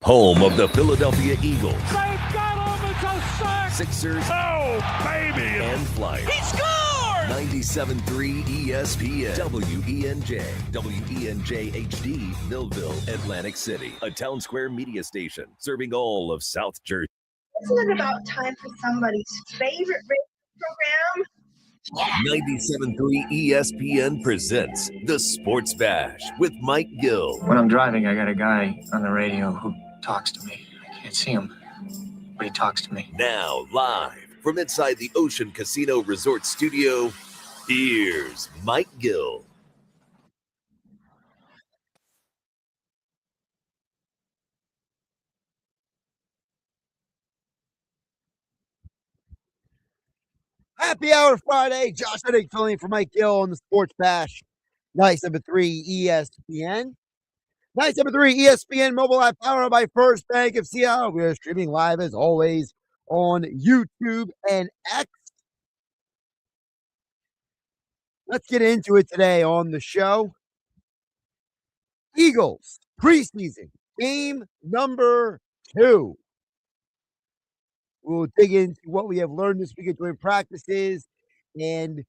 Home of the Philadelphia Eagles. They've got him. It's a sack. Sixers. Oh, baby. And Flyers. He scored! 97.3 ESPN. WENJ. WENJ HD. Millville, Atlantic City. A Town Square media station serving all of South Jersey. Isn't it about time for somebody's favorite radio program? 97.3 ESPN presents The Sports Bash with Mike Gill. When I'm driving, I got a guy on the radio who talks to me. I can't see him, but he talks to me. Now, live from inside the Ocean Casino Resort Studio, here's Mike Gill. Happy Hour Friday. Josh Hennig filling in for Mike Gill on the Sports Bash. 97.3 ESPN. 97.3 ESPN mobile app powered by First Bank of Seattle. We are streaming live as always on YouTube and X. Let's get into it today on the show. Eagles preseason game number 2. We'll dig into what we have learned this weekend during practices and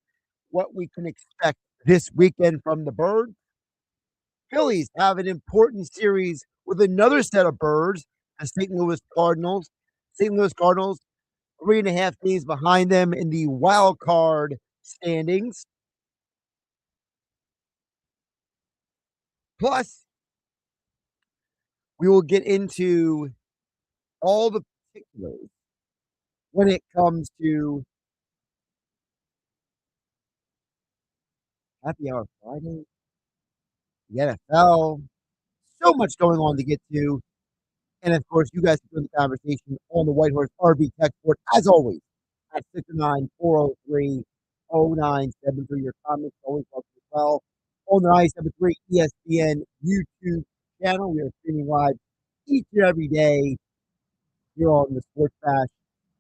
what we can expect this weekend from the Birds. Phillies have an important series with another set of Birds, the St. Louis Cardinals. St. Louis Cardinals, 3.5 days behind them in the wild card standings. Plus, we will get into all the particulars when it comes to Happy Hour Friday, the NFL, so much going on to get to. And of course, you guys can join the conversation on the White Horse RV Tech Board, as always, at 609-403-0973. Your comments always welcome as well. On the 97.3 ESPN YouTube channel, we are streaming live each and every day here on the Sports Bash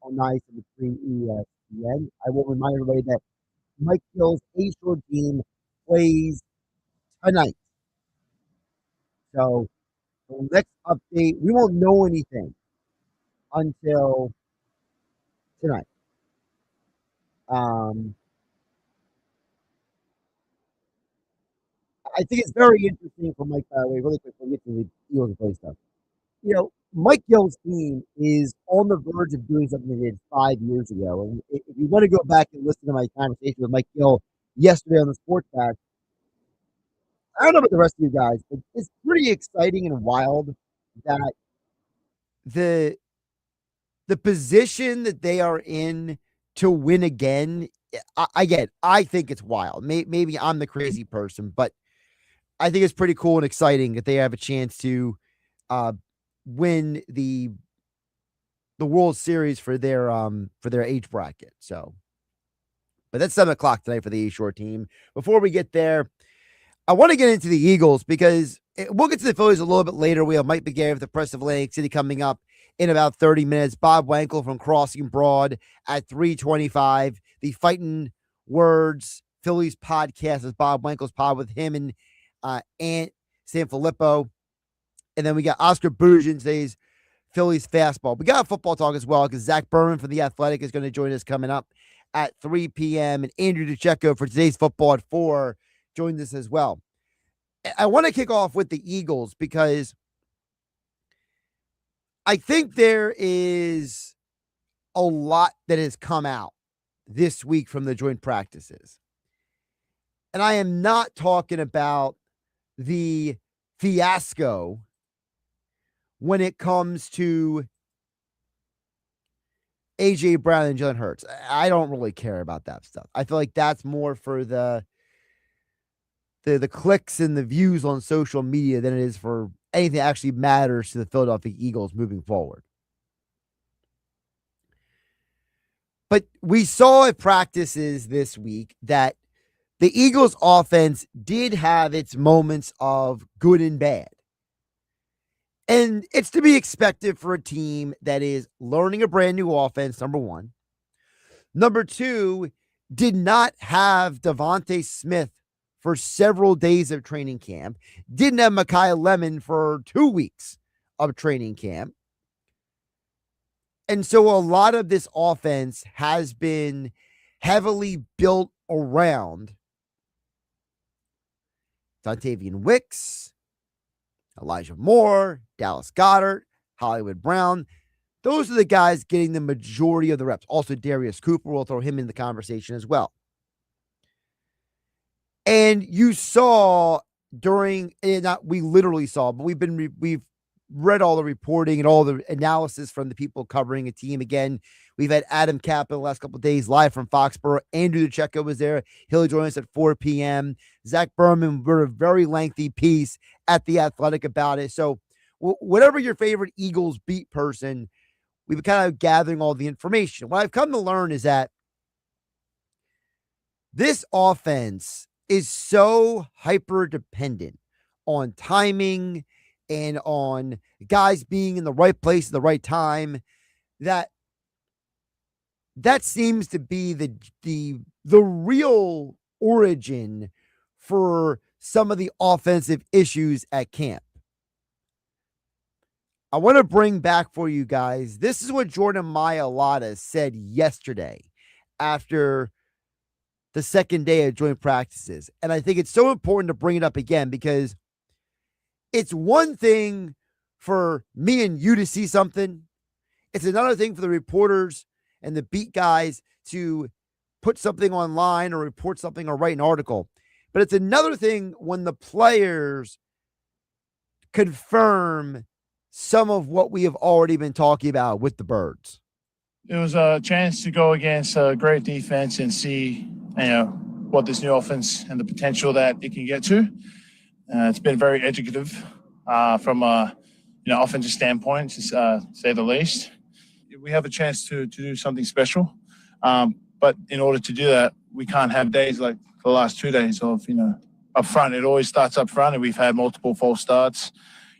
on 97.3 ESPN. I will remind everybody that Mike Gill's A-Shore team plays tonight. So the next update, we won't know anything until tonight. I think it's very interesting for Mike, by the way, really quick, we'll get to the Eagles and play stuff. You know, Mike Gill's team is on the verge of doing something they did 5 years ago. And if you want to go back and listen to my conversation with Mike Gill yesterday on the Sports Bash, I don't know about the rest of you guys, but it's pretty exciting and wild that the position that they are in to win again. I think it's wild. Maybe I'm the crazy person, but I think it's pretty cool and exciting that they have a chance to win the World Series for their age bracket. So, but that's 7:00 tonight for the A-Shore team. Before we get there, I want to get into the Eagles because we'll get to the Phillies a little bit later. We have Mike McGarry of the Press of Atlantic City coming up in about 30 minutes. Bob Wankel from Crossing Broad at 3:25. The Phightin Words Phillies podcast is Bob Wankel's pod with him and Ant Sanfilippo. And then we got Oscar Budejen, today's Phillies Fastball. We got football talk as well because Zach Berman from The Athletic is going to join us coming up at 3 p.m. And Andrew DeCecco for today's football at 4 joins us as well. I want to kick off with the Eagles because I think there is a lot that has come out this week from the joint practices. And I am not talking about the fiasco when it comes to A.J. Brown and Jalen Hurts. I don't really care about that stuff. I feel like that's more for the clicks and the views on social media than it is for anything that actually matters to the Philadelphia Eagles moving forward. But we saw at practices this week that the Eagles offense did have its moments of good and bad. And it's to be expected for a team that is learning a brand new offense, number one. Number two, did not have Devontae Smith for several days of training camp. Didn't have Micaiah Lemon for 2 weeks of training camp. And so a lot of this offense has been heavily built around Dontavian Wicks, Elijah Moore, Dallas Goedert, Hollywood Brown. Those are the guys getting the majority of the reps. Also, Darius Cooper, we'll throw him in the conversation as well. And you saw we literally saw, but we've read all the reporting and all the analysis from the people covering a team. Again, we've had Adam Caplan the last couple of days live from Foxborough. Andrew DeCecco was there. He'll join us at 4 p.m. Zach Berman wrote a very lengthy piece at The Athletic about it. So whatever your favorite Eagles beat person, we've been kind of gathering all the information. What I've come to learn is that this offense is so hyper dependent on timing and on guys being in the right place at the right time that seems to be the real origin for some of the offensive issues at camp. I want to bring back for you guys, this is what Jordan Mailata said yesterday after the second day of joint practices. And I think it's so important to bring it up again because it's one thing for me and you to see something. It's another thing for the reporters and the beat guys to put something online or report something or write an article. But it's another thing when the players confirm some of what we have already been talking about with the Birds. It was a chance to go against a great defense and see, what this new offense and the potential that it can get to. It's been very educative from a offensive standpoint, to say the least. We have a chance to do something special, but in order to do that, we can't have days like the last 2 days of up front. It always starts up front, and we've had multiple false starts.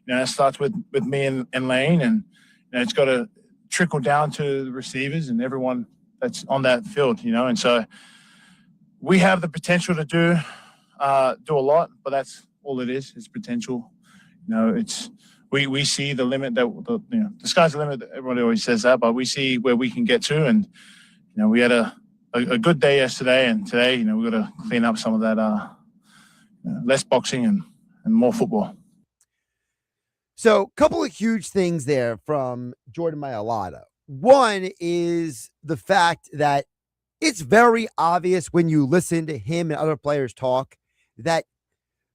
It starts with me and Lane, and it's got to trickle down to the receivers and everyone that's on that field. And so we have the potential to do a lot, but that's all it is. It's potential. We see the limit that the sky's the limit. Everybody always says that, but we see where we can get to, and we had a good day yesterday, and today we've got to clean up some of that less boxing and more football. So a couple of huge things there from Jordan Mailata. One is the fact that it's very obvious when you listen to him and other players talk that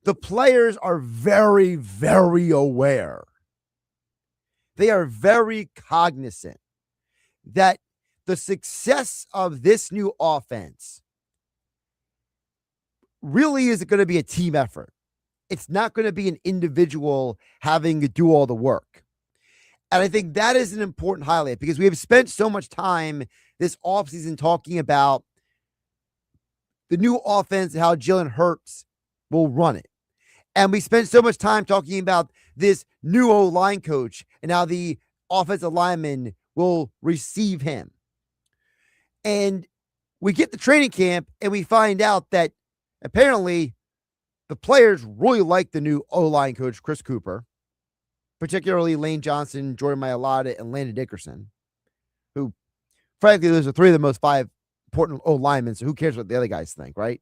the players are very, very aware. They are very cognizant that the success of this new offense really is going to be a team effort. It's not going to be an individual having to do all the work. And I think that is an important highlight because we have spent so much time this offseason talking about the new offense and how Jalen Hurts will run it. And we spent so much time talking about this new O-line coach and how the offensive lineman will receive him. And we get to training camp and we find out that apparently the players really like the new O-line coach, Chris Cooper, particularly Lane Johnson, Jordan Mailata, and Landon Dickerson, who, frankly, those are three of the most five important O-linemen, so who cares what the other guys think, right?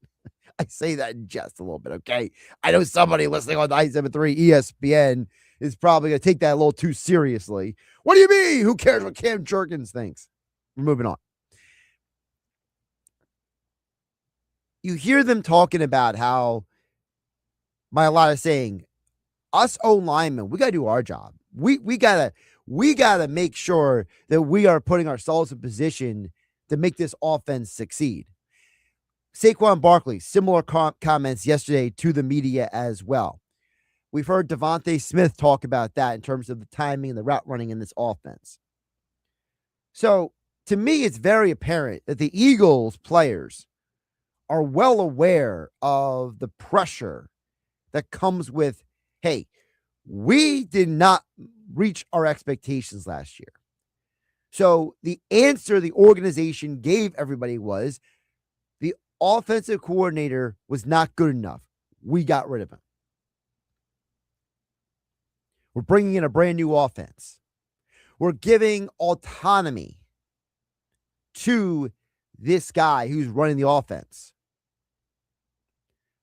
I say that in jest a little bit, okay? I know somebody listening on 973 ESPN is probably going to take that a little too seriously. What do you mean? Who cares what Cam Jerkins thinks? We're moving on. You hear them talking about how Mailata saying, us O-linemen, we got to do our job. We got to make sure that we are putting ourselves in position to make this offense succeed. Saquon Barkley, similar comments yesterday to the media as well. We've heard Devontae Smith talk about that in terms of the timing and the route running in this offense. So to me, it's very apparent that the Eagles players are well aware of the pressure that comes with, hey, we did not reach our expectations last year. So the answer the organization gave everybody was the offensive coordinator was not good enough. We got rid of him. We're bringing in a brand new offense. We're giving autonomy to this guy who's running the offense.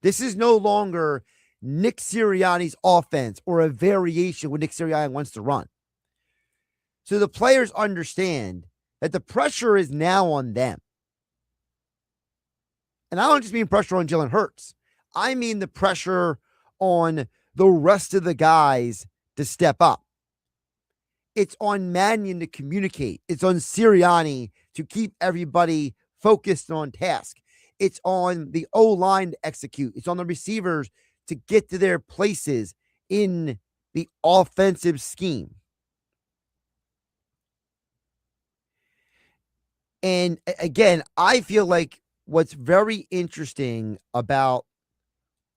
This is no longer Nick Sirianni's offense or a variation what Nick Sirianni wants to run. So the players understand that the pressure is now on them. And I don't just mean pressure on Jalen Hurts. I mean the pressure on the rest of the guys to step up. It's on Mannion to communicate. It's on Sirianni to keep everybody focused on task. It's on the O-line to execute. It's on the receivers to get to their places in the offensive scheme. And again, I feel like what's very interesting about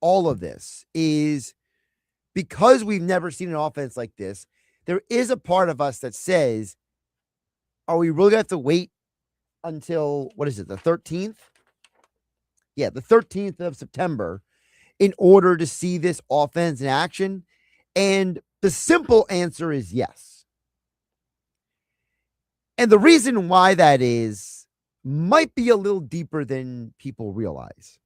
all of this is because we've never seen an offense like this, there is a part of us that says, are we really going to have to wait until, what is it, the 13th? Yeah, the 13th of September in order to see this offense in action? And the simple answer is yes. And the reason why that is might be a little deeper than people realize.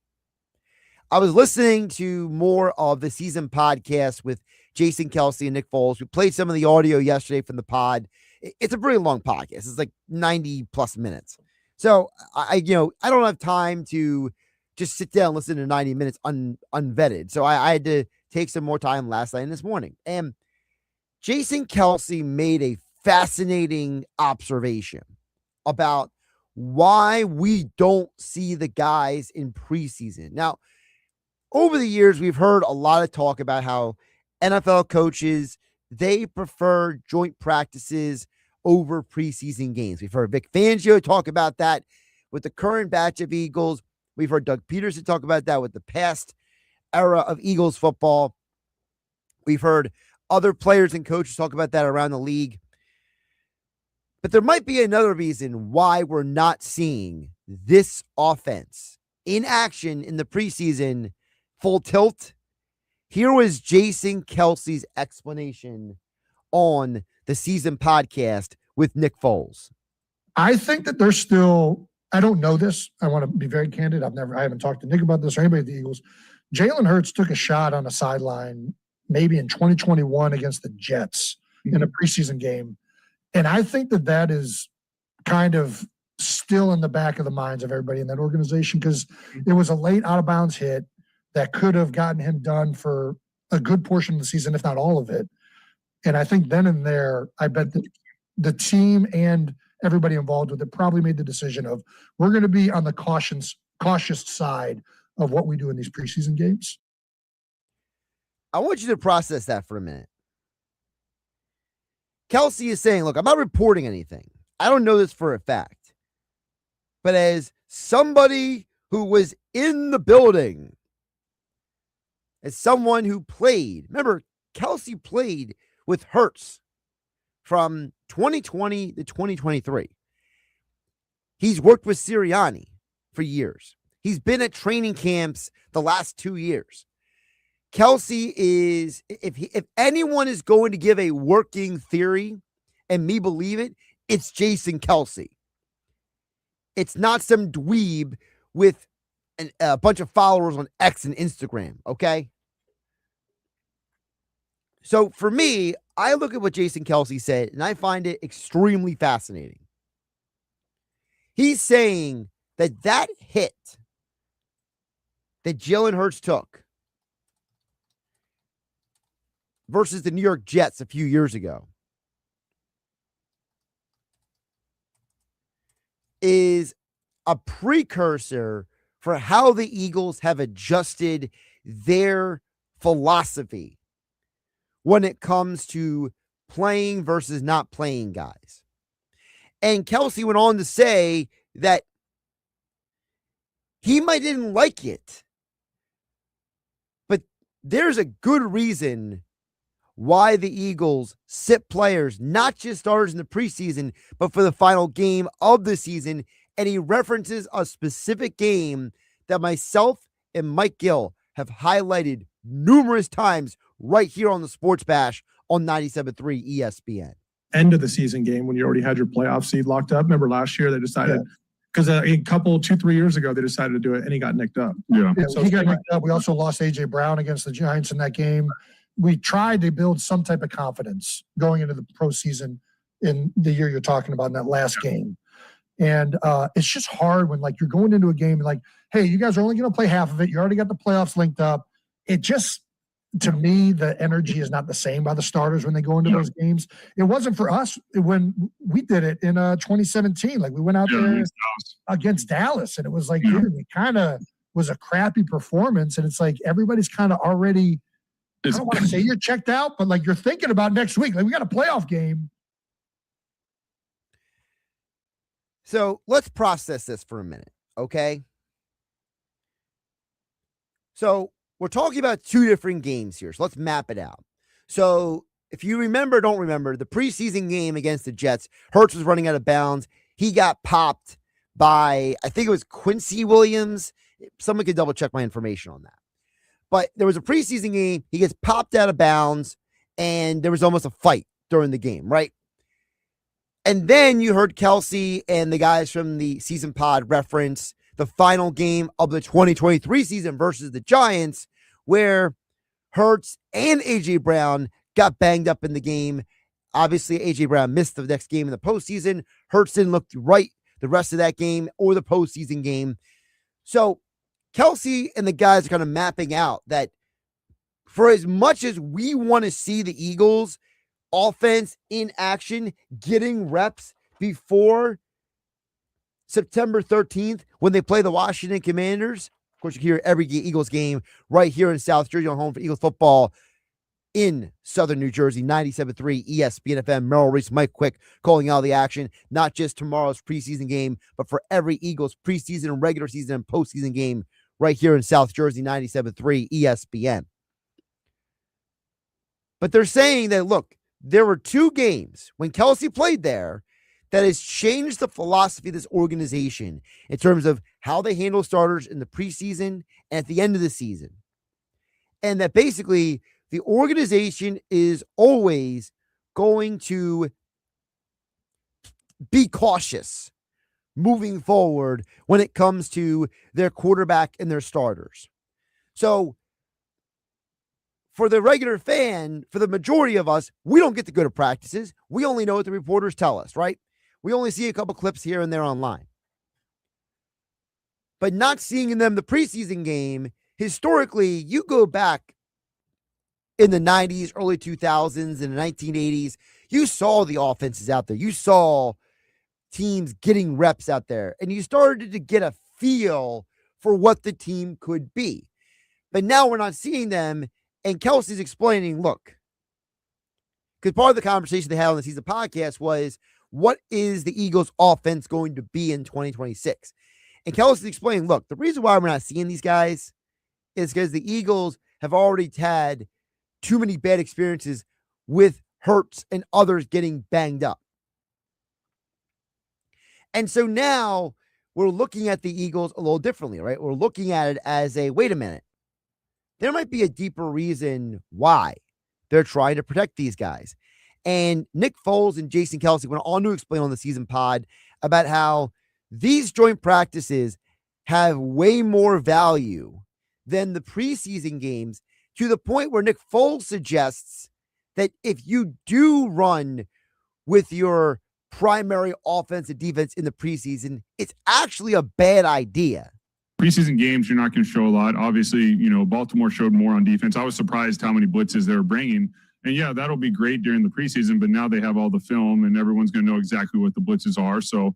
I was listening to more of the season podcast with Jason Kelce and Nick Foles. We played some of the audio yesterday from the pod. It's a pretty long podcast. It's like 90 plus minutes. So I don't have time to just sit down and listen to 90 minutes unvetted. So I had to take some more time last night and this morning. And Jason Kelce made a fascinating observation about why we don't see the guys in preseason. Now, over the years, we've heard a lot of talk about how NFL coaches, they prefer joint practices over preseason games. We've heard Vic Fangio talk about that with the current batch of Eagles. We've heard Doug Peterson talk about that with the past era of Eagles football. We've heard other players and coaches talk about that around the league. But there might be another reason why we're not seeing this offense in action in the preseason full tilt. Here was Jason Kelce's explanation on the season podcast with Nick Foles. I think that they're still, I don't know this. I want to be very candid. I haven't talked to Nick about this or anybody at the Eagles. Jalen Hurts took a shot on a sideline maybe in 2021 against the Jets in a preseason game. And I think that that is kind of still in the back of the minds of everybody in that organization because it was a late out of bounds hit that could have gotten him done for a good portion of the season, if not all of it. And I think then and there, I bet that the team and everybody involved with it probably made the decision of we're going to be on the cautious side of what we do in these preseason games. I want you to process that for a minute. Kelce is saying, look, I'm not reporting anything. I don't know this for a fact. But as somebody who was in the building, as someone who played, remember, Kelce played with Hurts from 2020 to 2023. He's worked with Sirianni for years. He's been at training camps the last 2 years. Kelce is, if anyone is going to give a working theory and me believe it, it's Jason Kelce. It's not some dweeb with a bunch of followers on X and Instagram, okay? So for me, I look at what Jason Kelce said, and I find it extremely fascinating. He's saying that hit that Jalen Hurts took versus the New York Jets a few years ago is a precursor for how the Eagles have adjusted their philosophy when it comes to playing versus not playing guys. And Kelce went on to say that he might didn't like it, but there's a good reason why the Eagles sit players, not just starters in the preseason, but for the final game of the season. And he references a specific game that myself and Mike Gill have highlighted numerous times right here on the Sports Bash on 97.3 ESPN. End of the season game when you already had your playoff seed locked up. Remember last year they decided, because a couple, 2-3 years ago, they decided to do it and he got nicked up. Yeah, so he got nicked up. We also lost A.J. Brown against the Giants in that game. We tried to build some type of confidence going into the postseason in the year you're talking about in that last game. And it's just hard when, like, you're going into a game and, like, hey, you guys are only going to play half of it. You already got the playoffs linked up. It just, to me, the energy is not the same by the starters when they go into those games. It wasn't for us when we did it in 2017. Like, we went out there against Dallas, and it was like, dude, it kind of was a crappy performance. And it's like everybody's kind of already, I don't want to say you're checked out, but, like, you're thinking about next week. Like, we got a playoff game. So let's process this for a minute, okay? So we're talking about two different games here, so let's map it out. So if you remember, don't remember, the preseason game against the Jets, Hurts was running out of bounds. He got popped by, I think it was Quincy Williams. Someone could double check my information on that. But there was a preseason game. He gets popped out of bounds, and there was almost a fight during the game, right? And then you heard Kelsey and the guys from the season pod reference the final game of the 2023 season versus the Giants, where Hurts and A.J. Brown got banged up in the game. Obviously, A.J. Brown missed the next game in the postseason. Hurts didn't look right the rest of that game or the postseason game. So Kelsey and the guys are kind of mapping out that for as much as we want to see the Eagles offense in action, getting reps before September 13th when they play the Washington Commanders. Of course, you hear every Eagles game right here in South Jersey on home for Eagles football in Southern New Jersey, 97.3 ESPN FM. Merrill Reese, Mike Quick calling out the action, not just tomorrow's preseason game, but for every Eagles preseason and regular season and postseason game right here in South Jersey, 97.3 ESPN. But they're saying that, look, there were two games when Kelsey played there that has changed the philosophy of this organization in terms of how they handle starters in the preseason and at the end of the season. And that basically the organization is always going to be cautious moving forward when it comes to their quarterback and their starters. So for the regular fan, for the majority of us, we don't get to go to practices. We only know what the reporters tell us, right? We only see a couple clips here and there online. But not seeing them the preseason game, historically, you go back in the 90s, early 2000s, and the 1980s, you saw the offenses out there. You saw teams getting reps out there, and you started to get a feel for what the team could be. But now we're not seeing them, and Kelsey's explaining, look, because part of the conversation they had on the season podcast was, what is the Eagles offense going to be in 2026? And Kelsey's explaining, look, the reason why we're not seeing these guys is because the Eagles have already had too many bad experiences with Hurts and others getting banged up. And so now we're looking at the Eagles a little differently, right? We're looking at it as a, wait a minute, there might be a deeper reason why they're trying to protect these guys. And Nick Foles and Jason Kelsey went on to explain on the season pod about how these joint practices have way more value than the preseason games, to the point where Nick Foles suggests that if you do run with your primary offense and defense in the preseason, it's actually a bad idea. Preseason games, you're not going to show a lot. Obviously, you know, Baltimore showed more on defense. I was surprised how many blitzes they were bringing. And yeah, that'll be great during the preseason, but now they have all the film and everyone's going to know exactly what the blitzes are. So,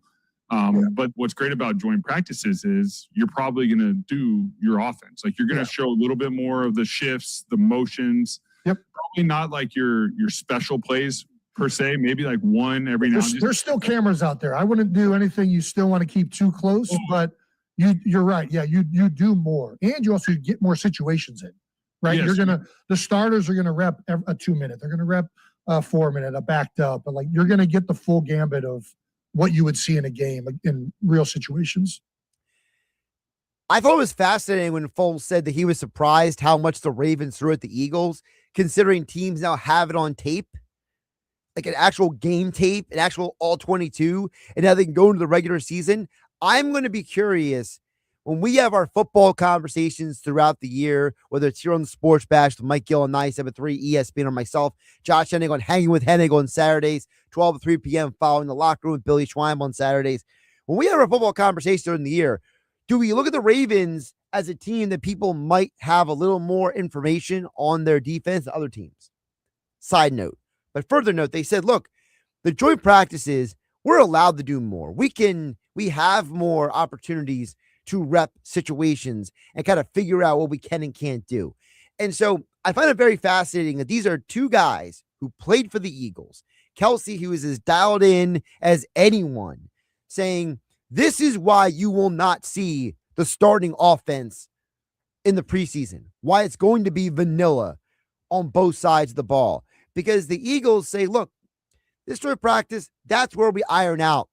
but what's great about joint practices is you're probably going to do your offense. Like, you're going to show a little bit more of the shifts, the motions. Yep. Probably not like your special plays per se, maybe like one every now and then. There's still cameras out there. I wouldn't do anything you still want to keep too close, but you're right. Yeah, you do more. And you also get more situations in. Right, yes. The starters are gonna rep a 2 minute. They're gonna rep a 4 minute, a backed up, but like you're gonna get the full gambit of what you would see in a game in real situations. I thought it was fascinating when Foles said that he was surprised how much the Ravens threw at the Eagles, considering teams now have it on tape, like an actual game tape, an actual all 22, and now they can go into the regular season. I'm going to be curious when we have our football conversations throughout the year, whether it's here on the Sports Bash with Mike Gill on 973, ESPN, or myself, Josh Hennig on Hanging with Hennig on Saturdays, 12 to 3 p.m., following the locker room with Billy Schweim on Saturdays. When we have our football conversation during the year, do we look at the Ravens as a team that people might have a little more information on their defense than other teams? Side note. But further note, they said, look, the joint practices, we're allowed to do more. We have more opportunities to rep situations and kind of figure out what we can and can't do. And so I find it very fascinating that these are two guys who played for the Eagles. Kelsey, who is as dialed in as anyone, saying, this is why you will not see the starting offense in the preseason, why it's going to be vanilla on both sides of the ball. Because the Eagles say, look, this joint practice, that's where we iron out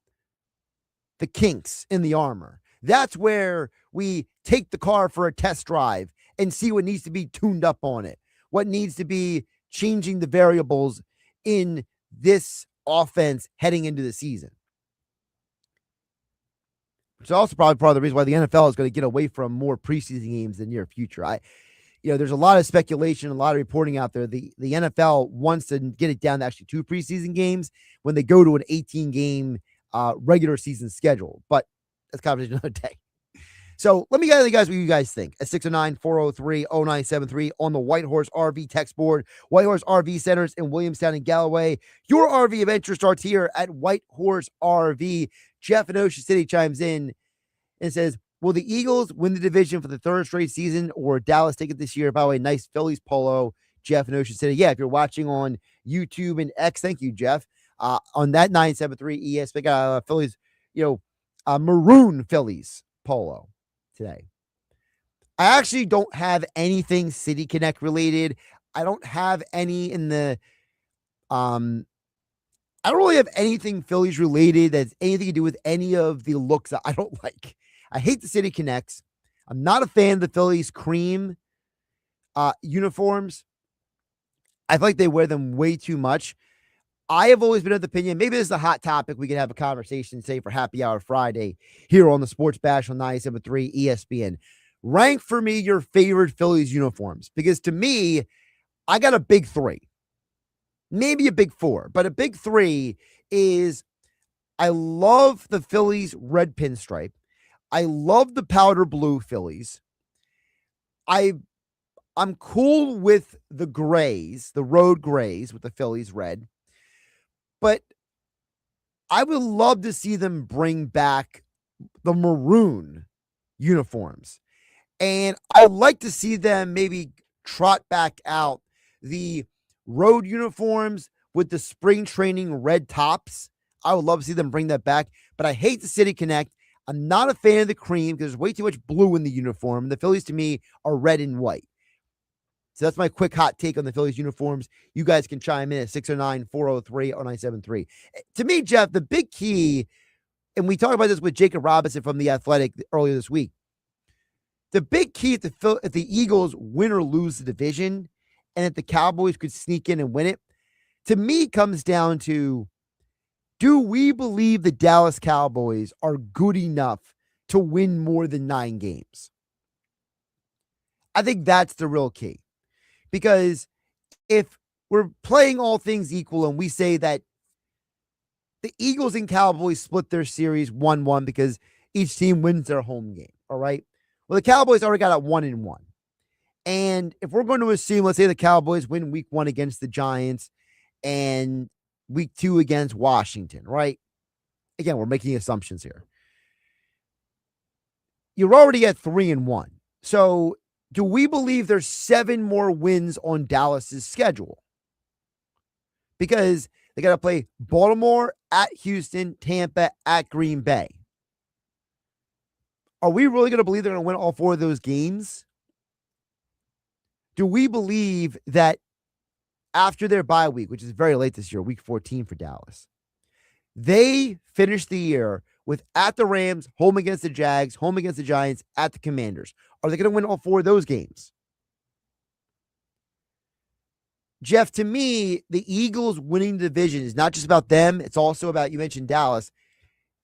the kinks in the armor. That's where we take the car for a test drive and see what needs to be tuned up on it, what needs to be changing the variables in this offense heading into the season. Which is also probably part of the reason why the NFL is going to get away from more preseason games in the near future. There's a lot of speculation, a lot of reporting out there. The NFL wants to get it down to actually 2 preseason games when they go to an 18-game regular season schedule. But that's conversation another day. So let me get you guys what you guys think. At 609-403-0973 on the White Horse RV text board. White Horse RV Centers in Williamstown and Galloway. Your RV adventure starts here at White Horse RV. Jeff in Ocean City chimes in and says, will the Eagles win the division for the 3rd straight season, or Dallas take it this year? By the way, nice Phillies polo, Jeff in Ocean City. Yeah, if you're watching on YouTube and X, thank you, Jeff. On that 973 ESPN Phillies, maroon Phillies polo today. I actually don't have anything City Connect related. I don't have any in the I don't really have anything Phillies related that's anything to do with any of the looks that I don't like. I hate the City Connects. I'm not a fan of the Phillies cream uniforms. I feel like they wear them way too much. I have always been of the opinion, maybe this is a hot topic we can have a conversation, say, for Happy Hour Friday here on the Sports Bash on 97.3 ESPN. Rank for me your favorite Phillies uniforms, because to me, I got a big 3. Maybe a big 4, but a big 3 is I love the Phillies red pinstripe. I love the powder blue Phillies. I'm cool with the grays, the road grays with the Phillies red. But I would love to see them bring back the maroon uniforms. And I'd like to see them maybe trot back out the road uniforms with the spring training red tops. I would love to see them bring that back. But I hate the City Connect. I'm not a fan of the cream because there's way too much blue in the uniform. The Phillies, to me, are red and white. So that's my quick hot take on the Phillies uniforms. You guys can chime in at 609-403-0973. To me, Jeff, the big key, and we talked about this with Jacob Robinson from The Athletic earlier this week, the big key if the Eagles win or lose the division and if the Cowboys could sneak in and win it, to me comes down to, do we believe the Dallas Cowboys are good enough to win more than 9 games? I think that's the real key. Because if we're playing all things equal and we say that the Eagles and Cowboys split their series 1-1 because each team wins their home game, all right? Well, the Cowboys already got a 1-1. And if we're going to assume, let's say the Cowboys win week 1 against the Giants and week 2 against Washington, right? Again, we're making assumptions here. You're already at 3-1. So do we believe there's 7 more wins on Dallas's schedule? Because they got to play Baltimore, at Houston, Tampa, at Green Bay. Are we really going to believe they're going to win all 4 of those games? Do we believe that after their bye week, which is very late this year, week 14 for Dallas, they finish the year with at the Rams, home against the Jags, home against the Giants, at the Commanders? Are they going to win all 4 of those games? Jeff, to me, the Eagles winning the division is not just about them. It's also about, you mentioned Dallas.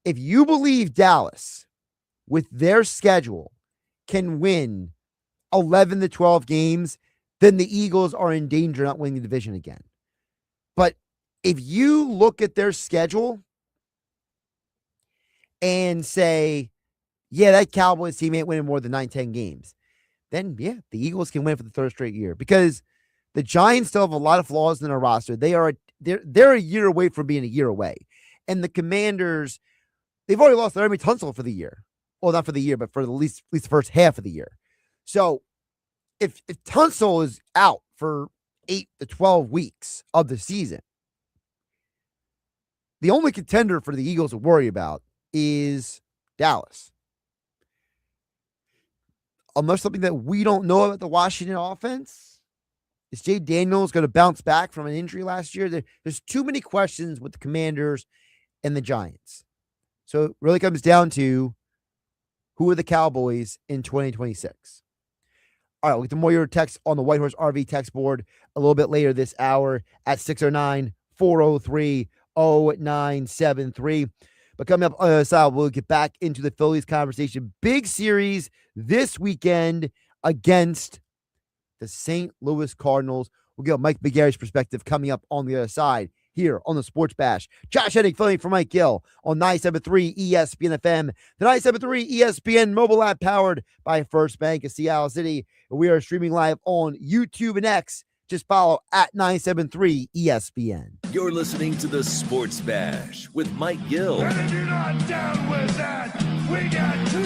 If you believe Dallas, with their schedule, can win 11 to 12 games, then the Eagles are in danger of not winning the division again. But if you look at their schedule and say, yeah, that Cowboys team ain't winning more than 9-10 games, then yeah, the Eagles can win for the third straight year, because the Giants still have a lot of flaws in their roster. They're a year away from being a year away. And the Commanders, they've already lost Laremy Tunsil for the year. Well, not for the year, but for at least the first half of the year. So if Tunsil is out for 8 to 12 weeks of the season, the only contender for the Eagles to worry about is Dallas. Unless something that we don't know about the Washington offense. Is Jay Daniels going to bounce back from an injury last year? There's too many questions with the Commanders and the Giants. So it really comes down to, who are the Cowboys in 2026? All right, we'll get to more of your texts on the White Horse RV text board a little bit later this hour at 609-403-0973. But coming up on the other side, we'll get back into the Phillies conversation. Big series this weekend against the St. Louis Cardinals. We'll get Mike McGarry's perspective coming up on the other side here on the Sports Bash. Josh Hennig filling for Mike Gill on 97.3 ESPN FM, the 97.3 ESPN mobile app powered by First Bank of Seattle City. We are streaming live on YouTube and X. Just follow at 973 ESPN. You're listening to the Sports Bash with Mike Gill. And if you're not down with that, we got 2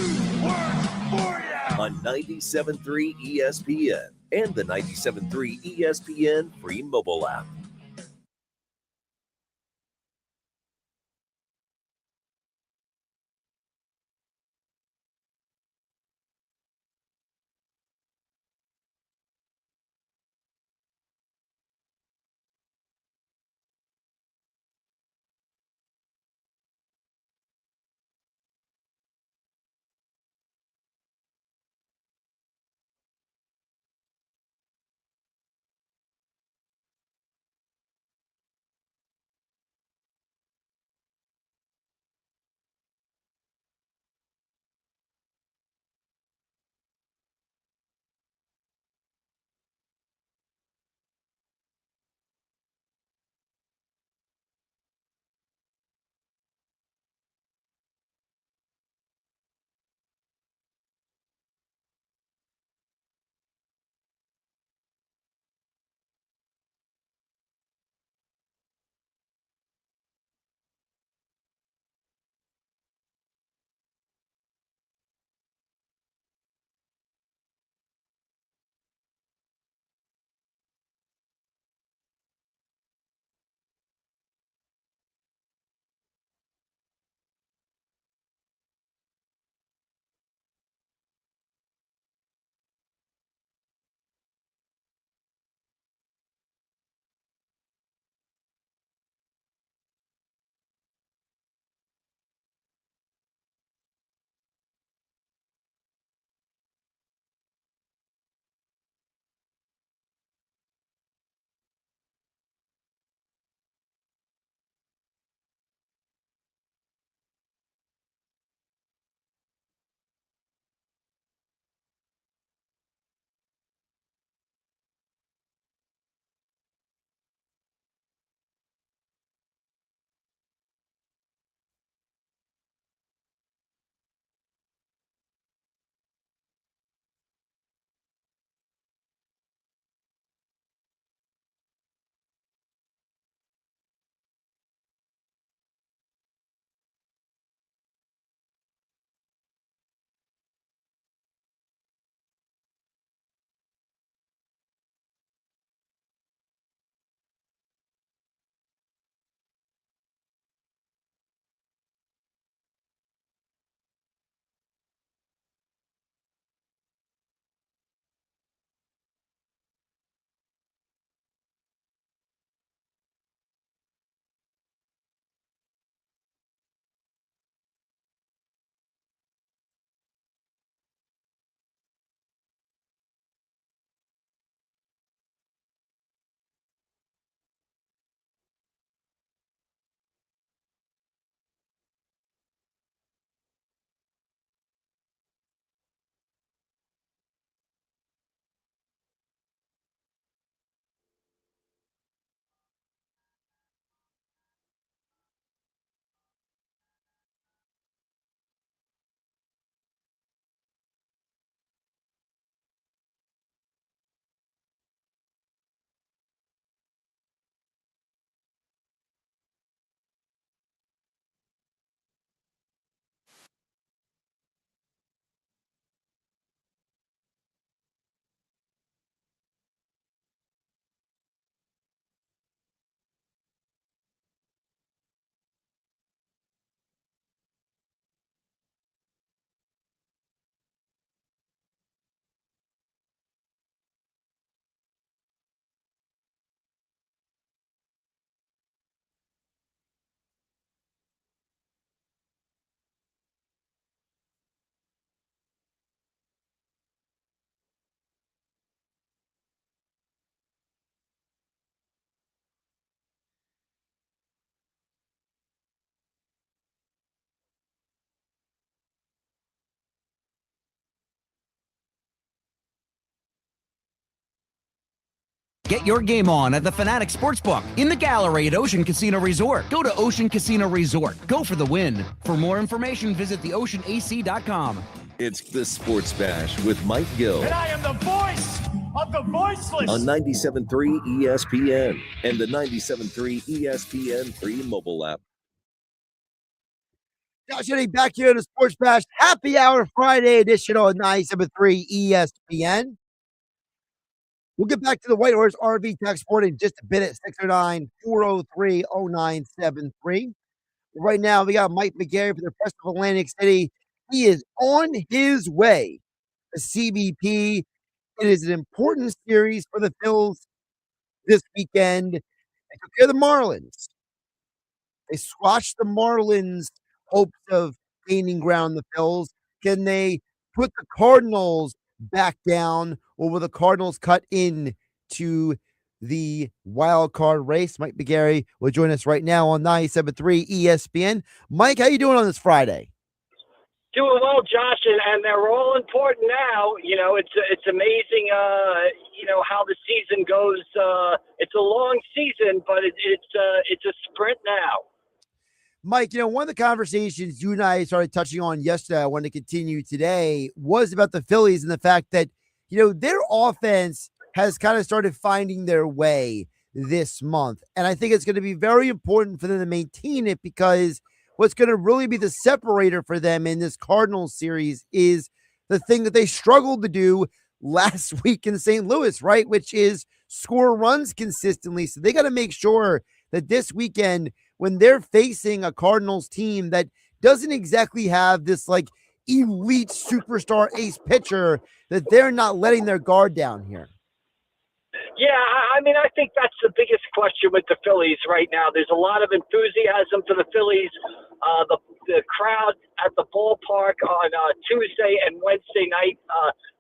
words for you. On 97.3 ESPN and the 97.3 ESPN free mobile app. Get your game on at the Fanatic Sportsbook in the gallery at Ocean Casino Resort. Go to Ocean Casino Resort. Go for the win. For more information, visit theoceanac.com. It's the Sports Bash with Mike Gill. And I am the voice of the voiceless. On 97.3 ESPN and the 97.3 ESPN free mobile app. Josh Hennig back here in the Sports Bash Happy Hour Friday edition on 97.3 ESPN. We'll get back to the White Horse RV text board in just a bit at 609-403-0973. Right now, we got Mike McGarry for the Press of Atlantic City. He is on his way to CBP. It is an important series for the Phils this weekend. They took care of the Marlins. They squashed the Marlins' hopes of gaining ground, the Phils. Can they put the Cardinals back down, or will the Cardinals cut in to the wild card race? Mike McGarry will join us right now on 97.3 ESPN. Mike, how you doing on this Friday? Doing well, Josh, and they're all important now. You know, it's amazing, how the season goes. It's a long season, but it's a sprint now. Mike, one of the conversations you and I started touching on yesterday, I want to continue today, was about the Phillies and the fact that, their offense has kind of started finding their way this month. And I think it's going to be very important for them to maintain it, because what's going to really be the separator for them in this Cardinals series is the thing that they struggled to do last week in St. Louis, right? Which is score runs consistently. So they got to make sure that this weekend, when they're facing a Cardinals team that doesn't exactly have this elite superstar ace pitcher, that they're not letting their guard down here. Yeah, I mean, I think that's the biggest question with the Phillies right now. There's a lot of enthusiasm for the Phillies. The crowd at the ballpark on Tuesday and Wednesday night,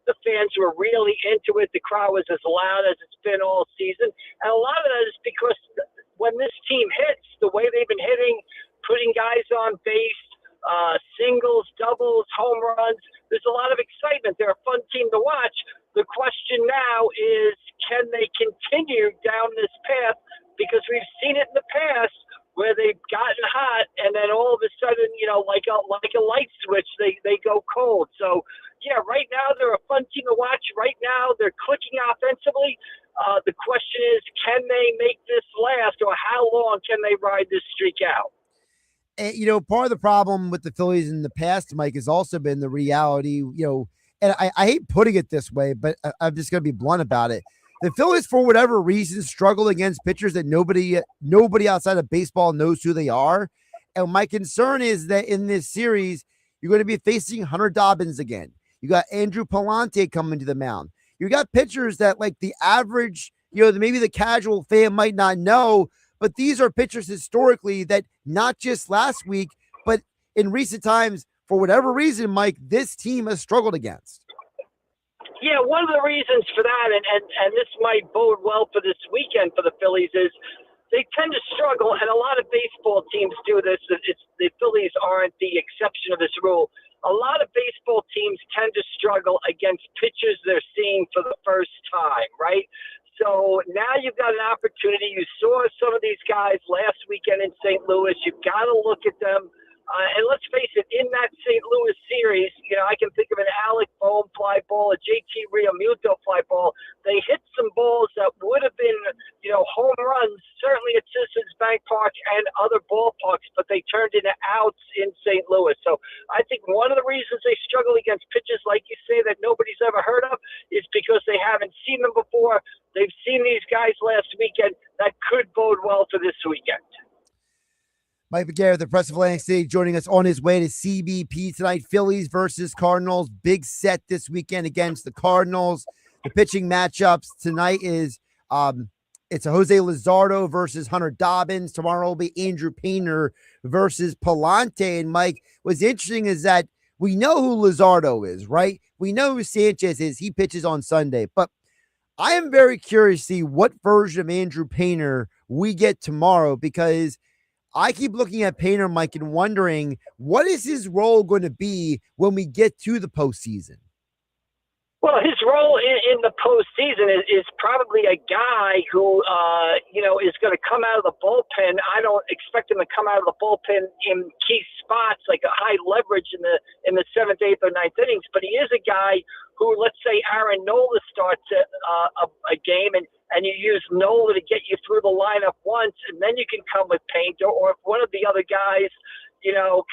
the fans were really into it. The crowd was as loud as it's been all season. And a lot of that is because when this team hits, the way they've been hitting, putting guys on base, singles, doubles, home runs, there's a lot of excitement. They're a fun team to watch. The question now is, can they continue down this path? Because we've seen it in the past where they've gotten hot and then all of a sudden, like a light switch, they go cold. So, yeah, right now they're a fun team to watch. Right now they're clicking offensively. The question is, can they make this last, or how long can they ride this streak out? And, part of the problem with the Phillies in the past, Mike, has also been the reality, and I hate putting it this way, but I'm just going to be blunt about it. The Phillies, for whatever reason, struggle against pitchers that nobody outside of baseball knows who they are. And my concern is that in this series, you're going to be facing Hunter Dobbins again. You got Andrew Palante coming to the mound. You got pitchers that the average, maybe the casual fan might not know, but these are pitchers historically that not just last week, but in recent times, for whatever reason, Mike, this team has struggled against. Yeah, one of the reasons for that, and this might bode well for this weekend for the Phillies, is they tend to struggle, and a lot of baseball teams do this. The Phillies aren't the exception of this rule. A lot of baseball teams tend to struggle against pitchers they're seeing for the first time, right? So now you've got an opportunity. You saw some of these guys last weekend in St. Louis. You've got to look at them. And let's face it, in that St. Louis series, I can think of an Alec Bohm fly ball, a JT Realmuto fly ball. They hit some balls that would have been, home runs, certainly at Citizens Bank Park and other ballparks, but they turned into outs in St. Louis. So I think one of the reasons they struggle against pitchers, like you say, that nobody's ever heard of, is because they haven't seen them before. They've seen these guys last weekend. That could bode well for this weekend. Mike McGarry, the Press of Atlantic City, joining us on his way to CBP tonight. Phillies versus Cardinals. Big set this weekend against the Cardinals. The pitching matchups tonight is it's a Jose Luzardo versus Hunter Dobbins. Tomorrow will be Andrew Painter versus Palante. And Mike, what's interesting is that we know who Luzardo is, right? We know who Sanchez is. He pitches on Sunday. But I am very curious to see what version of Andrew Painter we get tomorrow, because I keep looking at Painter, Mike, and wondering what is his role going to be when we get to the postseason. Well, his role in the postseason is probably a guy who, is going to come out of the bullpen. I don't expect him to come out of the bullpen in key spots like a high leverage in the seventh, eighth, or ninth innings. But he is a guy who, let's say, Aaron Nola starts a game and you use Nola to get you through the lineup once, and then you can come with Painter. Or if one of the other guys,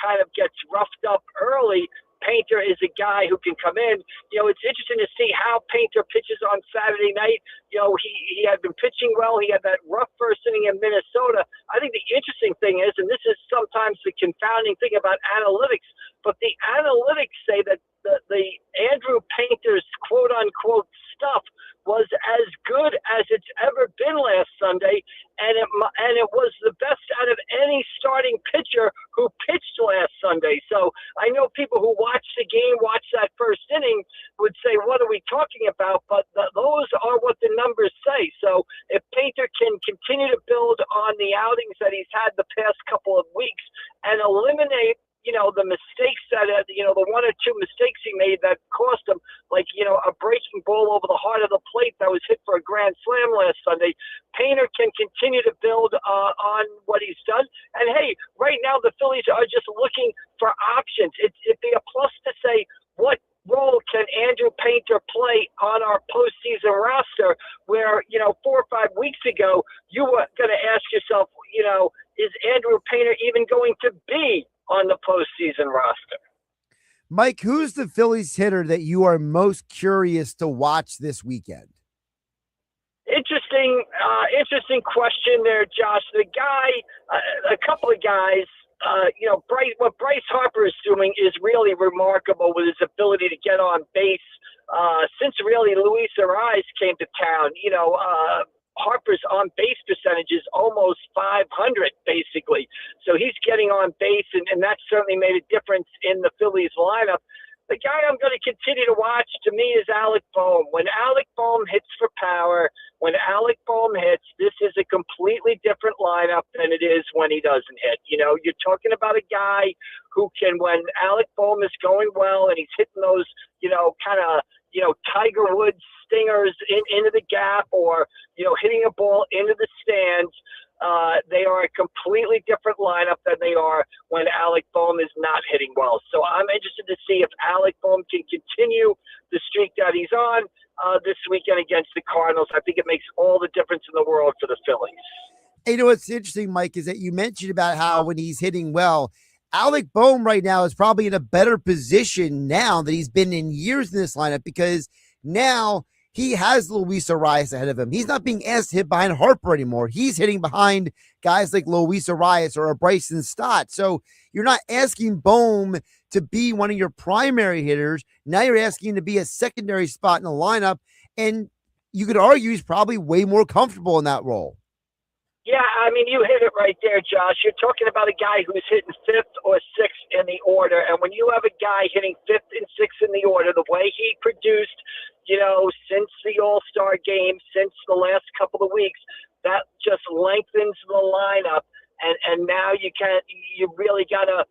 kind of gets roughed up early, Painter is a guy who can come in. It's interesting to see how Painter pitches on Saturday night. He had been pitching well. He had that rough first inning in Minnesota. I think the interesting thing is, and this is sometimes the confounding thing about analytics, but the analytics say that the Andrew Painter's quote-unquote stuff was as good as it's ever been last Sunday, and it was the best out of any starting pitcher who pitched last Sunday. So I know people who watched the game, watched that first inning, would say, what are we talking about? But those are what the numbers say. So if Painter can continue to build on the outings that he's had the past couple of weeks and eliminate the mistakes that, the one or two mistakes he made that cost him, like, a breaking ball over the heart of the plate that was hit for a grand slam last Sunday. Painter can continue to build on what he's done. And, hey, right now the Phillies are just looking for options. It'd be a plus to say, what role can Andrew Painter play on our postseason roster where, 4 or 5 weeks ago, you were going to ask yourself, is Andrew Painter even going to be on the postseason roster? Mike, who's the Phillies hitter that you are most curious to watch this weekend? Interesting question there, Josh. The guy, a couple of guys, what Bryce Harper is doing is really remarkable with his ability to get on base. Since really Luis Ariz came to town, Harper's on base percentage is almost 500 basically. So he's getting on base, and that certainly made a difference in the Phillies lineup. The guy I'm going to continue to watch, to me, is Alec Bohm. When Alec Bohm hits for power, when Alec Bohm hits, this is a completely different lineup than it is when he doesn't hit. You're talking about a guy who can, when Alec Bohm is going well and he's hitting those, Tiger Woods stingers into the gap, or, hitting a ball into the stands, they are a completely different lineup than they are when Alec Bohm is not hitting well. So I'm interested to see if Alec Bohm can continue the streak that he's on this weekend against the Cardinals. I think it makes all the difference in the world for the Phillies. Hey, what's interesting, Mike, is that you mentioned about how when he's hitting well, Alec Bohm right now is probably in a better position now that he's been in years in this lineup, because now he has Luis Ariz ahead of him. He's not being asked to hit behind Harper anymore. He's hitting behind guys like Luis Ariz or a Bryson Stott. So you're not asking Bohm to be one of your primary hitters. Now you're asking him to be a secondary spot in the lineup. And you could argue he's probably way more comfortable in that role. Yeah, I mean, you hit it right there, Josh. You're talking about a guy who's hitting fifth or sixth in the order. And when you have a guy hitting fifth and sixth in the order, the way he produced, since the All-Star game, since the last couple of weeks, that just lengthens the lineup. And now you really got to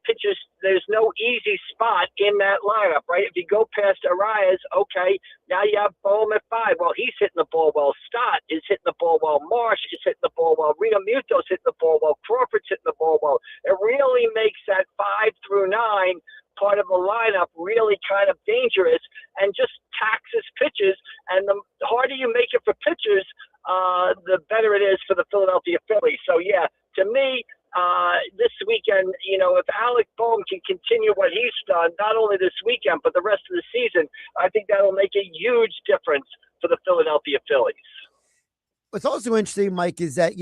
pitchers. There's no easy spot in that lineup, right? If you go past Arias, okay, now you have Bohm at 5. Well, he's hitting the ball well. Stott is hitting the ball well. Marsh is hitting the ball well. Rita Muto's hitting the ball well. Crawford's hitting the ball well. It really makes that 5 through 9 part of the lineup really kind of dangerous and just taxes pitches. And the harder you make it for pitchers, the better it is for the Philadelphia Phillies. So, yeah, to me, this weekend, if Alec Bohm can continue what he's done, not only this weekend, but the rest of the season, I think that'll make a huge difference for the Philadelphia Phillies. What's also interesting, Mike, is that,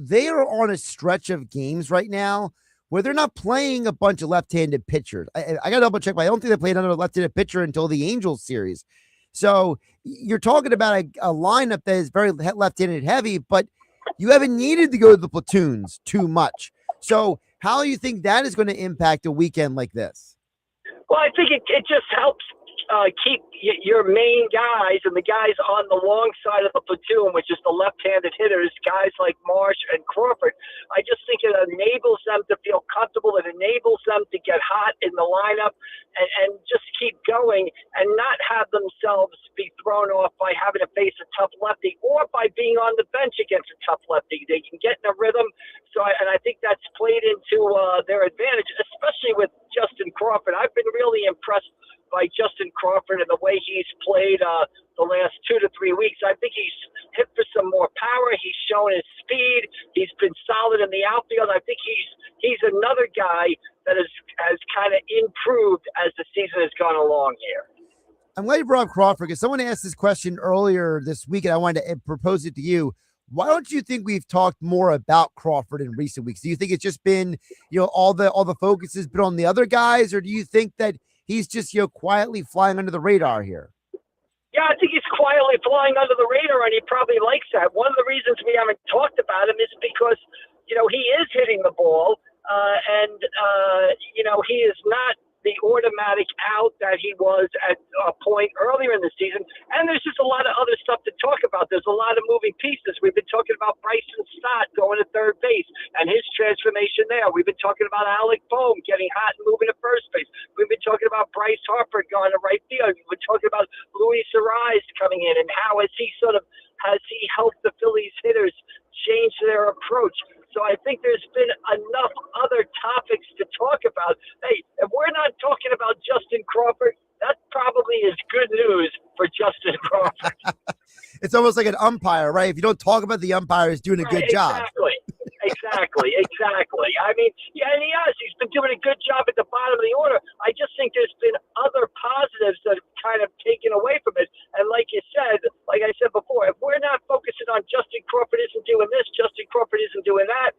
they are on a stretch of games right now where they're not playing a bunch of left-handed pitchers. I got to double check, but I don't think they played another left-handed pitcher until the Angels series. So you're talking about a lineup that is very left-handed heavy, but you haven't needed to go to the platoons too much. So how do you think that is going to impact a weekend like this? Well, I think it just helps keep your main guys and the guys on the long side of the platoon, which is the left-handed hitters, guys like Marsh and Crawford. I just think it enables them to feel comfortable. It enables them to get hot in the lineup and just keep going and not have themselves be thrown off by having to face a tough lefty or by being on the bench against a tough lefty. They can get in a rhythm. So I think that's played into their advantage, especially with Justin Crawford. I've been really impressed by Justin Crawford and the way he's played the last 2 to 3 weeks. I think he's hit for some more power. He's shown his speed. He's been solid in the outfield. I think he's another guy that has kind of improved as the season has gone along here. I'm glad you brought up Crawford because someone asked this question earlier this week, and I wanted to propose it to you. Why don't you think we've talked more about Crawford in recent weeks? Do you think it's just been, all the focus has been on the other guys, or do you think that he's just, quietly flying under the radar here? Yeah, I think he's quietly flying under the radar, and he probably likes that. One of the reasons we haven't talked about him is because, he is hitting the ball, and he is not the automatic out that he was at a point earlier in the season. And there's just a lot of other stuff to talk about. There's a lot of moving pieces. We've been talking about Bryson Stott going to third base and his transformation there. We've been talking about Alec Bohm getting hot and moving to first base. We've been talking about Bryce Harper going to right field. We've been talking about Luis Ariz coming in and how has he helped the Phillies hitters change their approach. So I think there's been enough other topics to talk about. Hey, if we're not talking about Justin Crawford, that probably is good news for Justin Crawford. It's almost like an umpire, right? If you don't talk about the umpire, he's doing a good job. Exactly. I mean, yeah, and he has. He's been doing a good job at the bottom of the order. I just think there's been other positives that have kind of taken away from it. And like I said before, if we're not focusing on Justin Crawford isn't doing this, Justin Crawford isn't doing that,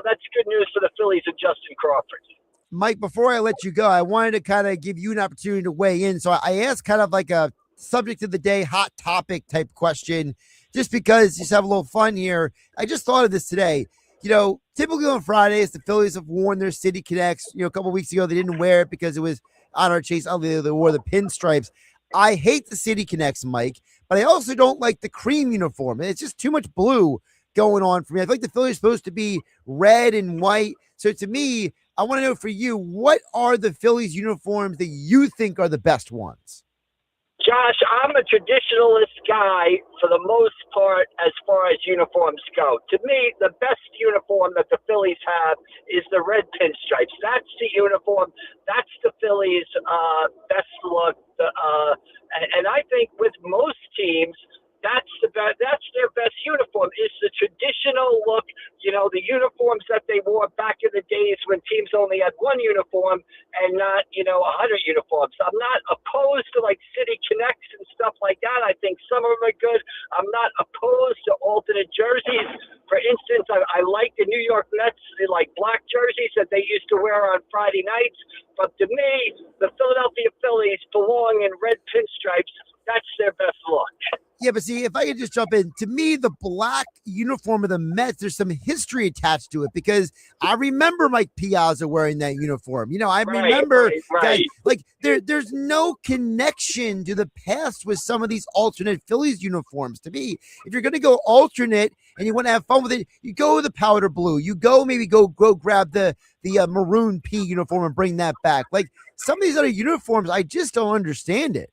that's good news for the Phillies and Justin Crawford. Mike, before I let you go, I wanted to kind of give you an opportunity to weigh in. So I asked kind of like a subject of the day, hot topic type question, just because just have a little fun here. I just thought of this today. Typically on Fridays, the Phillies have worn their City Connects. A couple weeks ago, they didn't wear it because it was Honor Chase. They wore the pinstripes. I hate the City Connects, Mike, but I also don't like the cream uniform. It's just too much blue going on for me. I feel like the Phillies are supposed to be red and white. So to me, I want to know for you, what are the Phillies uniforms that you think are the best ones? Josh, I'm a traditionalist guy for the most part as far as uniforms go. To me, the best uniform that the Phillies have is the red pinstripes. That's the uniform. That's the Phillies' best look. And I think with most teams, that's their best uniform. Is the traditional look, the uniforms that they wore back in the days when teams only had one uniform and not, 100 uniforms. I'm not opposed to like City Connects and stuff like that. I think some of them are good. I'm not opposed to alternate jerseys. For instance, I like the New York Mets, like black jerseys that they used to wear on Friday nights. But to me, the Philadelphia Phillies belong in red pinstripes. That's their best look. Yeah, but see, if I could just jump in, to me, the black uniform of the Mets, there's some history attached to it because I remember Mike Piazza wearing that uniform. I remember guys, like there's no connection to the past with some of these alternate Phillies uniforms. To me, if you're going to go alternate and you want to have fun with it, you go with the powder blue. You go grab the maroon P uniform and bring that back. Like some of these other uniforms, I just don't understand it.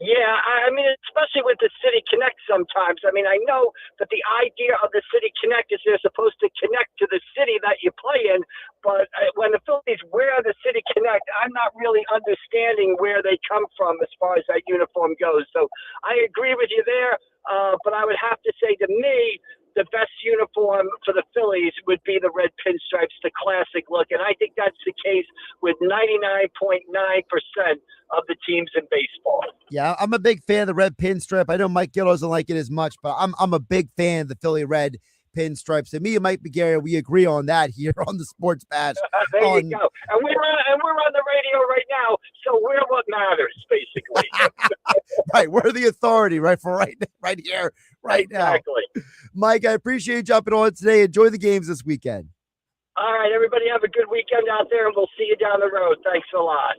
Yeah, I mean, especially with the City Connect sometimes. I mean, I know that the idea of the City Connect is they're supposed to connect to the city that you play in, but when the Phillies wear the City Connect, I'm not really understanding where they come from as far as that uniform goes. So I agree with you there, but I would have to say to me, the best uniform for the Phillies would be the red pinstripes, the classic look. And I think that's the case with 99.9% of the teams in baseball. Yeah, I'm a big fan of the red pinstripe. I know Mike Gill doesn't like it as much, but I'm a big fan of the Philly red pinstripes. And me and Mike McGarry, we agree on that here on the Sports Bash. There you go. And we're on the radio right now, so we're what matters, basically. Right, we're the authority, right, for right here, right exactly. now. Mike, I appreciate you jumping on today. Enjoy the games this weekend. All right, everybody have a good weekend out there, and we'll see you down the road. Thanks a lot.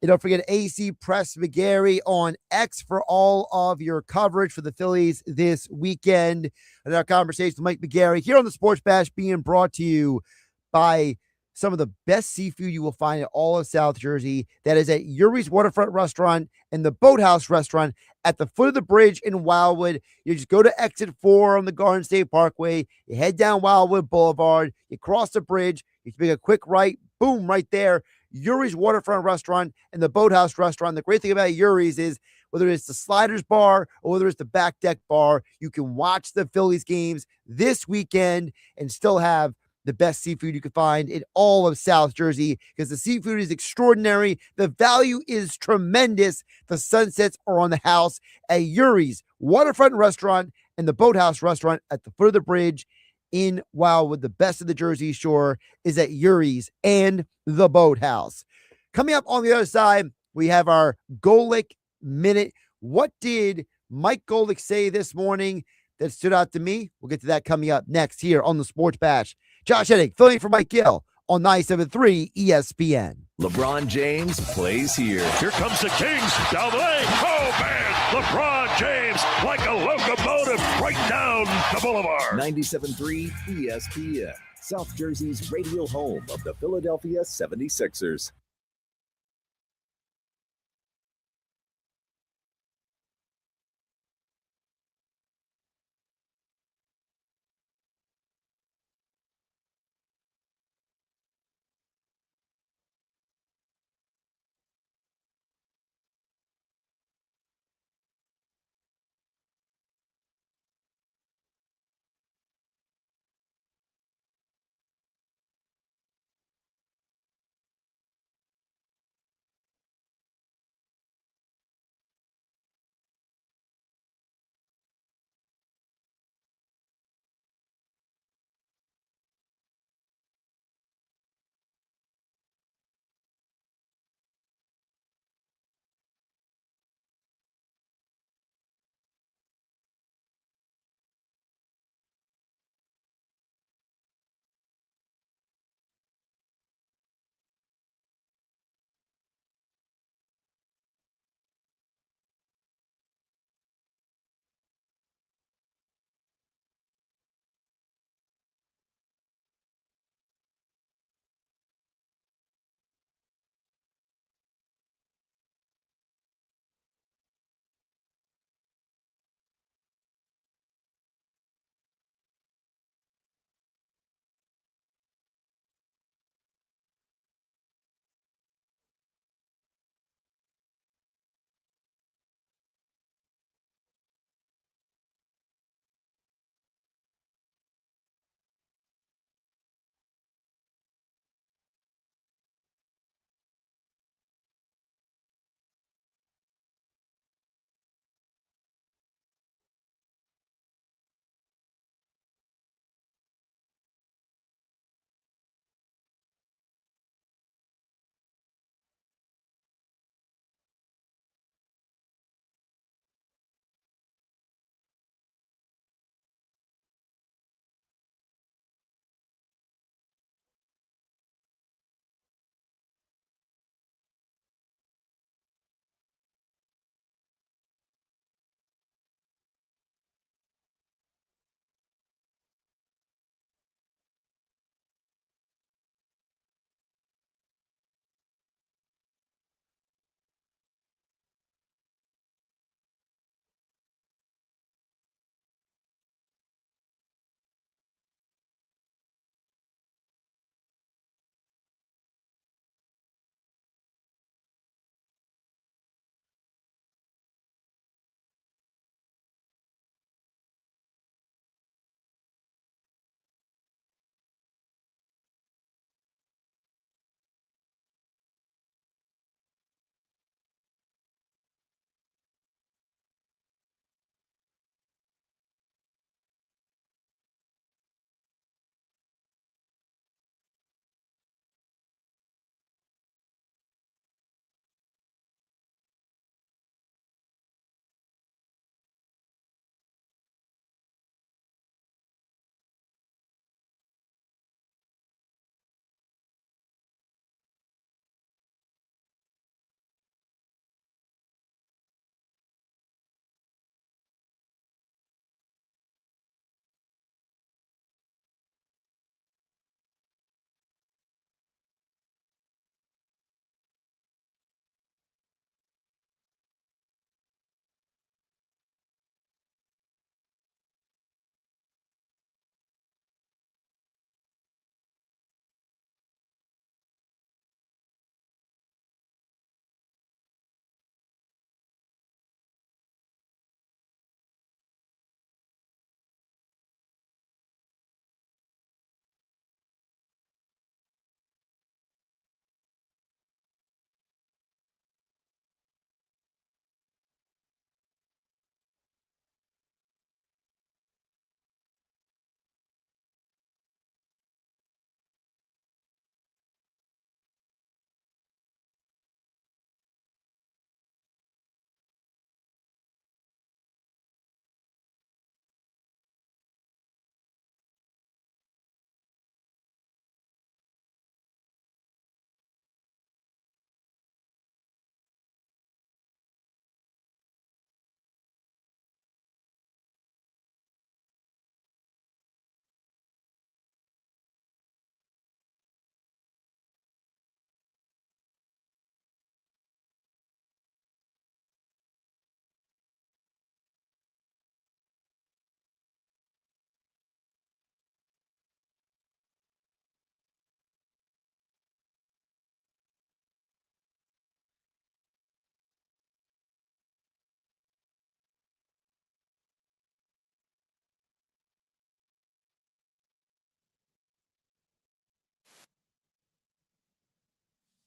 And don't forget AC Press McGarry on X for all of your coverage for the Phillies this weekend. And our conversation with Mike McGarry here on the Sports Bash being brought to you by some of the best seafood you will find in all of South Jersey. That is at Yuri's Waterfront Restaurant and the Boathouse Restaurant at the foot of the bridge in Wildwood. You just go to exit 4 on the Garden State Parkway. You head down Wildwood Boulevard. You cross the bridge. You make a quick right. Boom, right there. Yuri's Waterfront Restaurant and the Boathouse Restaurant. The great thing about Yuri's is whether it's the Sliders Bar or whether it's the Back Deck Bar, you can watch the Phillies games this weekend and still have the best seafood you can find in all of South Jersey because the seafood is extraordinary. The value is tremendous. The sunsets are on the house at Yuri's Waterfront Restaurant and the Boathouse Restaurant at the foot of the bridge in Wildwood. The best of the Jersey Shore is at Yuri's and the Boathouse. Coming up on the other side, we have our Golic Minute. What did Mike Golic say this morning that stood out to me? We'll get to that coming up next here on the Sports Bash. Josh Hennig, filling for Mike Gill on 97.3 ESPN. LeBron James plays here. Here comes the Kings down the lane. Oh, man. LeBron James like a locomotive right down the boulevard. 97.3 ESPN, South Jersey's radio home of the Philadelphia 76ers.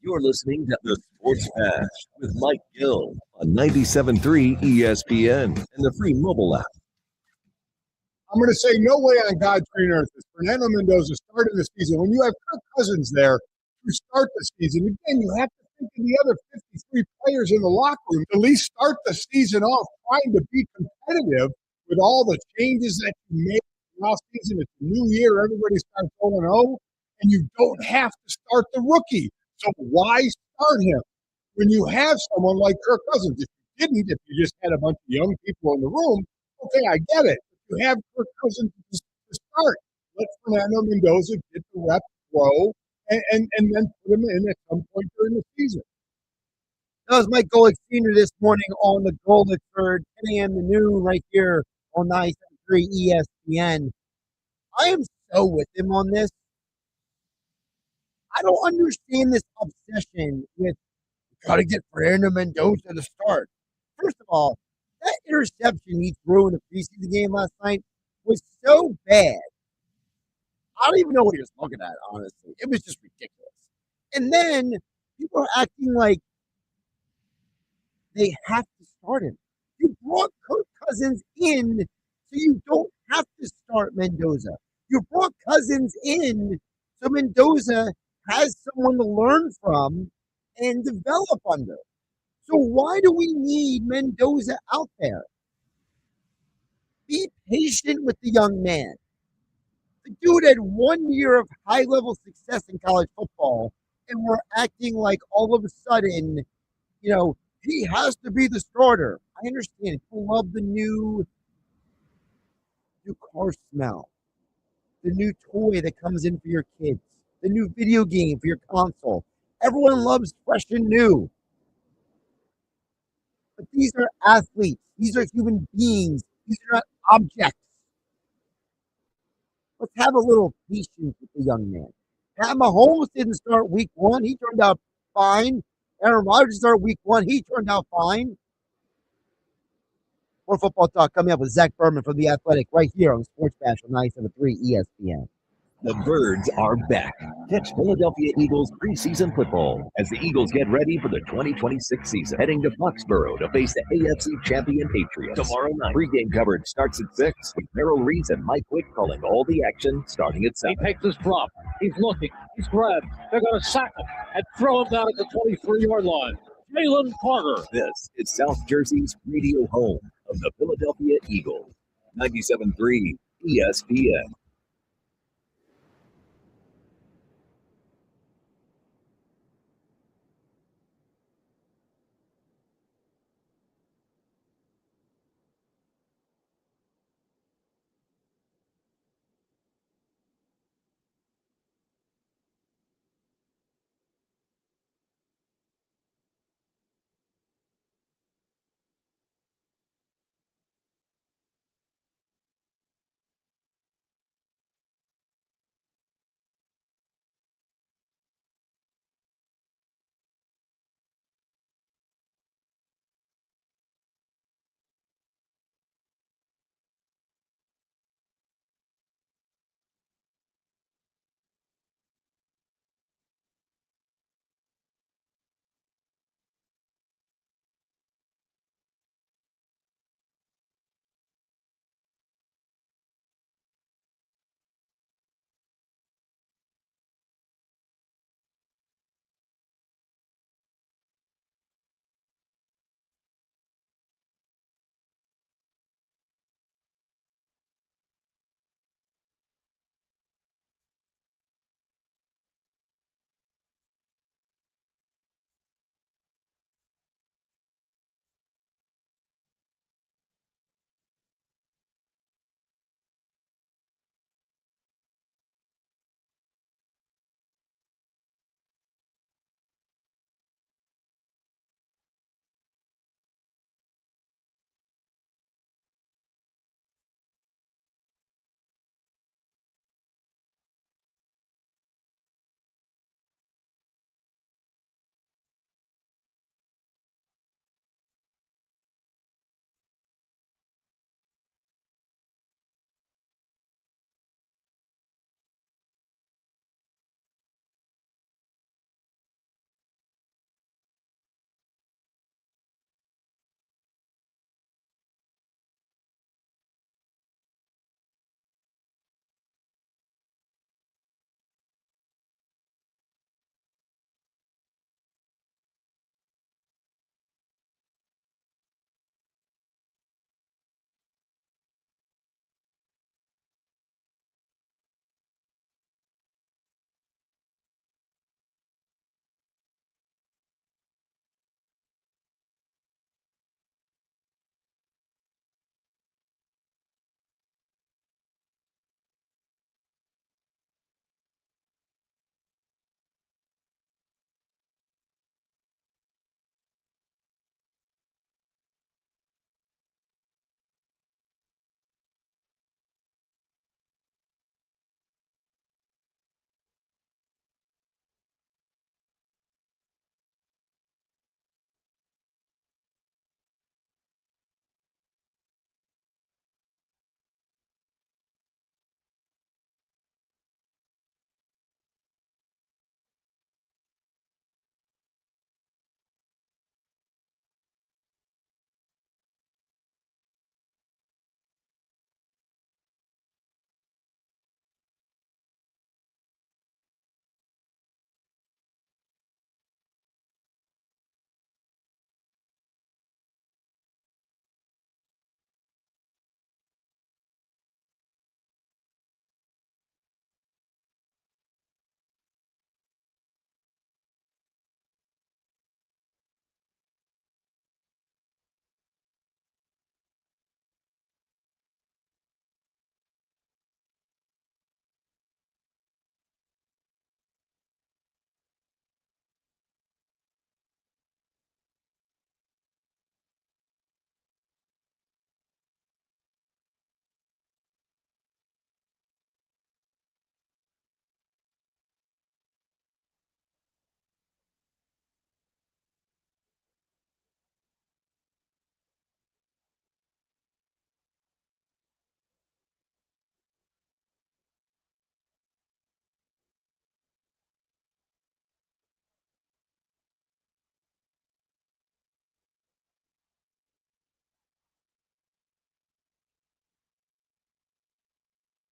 You're listening to The Sports Bash with Mike Gill on 97.3 ESPN and the free mobile app. I'm going to say no way on God's green earth is Fernando Mendoza starting the season. When you have Kirk Cousins there to start the season, again, you have to think of the other 53 players in the locker room. At least start the season off trying to be competitive with all the changes that you made in the offseason. It's a new year. Everybody starts 0-0, and you don't have to start the rookie. So why start him when you have someone like Kirk Cousins? If you just had a bunch of young people in the room, okay, I get it. You have Kirk Cousins to start. Let Fernando Mendoza get the rep, throw, and then put him in at some point during the season. That was Mike Golick Sr. this morning on the Golick for 10 a.m. to noon right here on 93 ESPN. I am so with him on this. I don't understand this obsession with got to get Fernando Mendoza to start. First of all, that interception he threw in the preseason game last night was so bad. I don't even know what he was looking at, honestly. It was just ridiculous. And then people are acting like they have to start him. You brought Kirk Cousins in so you don't have to start Mendoza. You brought Cousins in so Mendoza has someone to learn from and develop under. So why do we need Mendoza out there? Be patient with the young man. The dude had 1 year of high-level success in college football, and we're acting like all of a sudden, he has to be the starter. I understand. People love the new car smell, the new toy that comes in for your kids, the new video game for your console. Everyone loves fresh and new. But these are athletes. These are human beings. These are not objects. Let's have a little patience with the young man. Pat Mahomes didn't start week one. He turned out fine. Aaron Rodgers started week one. He turned out fine. More football talk coming up with Zach Berman from The Athletic right here on Sports Bash on 97.3 ESPN. The Birds are back. Catch Philadelphia Eagles preseason football as the Eagles get ready for the 2026 season. Heading to Foxborough to face the AFC champion Patriots. Tomorrow night, pregame coverage starts at 6 with Merrill Reese and Mike Wick calling all the action starting at 7. He takes his drop. He's looking. He's grabbed. They're going to sack him and throw him down at the 23-yard line. Jalen Carter. This is South Jersey's radio home of the Philadelphia Eagles. 97.3 ESPN.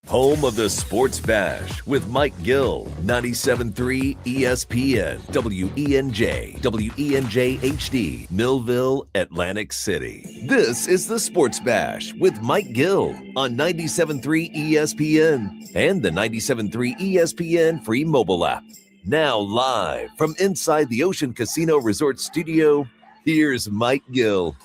Home of the Sports Bash with Mike Gill, 97.3 ESPN, WENJ, WENJ HD, Millville, Atlantic City. This is the Sports Bash with Mike Gill on 97.3 ESPN and the 97.3 ESPN free mobile app. Now live from inside the Ocean Casino Resort Studio, here's Mike Gill.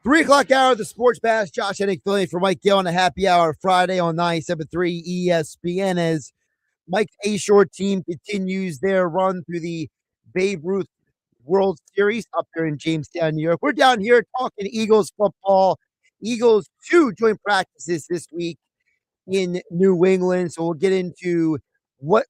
3 o'clock hour of the Sports Bash. Josh Hennig filling in for Mike Gill on a happy hour Friday on 97.3 ESPN as Mike's A-Shore team continues their run through the Babe Ruth World Series up there in Jamestown, New York. We're down here talking Eagles football. Eagles 2 joint practices this week in New England. So we'll get into what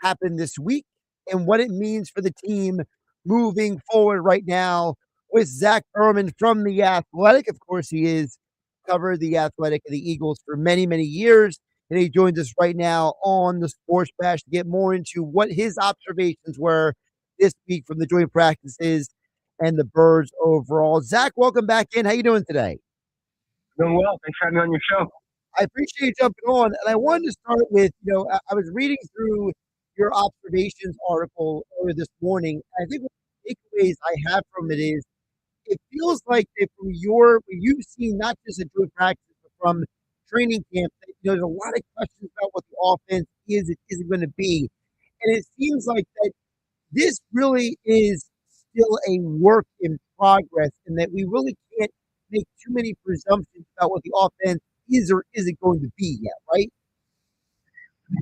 happened this week and what it means for the team moving forward right now with Zach Berman from The Athletic. Of course, he is covered The Athletic and the Eagles for many, many years. And he joins us right now on the Sports Bash to get more into what his observations were this week from the joint practices and the Birds overall. Zach, welcome back in. How you doing today? Doing well. Thanks for having me on your show. I appreciate you jumping on. And I wanted to start with, I was reading through your observations article earlier this morning. I think one of the takeaways I have from it is it feels like that from what you've seen, not just at joint practice, but from training camp, that, there's a lot of questions about what the offense isn't going to be. And it seems like that this really is still a work in progress and that we really can't make too many presumptions about what the offense is or isn't going to be yet, right?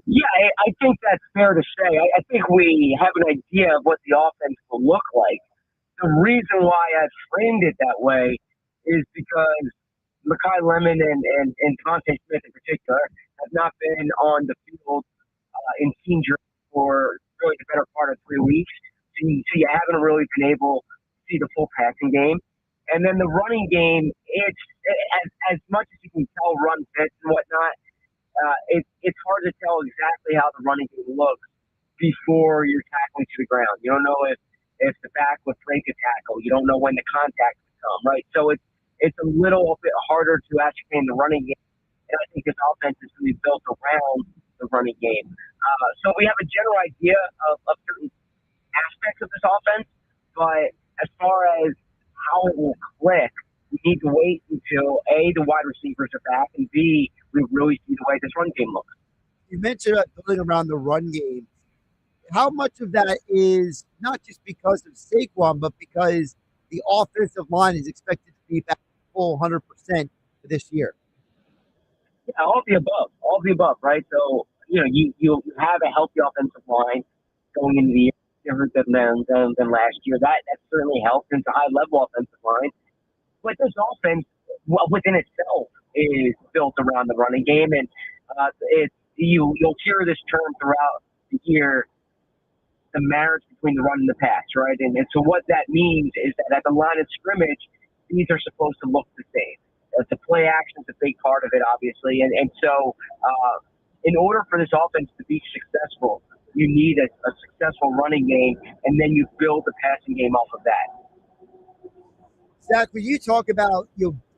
Yeah, I think that's fair to say. I think we have an idea of what the offense will look like. The reason why I framed it that way is because Mekhi Lemon and Devontae Smith in particular have not been on the field in team drills for really the better part of 3 weeks. So you haven't really been able to see the full passing game. And then the running game, it's as much as you can tell run fits and whatnot, it's hard to tell exactly how the running game looks before you're tackling to the ground. You don't know if the back would break a tackle. You don't know when the contact would come, right? So it's a little bit harder to ascertain the running game. And I think this offense is really built around the running game. So we have a general idea of certain aspects of this offense, but as far as how it will click, we need to wait until A, the wide receivers are back, and B, we really see the way this run game looks. You mentioned building around the run game. How much of that is not just because of Saquon, but because the offensive line is expected to be back full 100% for this year? Yeah, all the above, right? So, you have a healthy offensive line going into the year different than last year. That certainly helps. It's a high-level offensive line. But this offense, within itself, is built around the running game, and you'll hear this term throughout the year, the marriage between the run and the pass, right? And so what that means is that at the line of scrimmage, these are supposed to look the same. The play action is a big part of it, obviously. And so in order for this offense to be successful, you need a successful running game, and then you build the passing game off of that. Zach, when you talk about,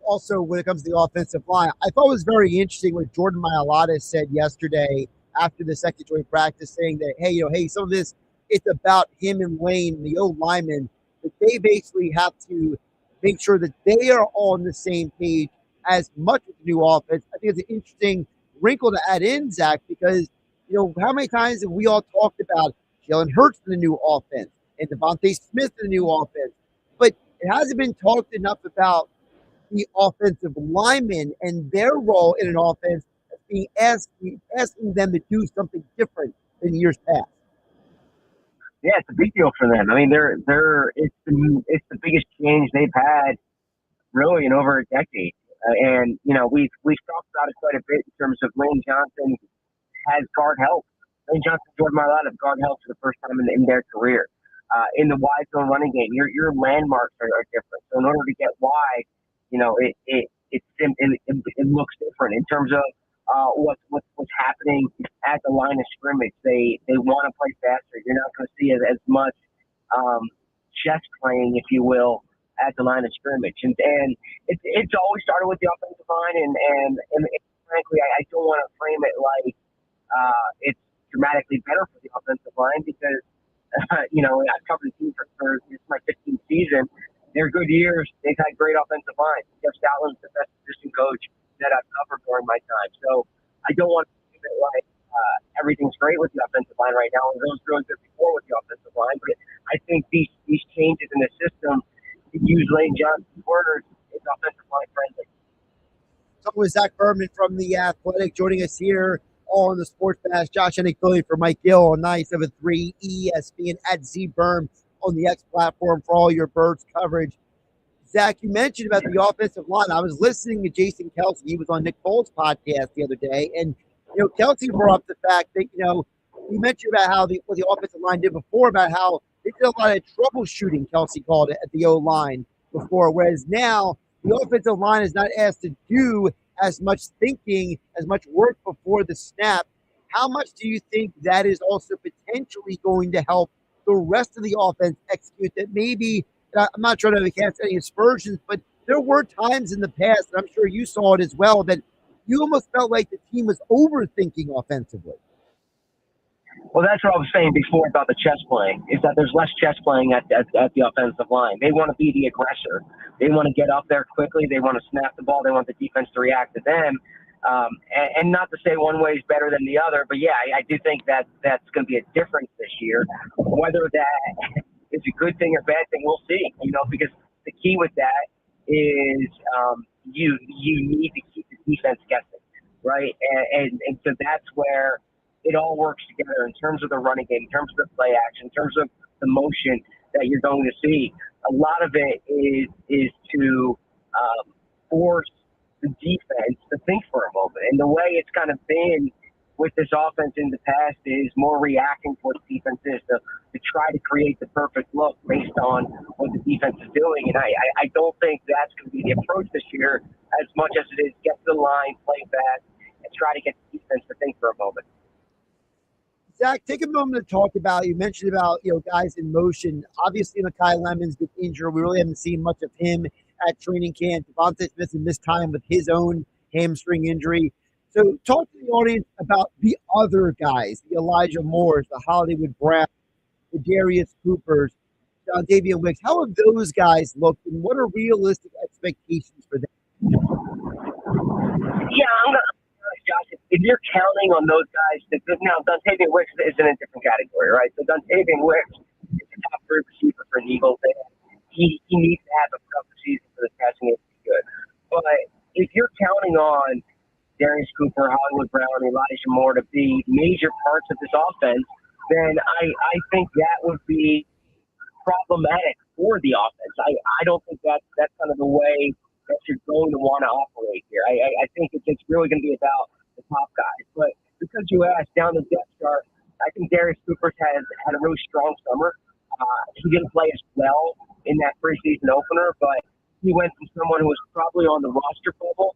also when it comes to the offensive line, I thought it was very interesting what Jordan Mailata said yesterday after the second joint practice, saying that, hey, some of this, it's about him and Lane, the old linemen, that they basically have to make sure that they are on the same page as much as the new offense. I think it's an interesting wrinkle to add in, Zach, because, how many times have we all talked about Jalen Hurts in the new offense and Devontae Smith in the new offense? But it hasn't been talked enough about the offensive linemen and their role in an offense as being asking them to do something different than years past. Yeah, it's a big deal for them. I mean, it's the biggest change they've had really in over a decade. And we've talked about it quite a bit in terms of Lane Johnson has guard help. Lane Johnson, Jordan Mailata have guard help for the first time in their career. In the wide zone running game, your landmarks are different. So in order to get wide, it looks different in terms of what's happening at the line of scrimmage. They want to play faster. You're not going to see as much chess playing, if you will, at the line of scrimmage. And it's always started with the offensive line. And frankly, I don't want to frame it like it's dramatically better for the offensive line because, I've covered the team for this is my 15th season. They're good years. They've had great offensive lines. Jeff Stoughlin's the best position coach that I've covered during my time. So I don't want to frame it like everything's great with the offensive line right now. It was really good before with the offensive line. But I think these changes in the system, to use Lane Johnson's words, is offensive line friendly. So with Zach Berman from The Athletic joining us here on the Sports Bash. Josh Hennig filling for Mike Gill on 97.3 ESPN at ZBerm on the X platform for all your Birds coverage. Zach, you mentioned about the offensive line. I was listening to Jason Kelsey. He was on Nick Foles' podcast the other day, and Kelsey brought up the fact that you mentioned about how what the offensive line did before, about how they did a lot of troubleshooting. Kelsey called it at the O line before, whereas now the offensive line is not asked to do as much thinking, as much work before the snap. How much do you think that is also potentially going to help the rest of the offense execute that maybe? I'm not trying to cast any aspersions, but there were times in the past, and I'm sure you saw it as well, that you almost felt like the team was overthinking offensively. Well, that's what I was saying before about the chess playing, is that there's less chess playing at the offensive line. They want to be the aggressor. They want to get up there quickly. They want to snap the ball. They want the defense to react to them. And not to say one way is better than the other, but yeah, I do think that that's going to be a difference this year. Whether that is a good thing or bad thing, we'll see, because the key with that is you need to keep the defense guessing, right? And so that's where it all works together in terms of the running game, in terms of the play action, in terms of the motion that you're going to see. A lot of it is to force the defense to think for a moment. And the way it's kind of been with this offense in the past is more reacting to what the defense is, to try to create the perfect look based on what the defense is doing. And I don't think that's going to be the approach this year as much as it is get to the line, play fast, and try to get the defense to think for a moment. Zach, take a moment to talk about, you mentioned about, guys in motion. Obviously, Mekhi Lemon's been injured. We really haven't seen much of him at training camp. Devontae Smith missed time with his own hamstring injury. So talk to the audience about the other guys, the Elijah Moores, the Hollywood Brown, the Darius Coopers, Davian Wicks. How have those guys looked, and what are realistic expectations for them? Yeah, I'm going to Josh, if you're counting on those guys, now Davian Wicks is in a different category, right? So Davian Wicks is a top 3 receiver for an Eagles. He needs to have a productive season for the passing game to be good. But if you're counting on Darius Cooper, Hollywood Brown, Elijah Moore to be major parts of this offense, then I think that would be problematic for the offense. I don't think that's kind of the way that you're going to want to operate here. I think it's really going to be about the top guys. But because you asked down the depth chart, I think Darius Cooper has had a really strong summer. He didn't play as well in that preseason opener, but he went from someone who was probably on the roster bubble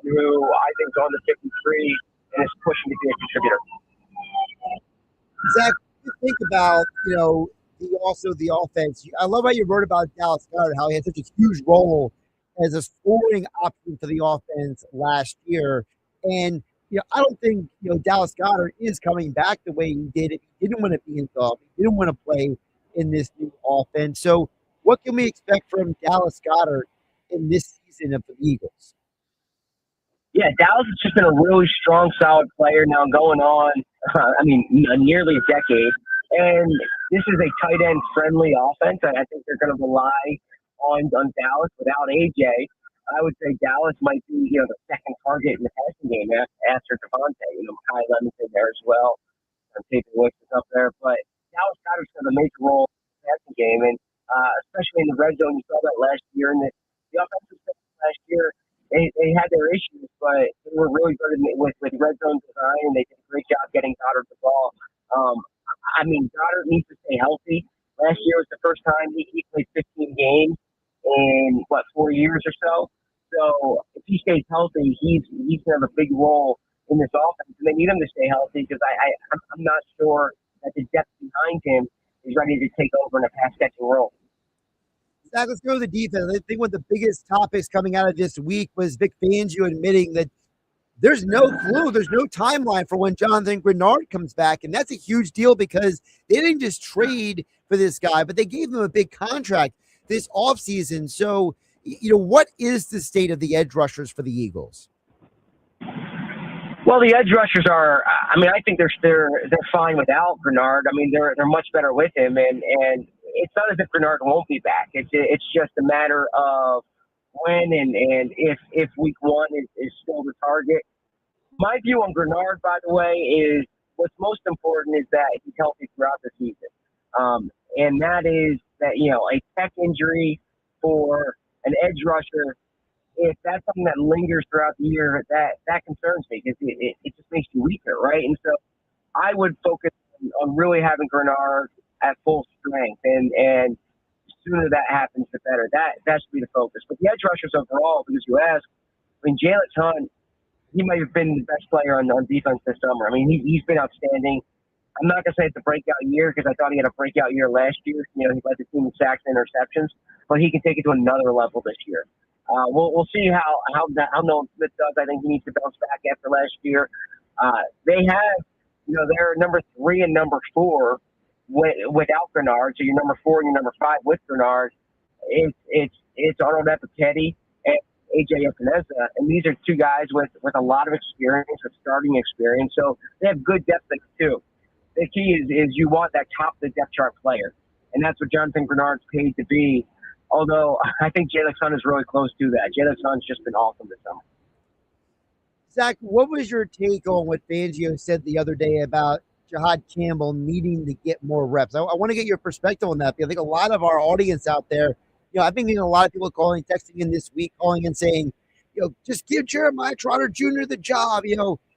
who I think is on the 53 and is pushing to be a contributor. Zach, you think about, the offense. I love how you wrote about Dallas Goedert, how he had such a huge role as a scoring option for the offense last year. And, I don't think, Dallas Goedert is coming back the way he did if he didn't want to be involved. He didn't want to play in this new offense. So what can we expect from Dallas Goedert in this season of the Eagles? Yeah, Dallas has just been a really strong, solid player now going on, nearly a decade. And this is a tight end-friendly offense. And I think they're going to rely on Dallas without AJ. I would say Dallas might be, the second target in the passing game after Devontae. Mekhi Lemon's in there as well. Davian Wicks is up there. But Dallas Goedert's got a major role in the passing game. And especially in the red zone, you saw that last year. And the offensive last year, they had their issues, but they were really good with red zone design, and they did a great job getting Goddard the ball. Goddard needs to stay healthy. Last year was the first time he played 15 games in, 4 years or so. So if he stays healthy, he's going to have a big role in this offense, and they need him to stay healthy because I'm not sure that the depth behind him is ready to take over in a pass-catching role. Zach, let's go to the defense. I think one of the biggest topics coming out of this week was Vic Fangio admitting that there's no clue, there's no timeline for when Jonathan Grenard comes back. And that's a huge deal because they didn't just trade for this guy, but they gave him a big contract this offseason. So, what is the state of the edge rushers for the Eagles? Well, the edge rushers are. I think they're fine without Grenard. They're much better with him, and it's not as if Grenard won't be back. It's just a matter of when and if week one is still the target. My view on Grenard, by the way, is what's most important is that he's healthy throughout the season, and that is that a tech injury for an edge rusher, if that's something that lingers throughout the year, that concerns me because it just makes you weaker, right? And so I would focus on really having Grenard at full strength, and the sooner that happens, the better. That should be the focus. But the edge rushers overall, because you ask, Jalen Hunt, he might have been the best player on defense this summer. He's been outstanding. I'm not going to say it's a breakout year because I thought he had a breakout year last year. He led the team in sacks and interceptions, but he can take it to another level this year. We'll see how Nolan Smith does. I think he needs to bounce back after last year. They have, they're number 3 and number 4 without Grenard. So your number 4 and your number 5 with Grenard. It's Arnold Epiketti and AJ Epineza, and these are two guys with a lot of experience, with starting experience. So they have good depth too. The key is you want that top of the depth chart player, and that's what Jonathan Grenard's paid to be. Although I think Jalen Hunt is really close to that. Jalen Hunt's just been awesome this summer. Zach, what was your take on what Fangio said the other day about Jahad Campbell needing to get more reps? I want to get your perspective on that because I think a lot of our audience out there, I've been getting a lot of people calling, texting in this week, calling and saying, just give Jeremiah Trotter Jr. the job,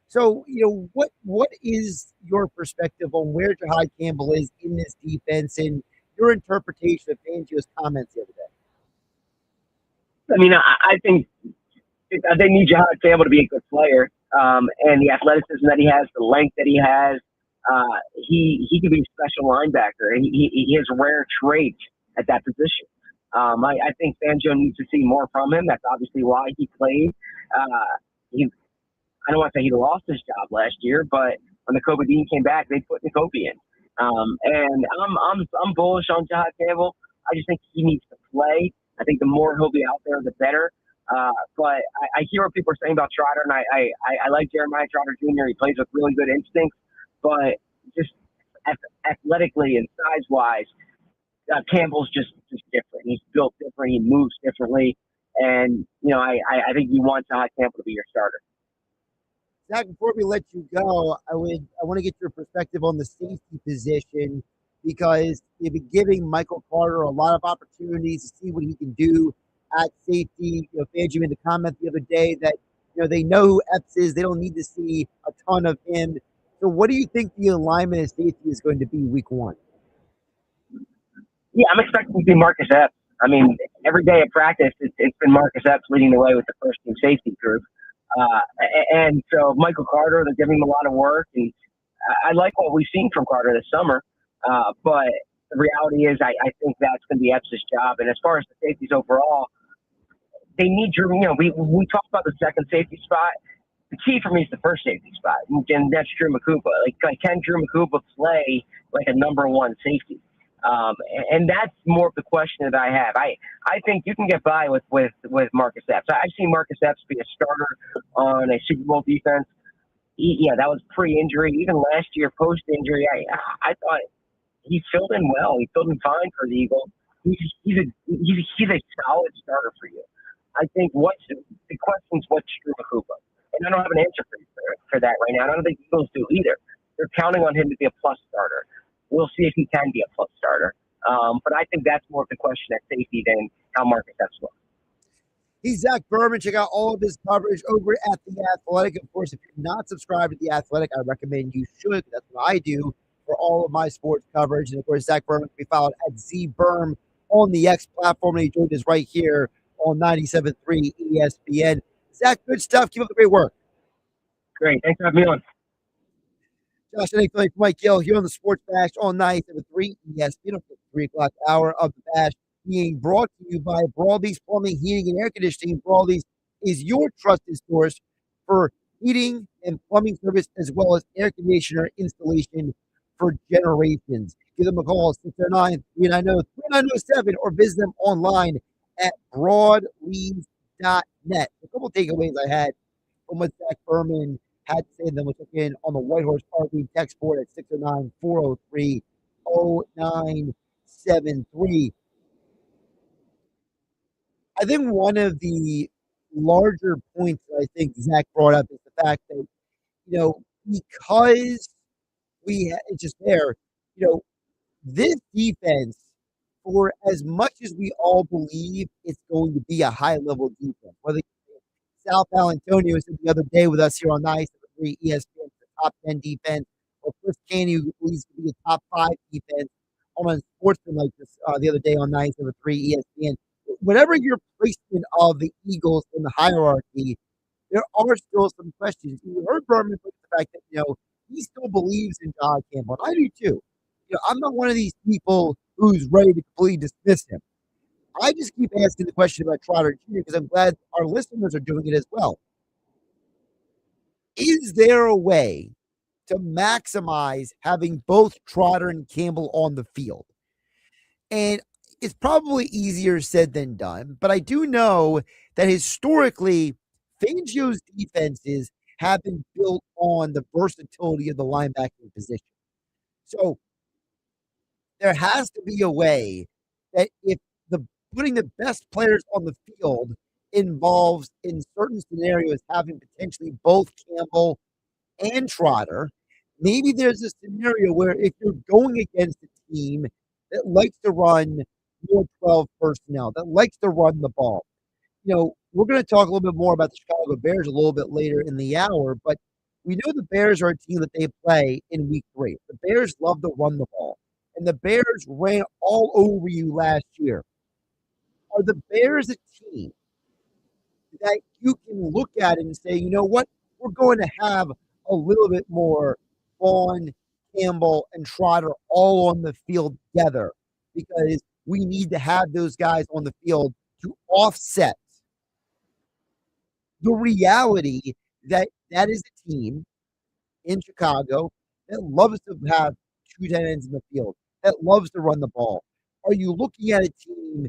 So, what is your perspective on where Jahad Campbell is in this defense and your interpretation of Fangio's comments the other day? I think they need Jahad Campbell to be a good player, and the athleticism that he has, the length that he has, he can be a special linebacker, and he has rare traits at that position. I think Fangio needs to see more from him. That's obviously why he played. I don't want to say he lost his job last year, but when the Budejen came back, they put Nakobe in. And I'm bullish on Jahad Campbell. I just think he needs to play. I think the more he'll be out there, the better. But I hear what people are saying about Trotter, and I like Jeremiah Trotter Jr. He plays with really good instincts, but just athletically and size-wise, Campbell's just different. He's built different. He moves differently. And, I think you want Jahad Campbell to be your starter. Zach, before we let you go, I want to get your perspective on the safety position because they've been giving Michael Carter a lot of opportunities to see what he can do at safety. Fangio made the comment the other day that they know who Epps is. They don't need to see a ton of him. So, what do you think the alignment of safety is going to be week one? Yeah, I'm expecting to see Marcus Epps. Every day at practice, it's been Marcus Epps leading the way with the first team safety group. And so Michael Carter, they're giving him a lot of work. And I like what we've seen from Carter this summer. But the reality is I think that's going to be Epps' job. And as far as the safeties overall, they need Drew. We talked about the second safety spot. The key for me is the first safety spot. And that's Drew Makuba. Like can Drew Makuba play like a number one safety? And that's more of the question that I have. I think you can get by with Marcus Epps. I've seen Marcus Epps be a starter on a Super Bowl defense. That was pre-injury. Even last year, post-injury, I thought he filled in well. He filled in fine for the Eagles. He's a solid starter for you. I think the question's what's Drew Makuba? And I don't have an answer for that right now. I don't think the Eagles do either. They're counting on him to be a plus starter. We'll see if he can be a plus starter. But I think that's more of the question at safety than how Marcus Epps looks. He's Zach Berman. Check out all of his coverage over at The Athletic. Of course, if you're not subscribed to The Athletic, I recommend you should. That's what I do for all of my sports coverage. And, of course, Zach Berman can be followed at ZBerm on the X platform. And he joined us right here on 97.3 ESPN. Zach, good stuff. Keep up the great work. Great. Thanks for having me on. Josh Hennig for Mike Gill here on the Sports Bash on 97.3 ESPN, the 3 o'clock hour of the Bash. being brought to you by Broadleaf's Plumbing, Heating, and Air Conditioning. Broadleaf's is your trusted source for heating and plumbing service, as well as air conditioner installation for generations. Give them a call, 609-390-3907, or visit them online at broadleaves.net. A couple takeaways I had from what Zach Berman had to say, then we'll check in on the White Horse RV text board at 609-403-0973. I think one of the larger points that I think Zach brought up is the fact that, because it's just there, this defense, for as much as we all believe it's going to be a high-level defense, whether Sal Palantonio said the other day with us here on 97.3 ESPN, the top 10 defense, or Chris Caney, who believes to be a top 5 defense on Sportsman like this the other day on 97.3 ESPN. Whatever your placement of the Eagles in the hierarchy, there are still some questions. You heard Berman put the fact that, he still believes in John Campbell. And I do too. I'm not one of these people who's ready to completely dismiss him. I just keep asking the question about Trotter Jr. because I'm glad our listeners are doing it as well. Is there a way to maximize having both Trotter and Campbell on the field? And it's probably easier said than done, but I do know that historically, Fangio's defenses have been built on the versatility of the linebacking position. So there has to be a way that if putting the best players on the field involves, in certain scenarios, having potentially both Campbell and Trotter, maybe there's a scenario where if you're going against a team that likes to run more 12 personnel, that likes to run the ball. We're going to talk a little bit more about the Chicago Bears a little bit later in the hour, but we know the Bears are a team that they play in week 3. The Bears love to run the ball, and the Bears ran all over you last year. Are the Bears a team that you can look at and say, you know what, we're going to have a little bit more Vaughn, Campbell, and Trotter all on the field together because we need to have those guys on the field to offset the reality that is a team in Chicago that loves to have 2 tight ends in the field, that loves to run the ball? Are you looking at a team,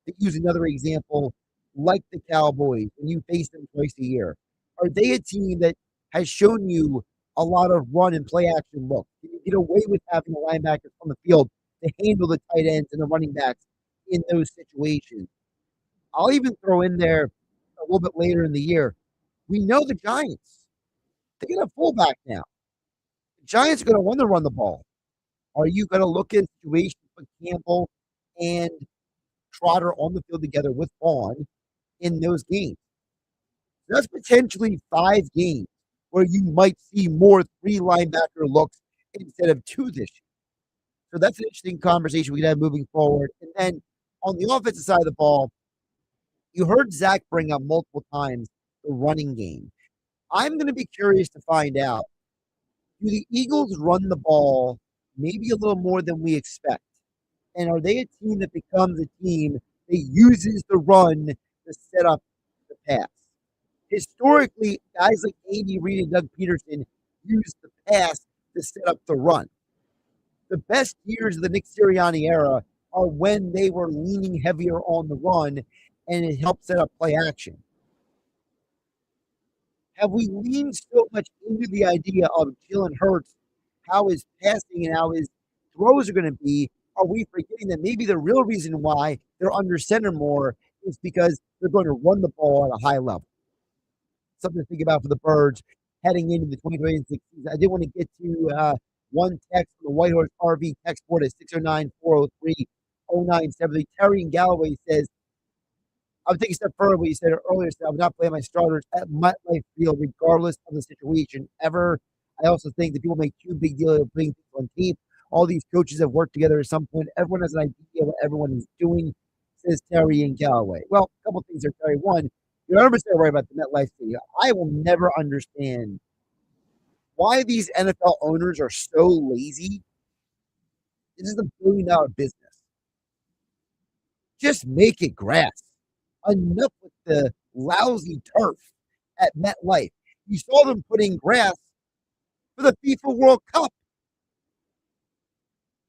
to use another example, like the Cowboys, when you face them twice a year? Are they a team that has shown you a lot of run and play action look? Can you get away with having the linebackers on the field to handle the tight ends and the running backs in those situations? I'll even throw in there a little bit later in the year, we know the Giants. They get a fullback now. The Giants are going to want to run the ball. Are you going to look at situations with Campbell and Trotter on the field together with Vaughn in those games? That's potentially 5 games where you might see more 3 linebacker looks instead of 2 this year. So that's an interesting conversation we can have moving forward. And then on the offensive side of the ball, you heard Zach bring up multiple times the running game. I'm going to be curious to find out, do the Eagles run the ball maybe a little more than we expect? And are they a team that becomes a team that uses the run to set up the pass? Historically, guys like Andy Reid and Doug Peterson used the pass to set up the run. The best years of the Nick Sirianni era are when they were leaning heavier on the run and it helped set up play action. Have we leaned so much into the idea of Jalen Hurts, how his passing and how his throws are going to be? Are we forgetting that maybe the real reason why they're under center more is because they're going to run the ball at a high level? Something to think about for the Birds heading into the 2026 season. I did want to get to one text from the White Horse RV text board at 609-403-0973. Terry in Galloway says, I would take a step further what you said earlier. I would not play my starters at MetLife Field regardless of the situation ever. I also think that people make too big deal of putting people on tape. All these coaches have worked together at some point. Everyone has an idea what everyone is doing, says Terry in Galloway. Well, a couple of things there, Terry. One, you're 100% right about the MetLife Stadium. I will never understand why these NFL owners are so lazy. This is $1 billion business. Just make it grass. Enough with the lousy turf at MetLife. You saw them putting grass for the FIFA World Cup.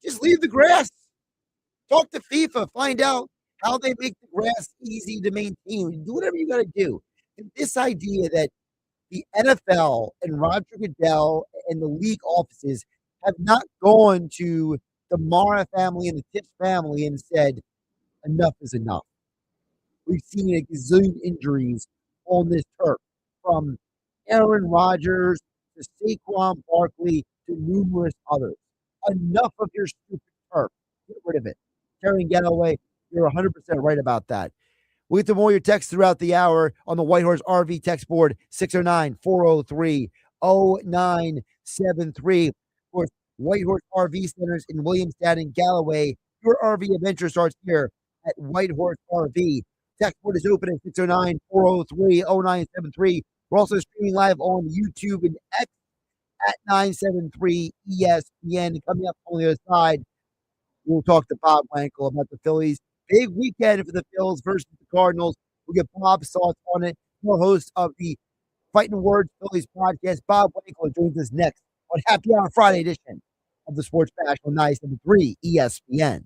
Just leave the grass. Talk to FIFA. Find out how they make the grass easy to maintain. Do whatever you got to do. And this idea that the NFL and Roger Goodell and the league offices have not gone to the Mara family and the Tips family and said, enough is enough. We've seen a gazillion injuries on this turf, from Aaron Rodgers to Saquon Barkley to numerous others. Enough of your stupid turf. Get rid of it. Terry Galloway, you're 100% right about that. We'll get to more of your texts throughout the hour on the Whitehorse RV text board, 609-403-0973. Of course, Whitehorse RV Centers in Williamstown and Galloway. Your RV adventure starts here at Whitehorse RV. Text board is open at 609-403-0973. We're also streaming live on YouTube and X at 973 ESPN. Coming up on the other side, we'll talk to Bob Wankel about the Phillies. Big weekend for the Phillies versus the Cardinals. We'll get Bob's thoughts on it. More host of the Fighting Words Phillies podcast, Bob Wankel, joins us next on Happy Hour Friday edition of the Sports Bash on 973 ESPN.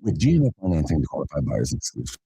With GMF financing to qualified buyers exclusive.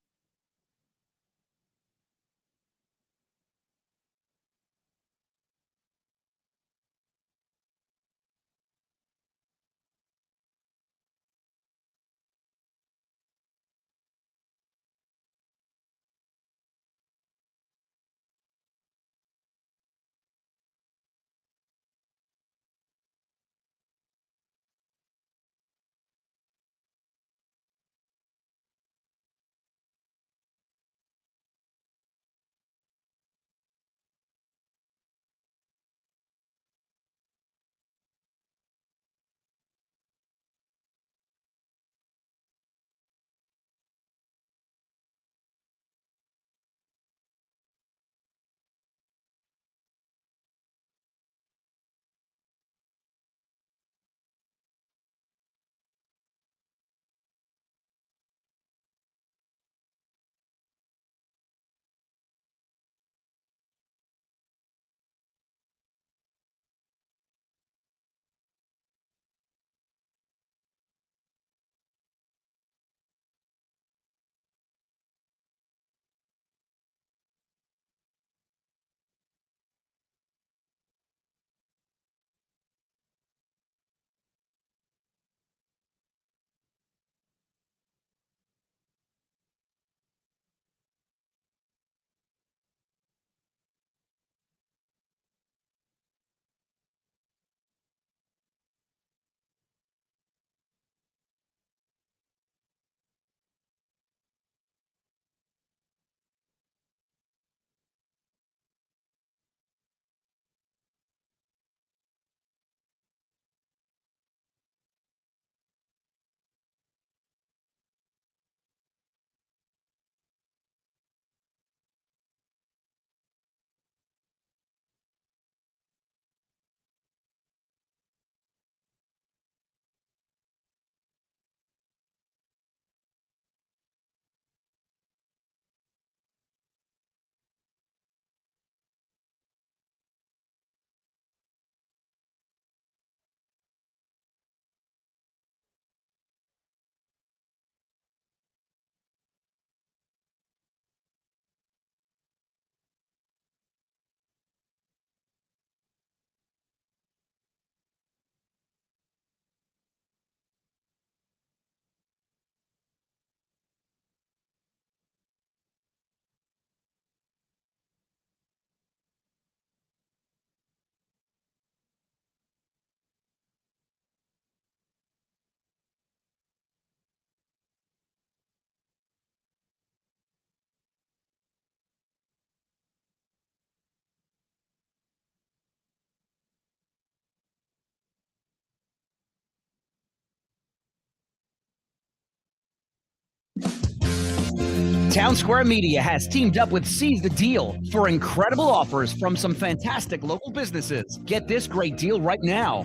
Town Square Media has teamed up with Seize the Deal for incredible offers from some fantastic local businesses. Get this great deal right now.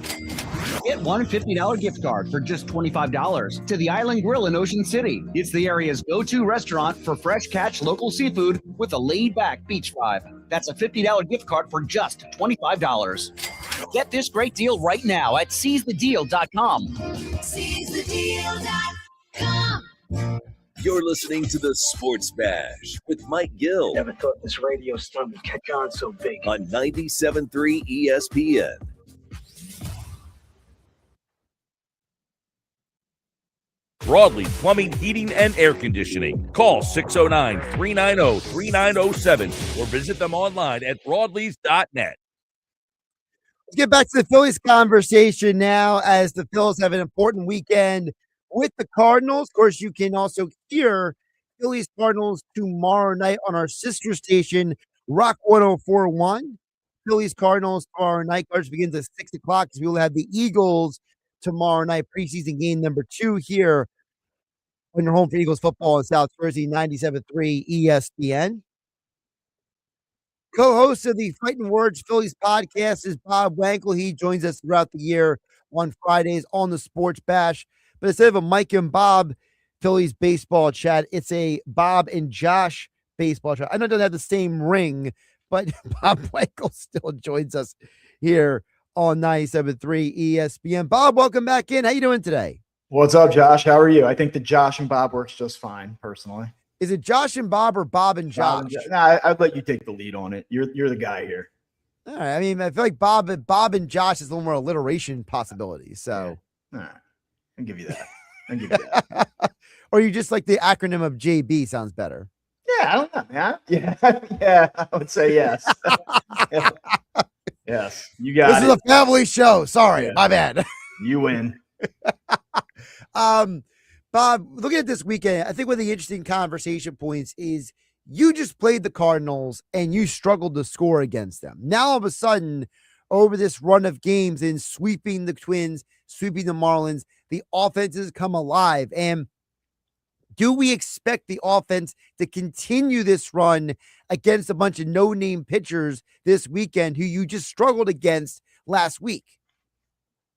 Get one $50 gift card for just $25 to the Island Grill in Ocean City. It's the area's go-to restaurant for fresh catch local seafood with a laid-back beach vibe. That's a $50 gift card for just $25. Get this great deal right now at seizethedeal.com. SeizeTheDeal.com. You're listening to the Sports Bash with Mike Gill. Never thought this radio stunt would catch on so big. On 97.3 ESPN. Broadly Plumbing, Heating, and Air Conditioning. Call 609-390-3907 or visit them online at broadleys.net. Let's get back to the Phillies conversation now, as the Phillies have an important weekend with the Cardinals. Of course, you can also hear Phillies Cardinals tomorrow night on our sister station, Rock 104.1. Phillies Cardinals tomorrow night. Cards begins at 6 o'clock because we will have the Eagles tomorrow night, preseason game number 2 here on your home for Eagles football in South Jersey, 97.3 ESPN. Co-host of the Fighting Words Phillies podcast is Bob Wankel. He joins us throughout the year on Fridays on the Sports Bash. But instead of a Mike and Bob Phillies baseball chat, it's a Bob and Josh baseball chat. I know it doesn't have the same ring, but Bob Wankel still joins us here on 97.3 ESPN. Bob, welcome back in. How you doing today? What's up, Josh? How are you? I think the Josh and Bob works just fine, personally. Is it Josh and Bob or Bob and Josh? Nah, I'd let you take the lead on it. You're the guy here. All right. I mean, I feel like Bob and Josh is a little more alliteration possibilities. So, all right. I'll give you that. Or you just like the acronym of JB sounds better. Yeah, I don't know, man. Yeah, I would say yes. Yes, you got This is a family show. Sorry, my bad. You win. Bob, looking at this weekend, I think one of the interesting conversation points is you just played the Cardinals and you struggled to score against them. Now, all of a sudden, over this run of games and sweeping the Twins, sweeping the Marlins, the offenses come alive. And do we expect the offense to continue this run against a bunch of no-name pitchers this weekend who you just struggled against last week?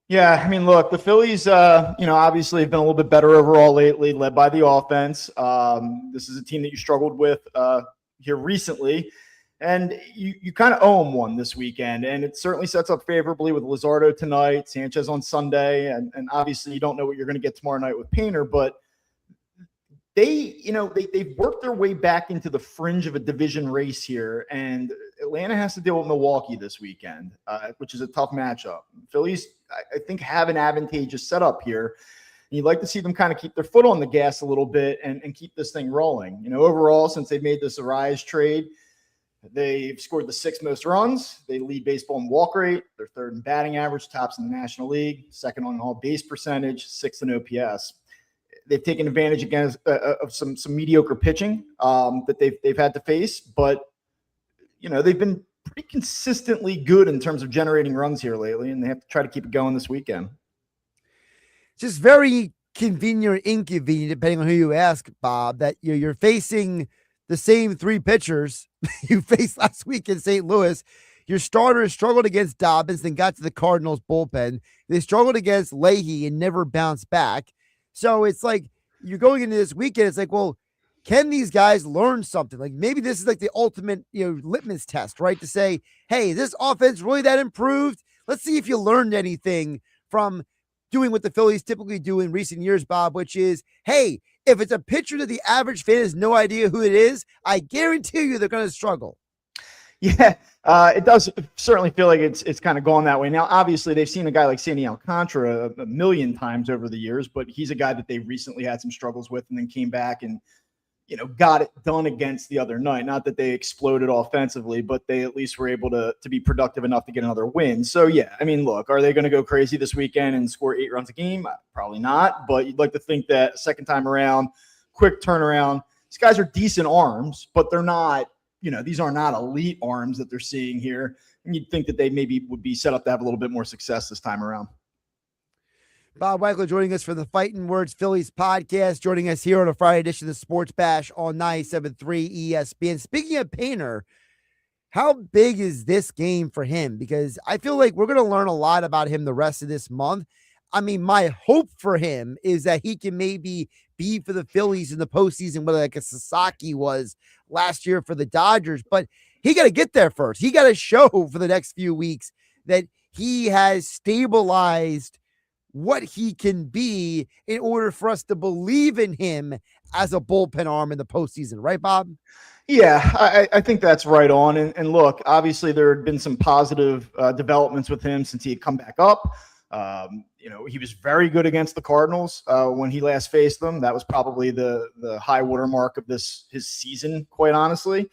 Yeah, I mean, look, the Phillies, obviously have been a little bit better overall lately, led by the offense. This is a team that you struggled with here recently, and you kind of owe them one this weekend, and it certainly sets up favorably with Luzardo tonight, Sanchez on Sunday, and obviously you don't know what you're going to get tomorrow night with Painter, but they've worked their way back into the fringe of a division race here, and Atlanta has to deal with Milwaukee this weekend, which is a tough matchup. Phillies, I think, have an advantageous setup here. And you'd like to see them kind of keep their foot on the gas a little bit and keep this thing rolling. Overall, since they've made this Arise trade, they've scored the 6th most runs. They lead baseball in walk rate. They're 3rd in batting average, tops in the National League, 2nd on all base percentage, 6th in OPS. They've taken advantage against of some mediocre pitching that they've had to face, but they've been pretty consistently good in terms of generating runs here lately, and they have to try to keep it going this weekend. Just very convenient or inconvenient, depending on who you ask, Bob, that you're facing the same 3 pitchers you faced last week in St. Louis. Your starters struggled against Dobbins, then got to the Cardinals bullpen. They struggled against Leahy and never bounced back. So it's like you're going into this weekend. It's like, well, can these guys learn something? Like maybe this is like the ultimate, litmus test, right? To say, hey, this offense really that improved? Let's see if you learned anything from doing what the Phillies typically do in recent years, Bob, which is, hey, if it's a pitcher that the average fan has no idea who it is, I guarantee you they're going to struggle. Yeah, it does certainly feel like it's kind of going that way. Now, obviously, they've seen a guy like Sandy Alcantara a million times over the years, but he's a guy that they recently had some struggles with and then came back and, got it done against the other night. Not that they exploded offensively, but they at least were able to be productive enough to get another win. So, yeah, I mean, look, are they going to go crazy this weekend and score 8 runs a game? Probably not, but you'd like to think that second time around, quick turnaround. These guys are decent arms, but they're not, these are not elite arms that they're seeing here. And you'd think that they maybe would be set up to have a little bit more success this time around. Bob Wankel joining us for the Fighting Words Phillies podcast, joining us here on a Friday edition of the Sports Bash on 97.3 ESPN. Speaking of Painter, how big is this game for him? Because I feel like we're going to learn a lot about him the rest of this month. I mean, my hope for him is that he can maybe be for the Phillies in the postseason, whether like a Sasaki was last year for the Dodgers, but he got to get there first. He got to show for the next few weeks that he has stabilized what he can be in order for us to believe in him as a bullpen arm in the postseason. Right, Bob? Yeah, I think that's right on. And look, obviously there had been some positive developments with him since he had come back up. He was very good against the Cardinals when he last faced them. That was probably the high watermark of his season, quite honestly.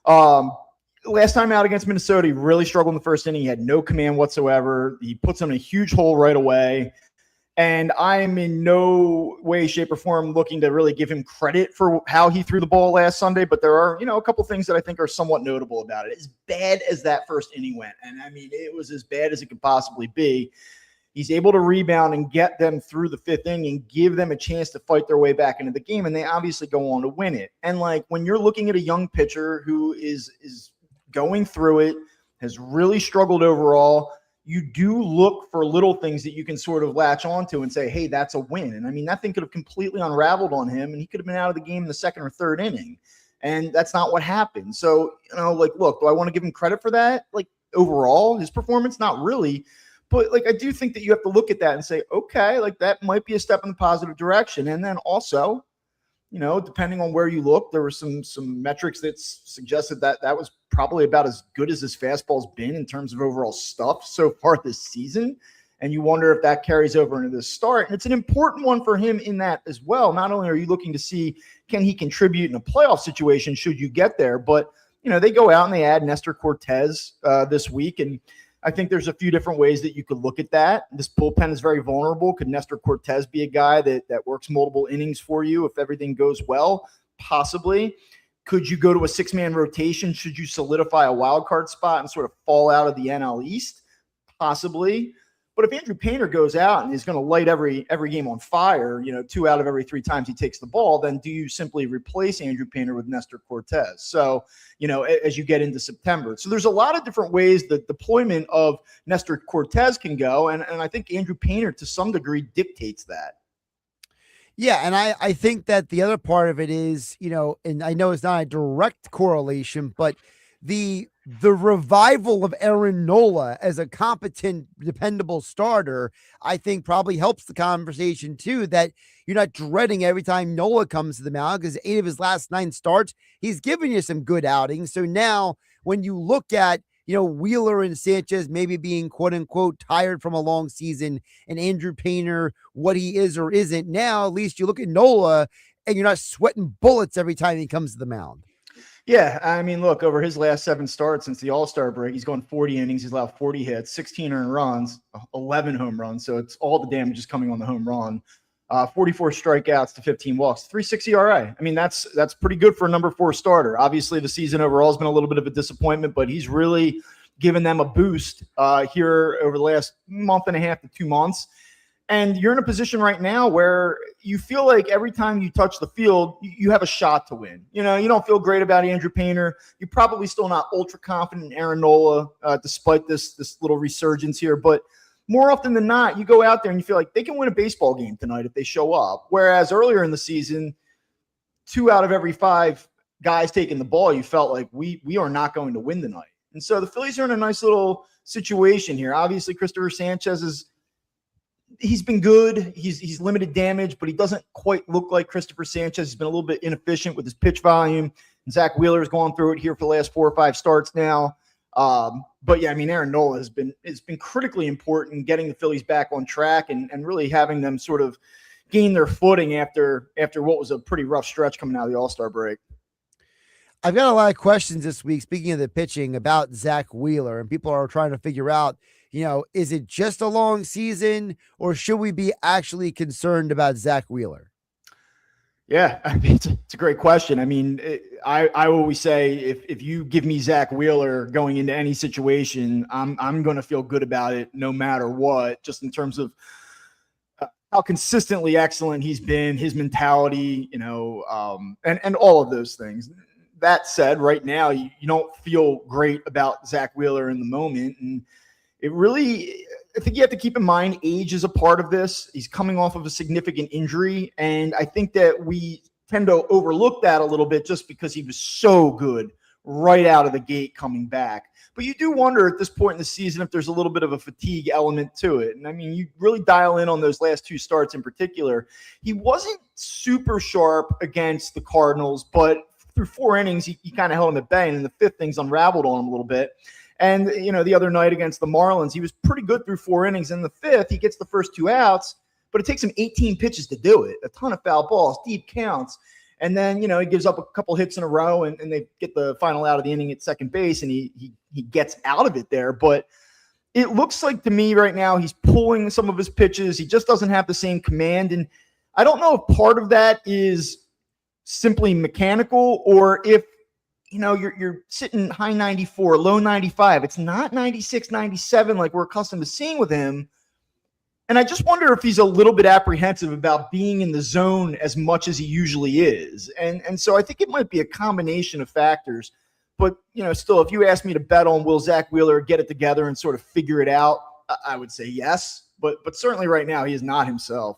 Last time out against Minnesota, he really struggled in the first inning. He had no command whatsoever. He puts him in a huge hole right away. And I'm in no way, shape, or form looking to really give him credit for how he threw the ball last Sunday. But there are, a couple things that I think are somewhat notable about it. As bad as that first inning went, and I mean, it was as bad as it could possibly be. He's able to rebound and get them through the fifth inning and give them a chance to fight their way back into the game. And they obviously go on to win it. And like when you're looking at a young pitcher who is going through it, has really struggled overall, you do look for little things that you can sort of latch onto and say, hey, that's a win. And I mean, that thing could have completely unraveled on him and he could have been out of the game in the second or third inning. And that's not what happened. So, look, do I want to give him credit for that? Like overall, his performance, not really. But I do think that you have to look at that and say, okay, that might be a step in the positive direction. And then also, depending on where you look, there were some metrics that suggested that was probably about as good as his fastball's been in terms of overall stuff so far this season. And you wonder if that carries over into this start. And it's an important one for him in that as well. Not only are you looking to see, can he contribute in a playoff situation should you get there, but, they go out and they add Nestor Cortez this week. And I think there's a few different ways that you could look at that. This bullpen is very vulnerable. Could Nestor Cortez be a guy that works multiple innings for you if everything goes well? Possibly. Could you go to a six-man rotation? Should you solidify a wild card spot and sort of fall out of the NL East? Possibly. But if Andrew Painter goes out and is going to light every game on fire, 2 out of every 3 times he takes the ball, then do you simply replace Andrew Painter with Nestor Cortez? So, as you get into September. So there's a lot of different ways that deployment of Nestor Cortez can go. And I think Andrew Painter to some degree dictates that. Yeah, and I think that the other part of it is, and I know it's not a direct correlation, but the revival of Aaron Nola as a competent, dependable starter, I think probably helps the conversation too, that you're not dreading every time Nola comes to the mound because 8 of his last 9 starts, he's given you some good outings. So now when you look at, Wheeler and Sanchez maybe being quote unquote tired from a long season and Andrew Painter, what he is or isn't now, at least you look at Nola and you're not sweating bullets every time he comes to the mound. Yeah, I mean, look, over his last 7 starts since the All-Star break, he's gone 40 innings. He's allowed 40 hits, 16 earned runs, 11 home runs. So it's all the damage is coming on the home run. 44 strikeouts to 15 walks, 3.6 ERA. I mean, that's pretty good for a number 4 starter. Obviously, the season overall has been a little bit of a disappointment, but he's really given them a boost here over the last month and a half to 2 months. And you're in a position right now where you feel like every time you touch the field, you have a shot to win. You don't feel great about Andrew Painter. You're probably still not ultra confident in Aaron Nola, despite this little resurgence here. But more often than not, you go out there and you feel like they can win a baseball game tonight if they show up. Whereas earlier in the season, 2 out of every 5 guys taking the ball, you felt like we are not going to win tonight. And so the Phillies are in a nice little situation here. Obviously, Christopher Sanchez he's been good. He's limited damage, but he doesn't quite look like Christopher Sanchez. He's been a little bit inefficient with his pitch volume. And Zach Wheeler has gone through it here for the last 4 or 5 starts now. But yeah, I mean, Aaron Nola has been critically important in getting the Phillies back on track and really having them sort of gain their footing after what was a pretty rough stretch coming out of the All-Star break. I've got a lot of questions this week, speaking of the pitching, about Zach Wheeler, and people are trying to figure out, is it just a long season or should we be actually concerned about Zach Wheeler? Yeah, I mean, it's a great question. I mean, I always say if you give me Zach Wheeler going into any situation, I'm going to feel good about it no matter what, just in terms of how consistently excellent he's been, his mentality, and all of those things. That said, right now, you don't feel great about Zach Wheeler in the moment. And it really, I think you have to keep in mind age is a part of this. He's coming off of a significant injury. And I think that we tend to overlook that a little bit just because he was so good right out of the gate coming back. But you do wonder at this point in the season if there's a little bit of a fatigue element to it. And I mean, you really dial in on those last two starts in particular. He wasn't super sharp against the Cardinals, but through 4 innings, he kind of held him at bay. And in the 5th, things unraveled on him a little bit. And, the other night against the Marlins, he was pretty good through 4 innings. In the 5th, he gets the first 2 outs, but it takes him 18 pitches to do it. A ton of foul balls, deep counts. And then, he gives up a couple hits in a row and they get the final out of the inning at second base and he gets out of it there. But it looks like to me right now he's pulling some of his pitches. He just doesn't have the same command. And I don't know if part of that is simply mechanical or if, you're sitting high 94, low 95. It's not 96, 97 like we're accustomed to seeing with him. And I just wonder if he's a little bit apprehensive about being in the zone as much as he usually is. And so I think it might be a combination of factors. But, still, if you ask me to bet on will Zach Wheeler get it together and sort of figure it out, I would say yes. But certainly right now he is not himself.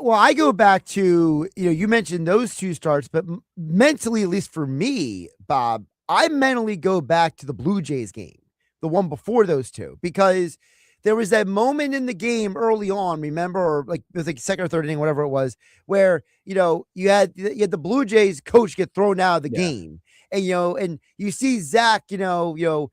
Well, I go back to, you mentioned those 2 starts, but mentally, at least for me, Bob, I mentally go back to the Blue Jays game, the one before those 2, because there was that moment in the game early on, remember, or like it was like 2nd or 3rd inning, whatever it was, where, you had the Blue Jays coach get thrown out of the game. And, and you see Zach, bleep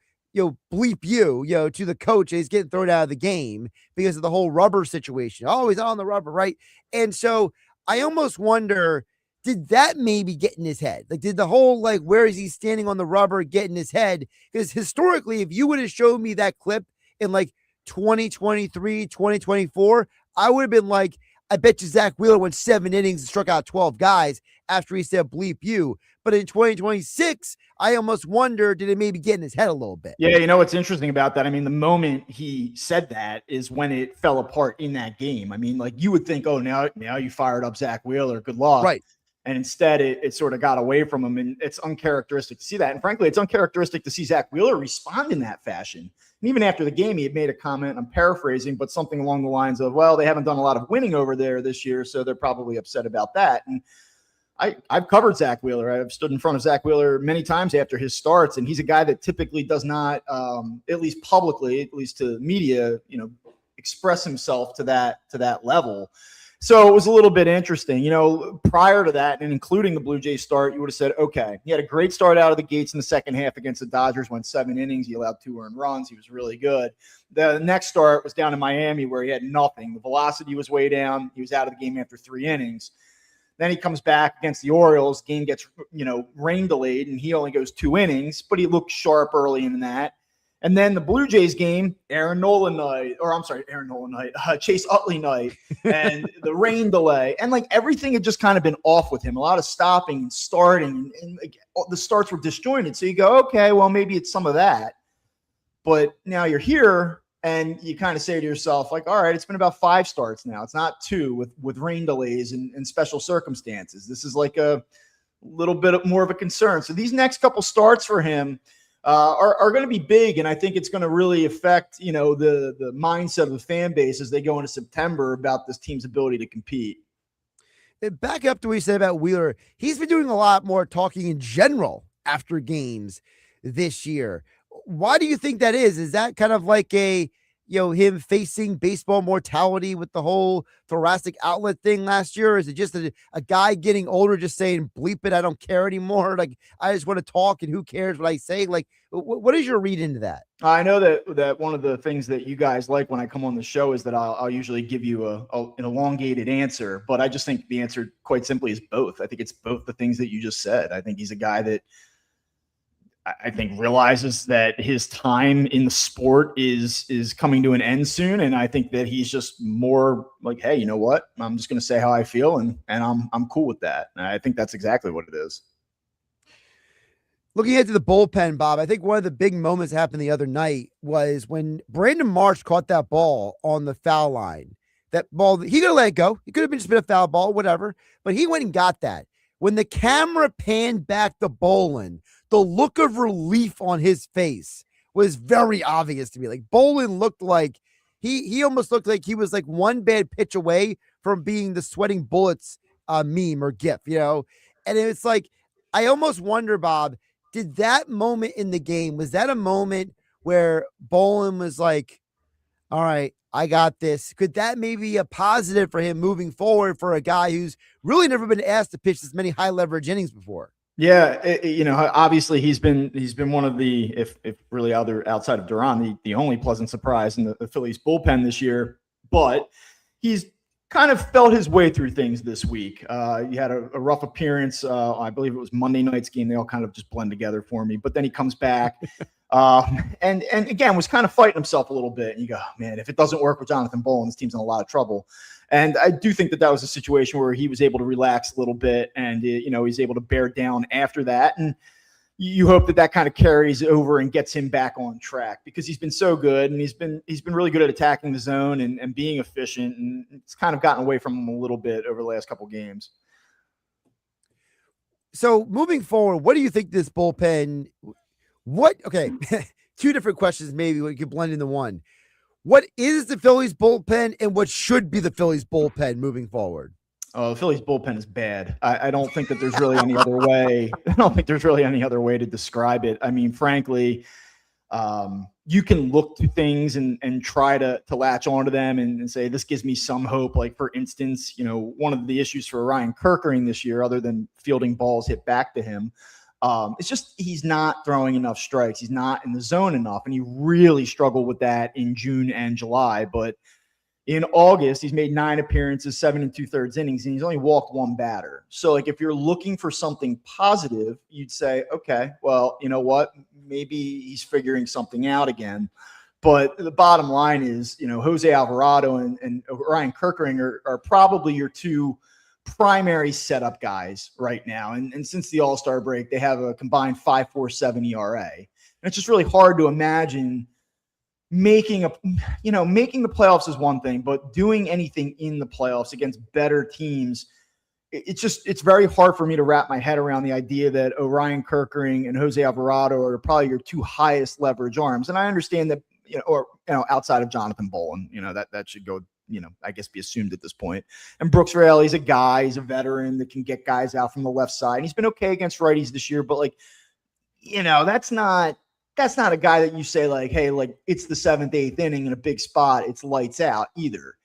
you, to the coach, he's getting thrown out of the game because of the whole rubber situation. Oh, he's on the rubber, right? And so I almost wonder, did that maybe get in his head? Like, did the whole, where is he standing on the rubber get in his head? Because historically, if you would have showed me that clip in 2023, 2024, I would have been like, I bet you Zach Wheeler went 7 innings and struck out 12 guys after he said bleep you. But in 2026, I almost wonder, did it maybe get in his head a little bit? Yeah, what's interesting about that? I mean, the moment he said that is when it fell apart in that game. I mean, you would think, oh, now you fired up Zach Wheeler. Good luck. Right. And instead, it sort of got away from him. And it's uncharacteristic to see that. And frankly, it's uncharacteristic to see Zach Wheeler respond in that fashion. And even after the game, he had made a comment, I'm paraphrasing, but something along the lines of, well, they haven't done a lot of winning over there this year, so they're probably upset about that. And I've covered Zach Wheeler. I've stood in front of Zach Wheeler many times after his starts, and he's a guy that typically does not, at least publicly, at least to media, express himself to that level. So it was a little bit interesting. Prior to that, and including the Blue Jays start, you would have said, okay, he had a great start out of the gates in the second half against the Dodgers, went 7 innings. He allowed 2 earned runs. He was really good. The next start was down in Miami where he had nothing. The velocity was way down. He was out of the game after 3 innings. Then he comes back against the Orioles. Game gets, rain delayed, and he only goes 2 innings, but he looked sharp early in that. And then the Blue Jays game, Chase Utley night, and the rain delay. And everything had just kind of been off with him. A lot of stopping and starting, and the starts were disjointed. So you go, okay, well, maybe it's some of that. But now you're here, and you kind of say to yourself, all right, it's been about 5 starts now. It's not 2 with rain delays and special circumstances. This is a little bit more of a concern. So these next couple starts for him are going to be big, and I think it's going to really affect, the mindset of the fan base as they go into September about this team's ability to compete. Back up to what you said about Wheeler. He's been doing a lot more talking in general after games this year. Why do you think that is? Is that kind of like him facing baseball mortality with the whole thoracic outlet thing last year? Or is it just a guy getting older, just saying, bleep it, I don't care anymore? I just want to talk, and who cares what I say? What is your read into that? I know that one of the things that you guys like when I come on the show is that I'll usually give you an elongated answer, but I just think the answer quite simply is both. I think it's both the things that you just said. I think he's a guy that I think realizes that his time in the sport is coming to an end soon. And I think that he's just more like, hey, you know what? I'm just going to say how I feel, and I'm cool with that. And I think that's exactly what it is. Looking into the bullpen, Bob, I think one of the big moments that happened the other night was when Brandon Marsh caught that ball on the foul line. that ball, he could have let it go. It could have just been a foul ball, whatever. But he went and got that. When the camera panned back to Bolin, the look of relief on his face was very obvious to me. Like Bolin looked like he almost looked like he was like one bad pitch away from being the sweating bullets meme or gif, And it's like, I almost wonder, Bob, did that moment in the game, was that a moment where Bolin was like, all right, I got this? Could that maybe be a positive for him moving forward for a guy who's really never been asked to pitch this many high leverage innings before? Yeah, obviously he's been one of the, if really outside of Duran, the only pleasant surprise in the Phillies bullpen this year. But he's kind of felt his way through things this week. He had a rough appearance. I believe it was Monday night's game. They all kind of just blend together for me. But then he comes back and again was kind of fighting himself a little bit. And you go, man, if it doesn't work with Jonathan Bolin, this team's in a lot of trouble. And I do think that was a situation where he was able to relax a little bit and, he's able to bear down after that. And you hope that kind of carries over and gets him back on track because he's been so good and he's been really good at attacking the zone and being efficient. And it's kind of gotten away from him a little bit over the last couple of games. So moving forward, what do you think this bullpen, okay, two different questions, maybe we could blend into one. What is the Phillies bullpen and what should be the Phillies bullpen moving forward? Oh, the Phillies bullpen is bad. I don't think that there's really any other way. I don't think there's really any other way to describe it. I mean, frankly, you can look to things and try to latch onto them and say, this gives me some hope. Like, for instance, one of the issues for Ryan Kerkering this year, other than fielding balls hit back to him, it's just he's not throwing enough strikes. He's not in the zone enough. And he really struggled with that in June and July. But in August, he's made 9 appearances, 7 2/3 innings, and he's only walked 1 batter. So, like, if you're looking for something positive, you'd say, okay, well, you know what? Maybe he's figuring something out again. But the bottom line is, Jose Alvarado and Ryan Kerkering are probably your 2 primary setup guys right now. And since the All-Star break, they have a combined 5.47 ERA. And it's just really hard to imagine making the playoffs is one thing, but doing anything in the playoffs against better teams, it's very hard for me to wrap my head around the idea that Ryan Kerkering and Jose Alvarado are probably your 2 highest leverage arms. And I understand that, outside of Jonathan Bolin, that should go, I guess be assumed at this point. And Brooks Raley's a guy, he's a veteran that can get guys out from the left side. And he's been okay against righties this year, but that's not a guy that you say like, hey, like it's the 7th, 8th inning in a big spot, it's lights out either.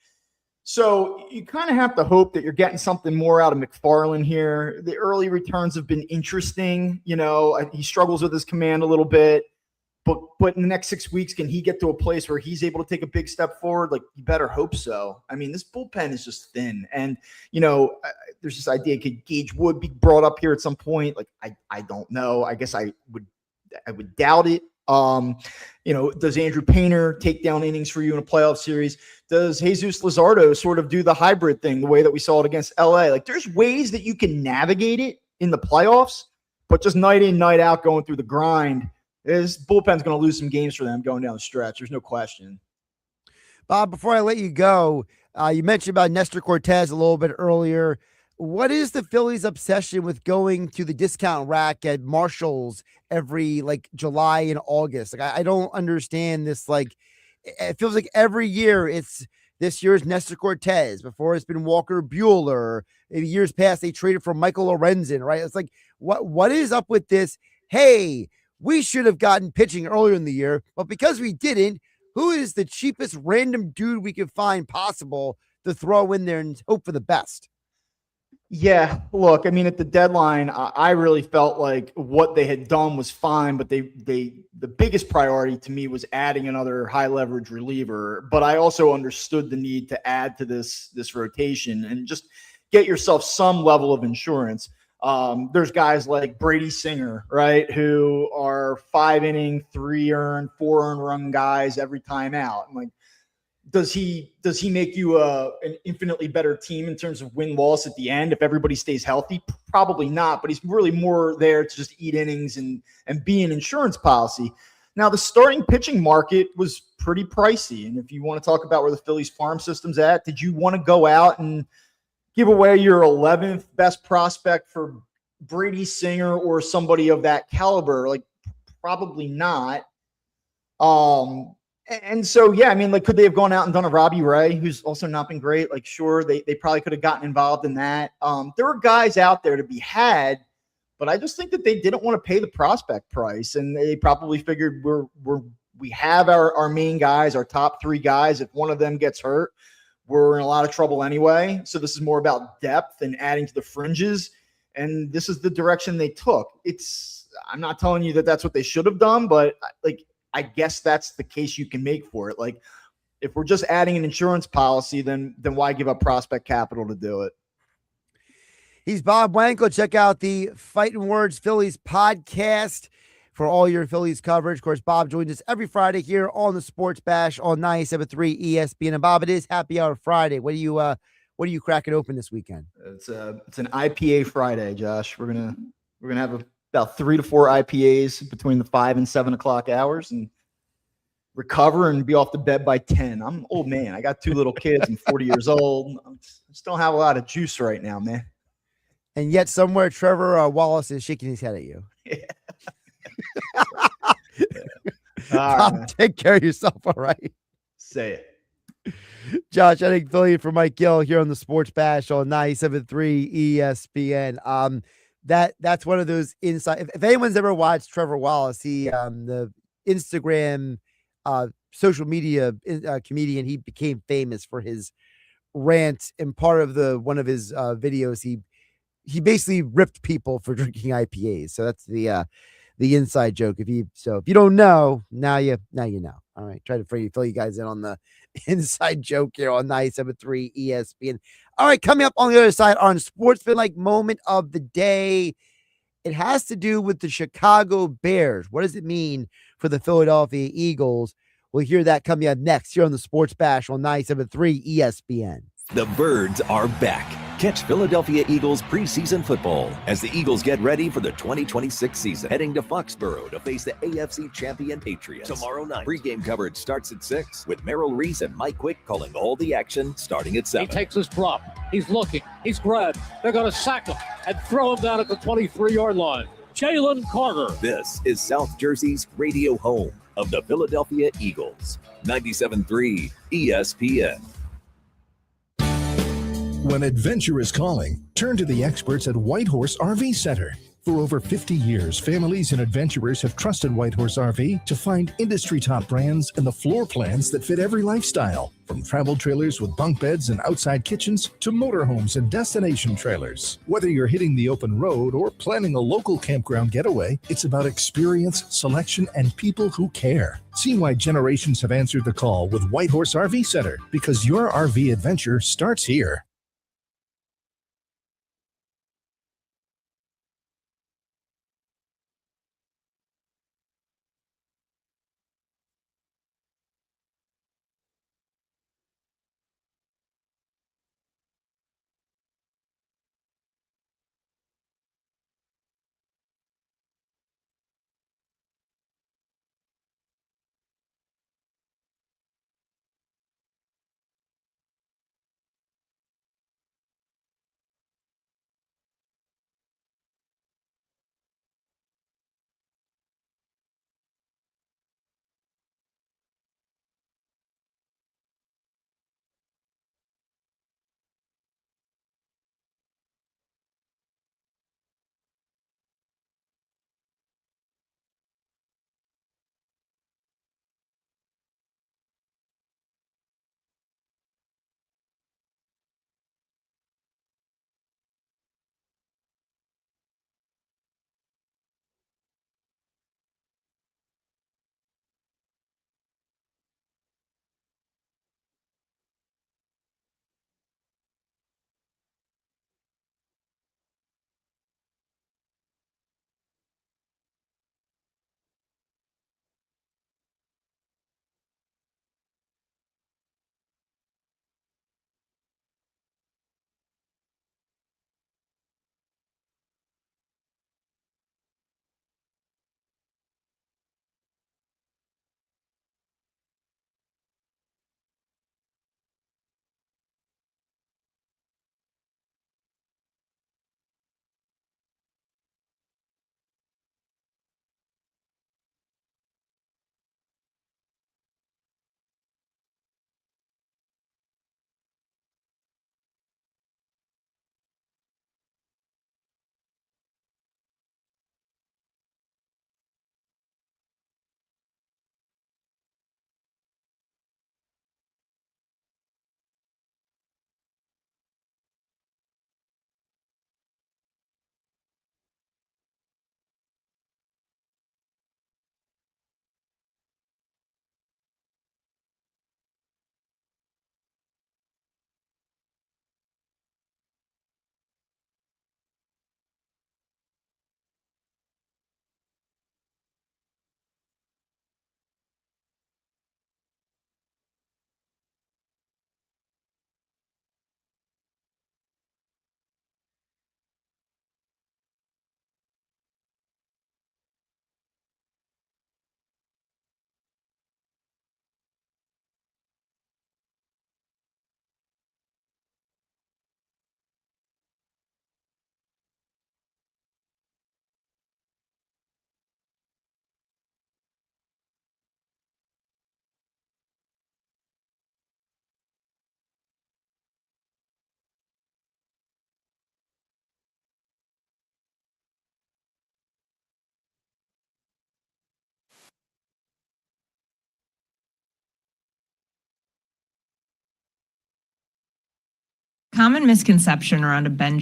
So you kind of have to hope that you're getting something more out of McFarland here. The early returns have been interesting. He struggles with his command a little bit, but in the next 6 weeks, can he get to a place where he's able to take a big step forward? Like, you better hope so. I mean, this bullpen is just thin. And, there's this idea, could Gage Wood be brought up here at some point? Like, I don't know. I guess I would doubt it. Does Andrew Painter take down innings for you in a playoff series? Does Jesus Luzardo sort of do the hybrid thing, the way that we saw it against LA? Like, there's ways that you can navigate it in the playoffs, but just night in, night out, going through the grind, this bullpen's going to lose some games for them going down the stretch. There's no question. Bob, before I let you go, you mentioned about Nestor Cortez a little bit earlier. What is the Phillies' obsession with going to the discount rack at Marshall's every July and August? I don't understand this. It feels like every year it's this year's Nestor Cortez. Before it's been Walker Buehler. Maybe years past they traded for Michael Lorenzen, right? It's like, what is up with this? Hey, we should have gotten pitching earlier in the year, but because we didn't, who is the cheapest random dude we could find possible to throw in there and hope for the best? Yeah, look, I mean, at the deadline, I really felt like what they had done was fine, but the biggest priority to me was adding another high leverage reliever. But I also understood the need to add to this rotation and just get yourself some level of insurance. There's guys like Brady Singer, right, who are 5-inning, 3-earned, 4-earned run guys every time out. I'm like, does he make you an infinitely better team in terms of win-loss at the end if everybody stays healthy? Probably not, but he's really more there to just eat innings and be an insurance policy. Now, the starting pitching market was pretty pricey. And if you want to talk about where the Phillies farm system's at, did you want to go out and give away your 11th best prospect for Brady Singer or somebody of that caliber? Like, probably not. And so, yeah, I mean, like, could they have gone out and done a Robbie Ray, who's also not been great? Like, sure, they probably could have gotten involved in that. There were guys out there to be had, but I just think that they didn't want to pay the prospect price, and they probably figured we have our main guys, our top 3 guys. If one of them gets hurt, we're in a lot of trouble anyway. So this is more about depth and adding to the fringes, and this is the direction they took. I'm not telling you that that's what they should have done, but like, I guess that's the case you can make for it. Like, if we're just adding an insurance policy, then why give up prospect capital to do it? He's Bob Wankel. Check out the Fighting Words Phillies podcast for all your Phillies coverage. Of course, Bob joins us every Friday here on the Sports Bash on 97.3 ESPN. And Bob, it is Happy Hour Friday. What are you cracking open this weekend? It's an IPA Friday, Josh. We're gonna have about 3 to 4 IPAs between the 5 and 7 o'clock hours, and recover and be off to bed by 10. I'm an old man. I got 2 little kids. I'm 40 years old. I just don't have a lot of juice right now, man. And yet somewhere Trevor Wallace is shaking his head at you. Yeah. Bob, take care of yourself, all right? Say it. Josh, I think Philly for Mike Gill here on the Sports Bash on 97.3 ESPN. That's one of those inside. If anyone's ever watched Trevor Wallace, the Instagram social media comedian, he became famous for his rant, and part of one of his videos, he basically ripped people for drinking IPAs. So that's the inside joke. If you don't know, now you know. All right, try to fill you guys in on the inside joke here on 97.3 ESPN. All right, coming up on the other side on Sportsman-like moment of the day, it has to do with the Chicago Bears. What does it mean for the Philadelphia Eagles? We'll hear that coming up next here on the Sports Bash on 97.3 ESPN. The Birds are back. Catch Philadelphia Eagles preseason football as the Eagles get ready for the 2026 season. Heading to Foxborough to face the AFC champion Patriots. Tomorrow night, pregame coverage starts at 6 with Merrill Reese and Mike Quick calling all the action starting at 7. He takes his drop. He's looking. He's grabbed. They're going to sack him and throw him down at the 23-yard line. Jalen Carter. This is South Jersey's radio home of the Philadelphia Eagles. 97.3 ESPN. When adventure is calling, turn to the experts at Whitehorse RV Center. For over 50 years, families and adventurers have trusted Whitehorse RV to find industry-top brands and the floor plans that fit every lifestyle. From travel trailers with bunk beds and outside kitchens to motorhomes and destination trailers. Whether you're hitting the open road or planning a local campground getaway, it's about experience, selection, and people who care. See why generations have answered the call with Whitehorse RV Center, because your RV adventure starts here. common misconception around a Ben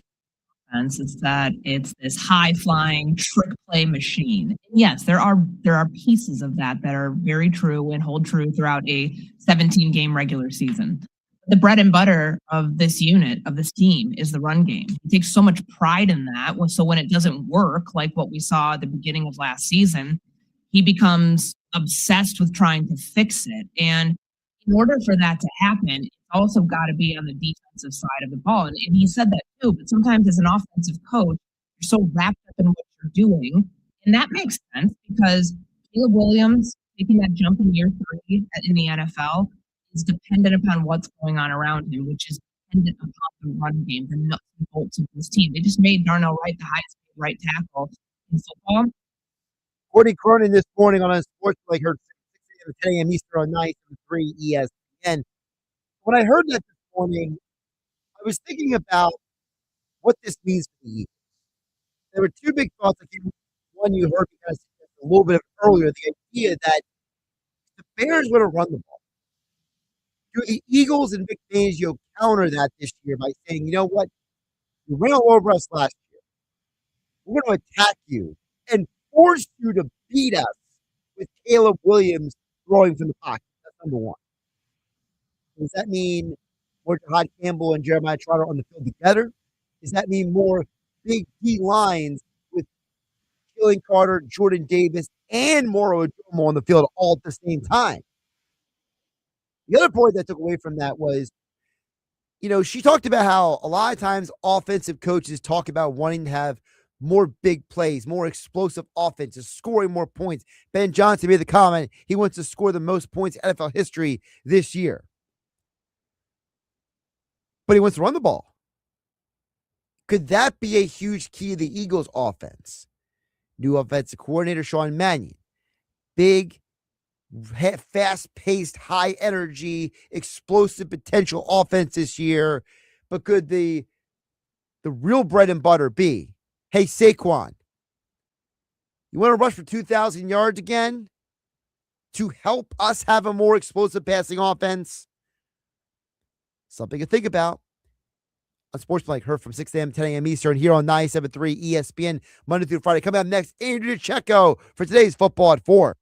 offense is that it's this high flying trick play machine. And yes, there are pieces of that are very true and hold true throughout a 17 game regular season. The bread and butter of this unit, of this team, is the run game. He takes so much pride in that. So when it doesn't work, like what we saw at the beginning of last season, he becomes obsessed with trying to fix it. And in order for that to happen, it's also got to be on the defensive side of the ball. And he said that too, but sometimes as an offensive coach, you're so wrapped up in what you're doing. And that makes sense because Caleb Williams taking that jump in year 3 in the NFL is dependent upon what's going on around him, which is dependent upon the run game, the nuts and bolts of this team. They just made Darnell Wright the highest paid right tackle in football. Courtney Cronin this morning on Sports, like heard 6 a.m. to 10 a.m. Eastern on 973 ESPN. When I heard that this morning, I was thinking about what this means for the Eagles. There were two big thoughts that came. One you heard me kind of a little bit earlier, the idea that the Bears would have run the ball. Do the Eagles and Vic Fangio counter that this year by saying, you know what? You ran all over us last year. We're going to attack you and force you to beat us with Caleb Williams throwing from the pocket. That's number one. Does that mean more Jahad Campbell and Jeremiah Trotter on the field together? Does that mean more big D lines with Jalen Carter, Jordan Davis, and Moro Ojomo on the field all at the same time? The other point that I took away from that was, she talked about how a lot of times offensive coaches talk about wanting to have more big plays, more explosive offenses, scoring more points. Ben Johnson made the comment he wants to score the most points in NFL history this year. But he wants to run the ball. Could that be a huge key to the Eagles' offense? New offensive coordinator Sean Mannion. Big, fast-paced, high-energy, explosive potential offense this year. But could the real bread and butter be, hey, Saquon, you want to rush for 2,000 yards again to help us have a more explosive passing offense? Something to think about. On Sports Like Her from 6 a.m. 10 a.m. Eastern here on 97.3 ESPN Monday through Friday. Coming up next, Andrew DeCecco for today's Football at 4.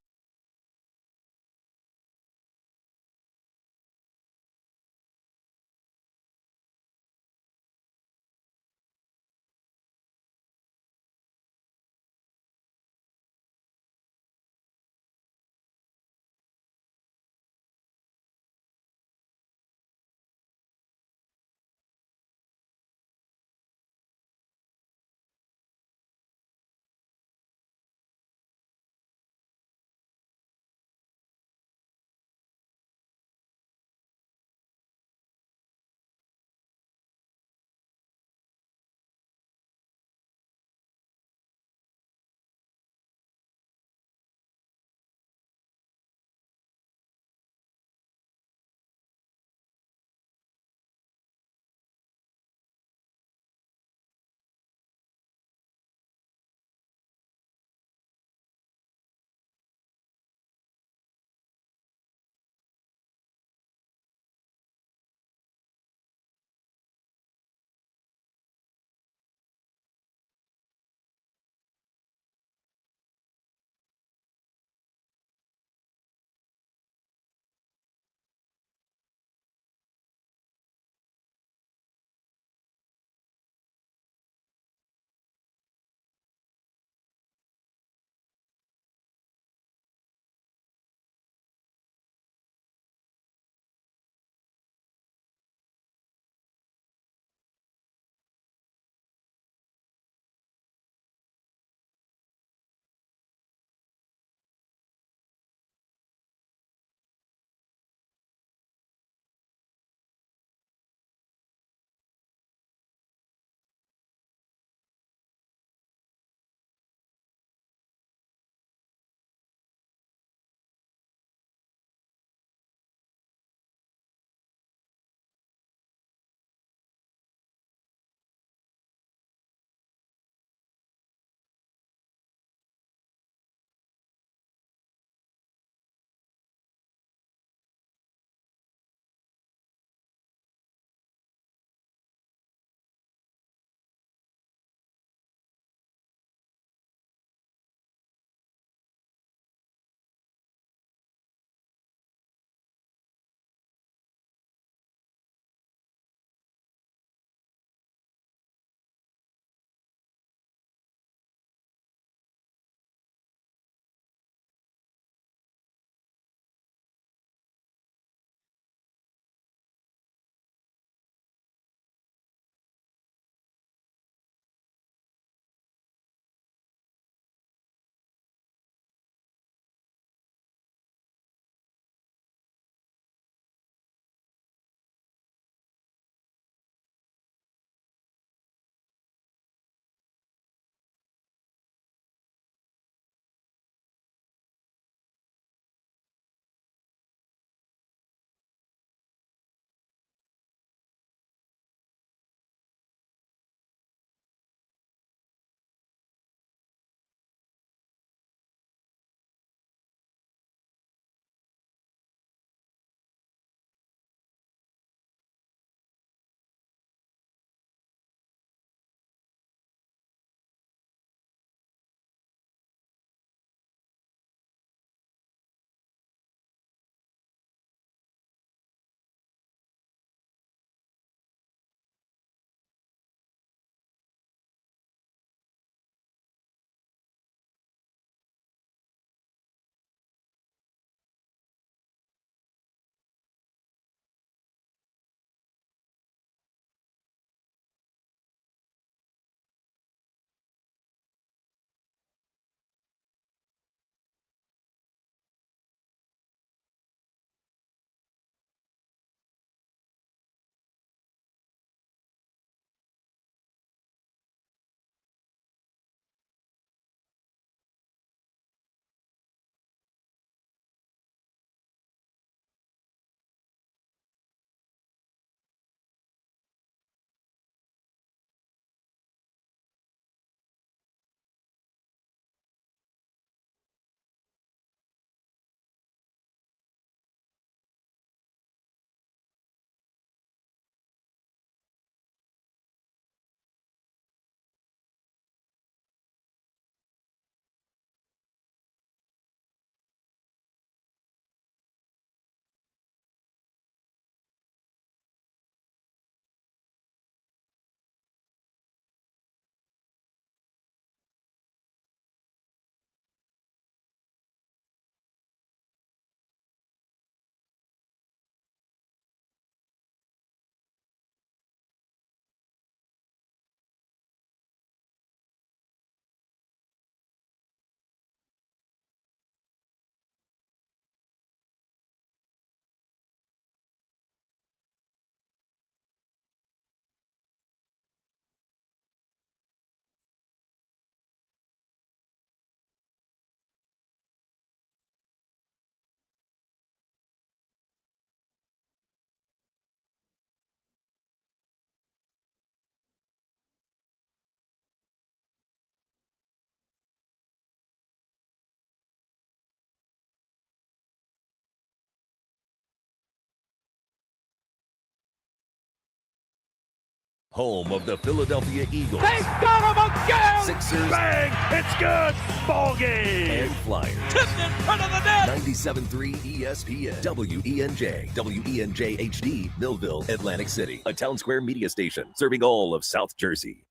home of the Philadelphia Eagles. They got him again! Sixers. Bang! It's good! Ball game! And Flyers. Tipped in front of the net! 97.3 ESPN. WENJ. WENJ HD. Millville, Atlantic City. A Town Square media station serving all of South Jersey.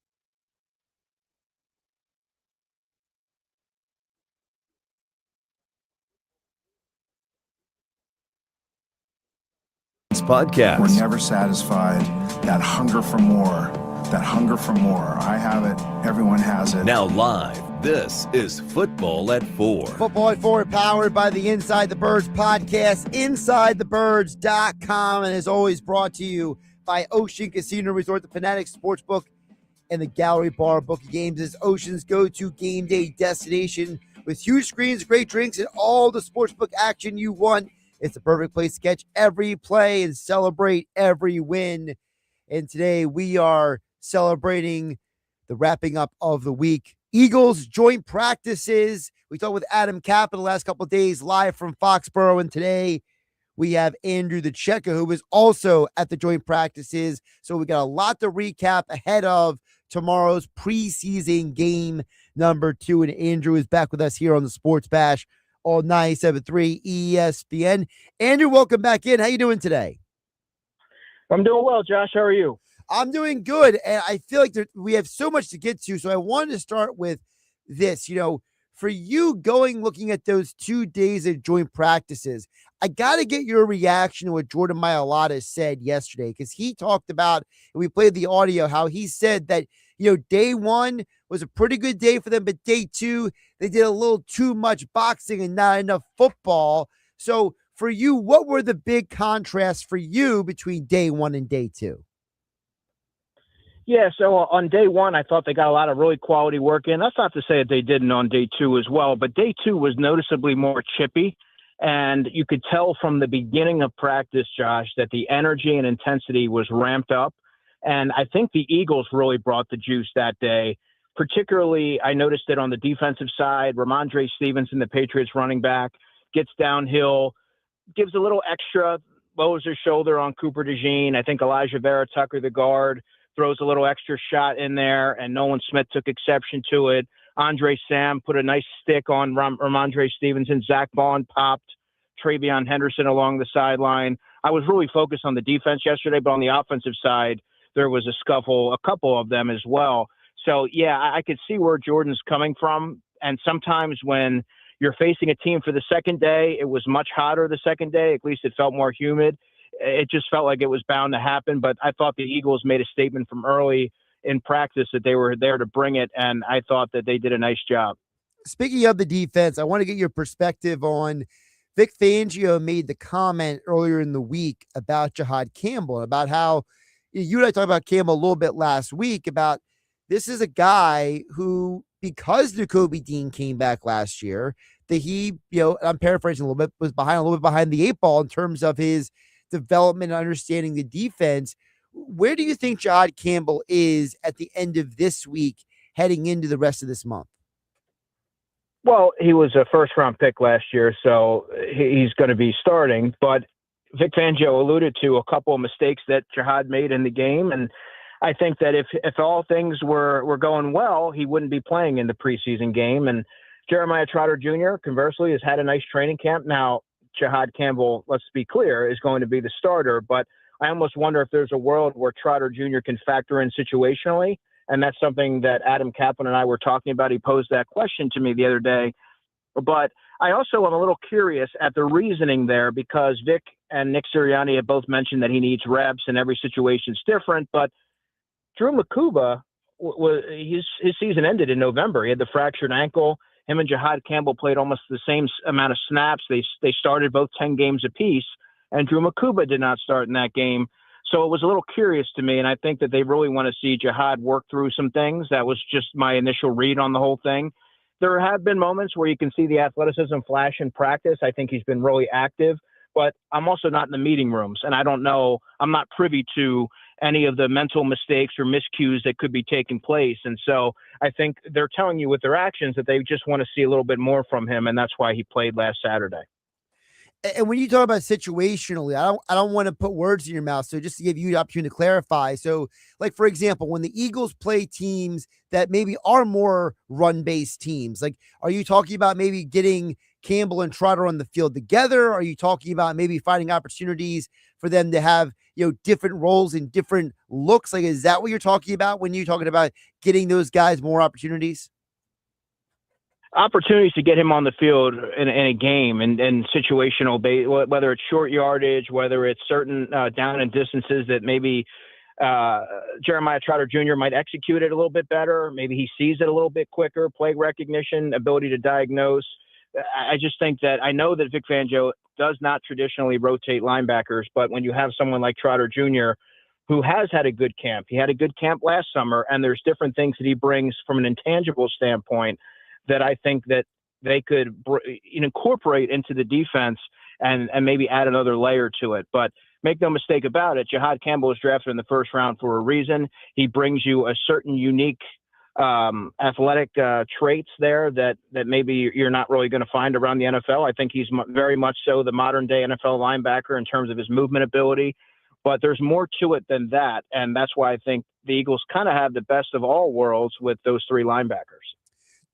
Podcast. We're never satisfied. That hunger for more. That hunger for more. I have it. Everyone has it. Now live, this is Football at 4. Football at 4, powered by the Inside the Birds podcast, InsideTheBirds.com, and is always brought to you by Ocean Casino Resort, the Fanatics Sportsbook, and the Gallery Bar. Booking games is Ocean's go-to game day destination with huge screens, great drinks, and all the sportsbook action you want. It's the perfect place to catch every play and celebrate every win. And today we are celebrating the wrapping up of the week. Eagles joint practices. We talked with Adam Caplan the last couple of days live from Foxborough. And today we have Andrew the Checker, who was also at the joint practices. So we got a lot to recap ahead of tomorrow's preseason game number 2. And Andrew is back with us here on the Sports Bash on 97.3 ESPN. Andrew, welcome back in. How you doing today? I'm doing well, Josh. How are you? I'm doing good, and I feel like we have so much to get to, so I wanted to start with this. You know, for you looking at those 2 days of joint practices, I got to get your reaction to what Jordan Mailata said yesterday, because he talked about, and we played the audio, how he said that, you know, day 1 was a pretty good day for them, but day 2, they did a little too much boxing and not enough football. So for you, what were the big contrasts for you between day 1 and day 2? Yeah, so on day 1, I thought they got a lot of really quality work in. That's not to say that they didn't on day 2 as well, but day 2 was noticeably more chippy. And you could tell from the beginning of practice, Josh, that the energy and intensity was ramped up. And I think the Eagles really brought the juice that day. Particularly, I noticed it on the defensive side. Ramondre Stevenson, the Patriots running back, gets downhill, gives a little extra, lowers his shoulder on Budejen. I think Elijah Vera Tucker, the guard, throws a little extra shot in there, and Nolan Smith took exception to it. Andre Sam put a nice stick on Ramondre Stevenson. Zach Vaughn popped Travion Henderson along the sideline. I was really focused on the defense yesterday, but on the offensive side, there was a scuffle, a couple of them as well. So, yeah, I could see where Jordan's coming from. And sometimes when you're facing a team for the second day, it was much hotter the second day. At least it felt more humid. It just felt like it was bound to happen. But I thought the Eagles made a statement from early in practice that they were there to bring it, and I thought that they did a nice job. Speaking of the defense, I want to get your perspective on Vic Fangio made the comment earlier in the week about Jihad Campbell, about how you and I talked about Campbell a little bit last week, about this is a guy who, because Nakobe Dean came back last year, that he, you know, I'm paraphrasing a little bit, was behind a little bit behind the 8 ball in terms of his development and understanding the defense. Where do you think Jihad Campbell is at the end of this week, heading into the rest of this month? Well, he was a first-round pick last year, so he's going to be starting. But Vic Fangio alluded to a couple of mistakes that Jihad made in the game, and I think that if all things were going well, he wouldn't be playing in the preseason game. And Jeremiah Trotter Jr., conversely, has had a nice training camp. Now, Jihad Campbell, let's be clear, is going to be the starter, but I almost wonder if there's a world where Trotter Jr. can factor in situationally, and that's something that Adam Caplan and I were talking about. He posed that question to me the other day. But I also am a little curious at the reasoning there, because Vic and Nick Sirianni have both mentioned that he needs reps and every situation's different. But Drew Makuba, his season ended in November. He had the fractured ankle. Him and Jihad Campbell played almost the same amount of snaps. They started both 10 games apiece, and Drew Makuba did not start in that game. So it was a little curious to me, and I think that they really want to see Jihad work through some things. That was just my initial read on the whole thing. There have been moments where you can see the athleticism flash in practice. I think he's been really active, but I'm also not in the meeting rooms, and I don't know, I'm not privy to any of the mental mistakes or miscues that could be taking place. And so I think they're telling you with their actions that they just want to see a little bit more from him, and that's why he played last Saturday. And when you talk about situationally, I don't want to put words in your mouth. So just to give you the opportunity to clarify. So, like for example, when the Eagles play teams that maybe are more run-based teams, like are you talking about maybe getting Campbell and Trotter on the field together? Are you talking about maybe finding opportunities for them to have, different roles and different looks? Like, is that what you're talking about when you're talking about getting those guys more opportunities? Opportunities to get him on the field in a game and situational, whether it's short yardage, whether it's certain down and distances that maybe Jeremiah Trotter Jr. might execute it a little bit better. Maybe he sees it a little bit quicker, play recognition, ability to diagnose. I just think that I know that Vic Fangio does not traditionally rotate linebackers, but when you have someone like Trotter Jr., who has had a good camp, he had a good camp last summer, and there's different things that he brings from an intangible standpoint that I think that they could incorporate into the defense and maybe add another layer to it. But make no mistake about it, Jihad Campbell was drafted in the first round for a reason. He brings you a certain unique athletic traits there that maybe you're not really going to find around the NFL. I think he's very much so the modern day NFL linebacker in terms of his movement ability. But there's more to it than that. And that's why I think the Eagles kind of have the best of all worlds with those three linebackers.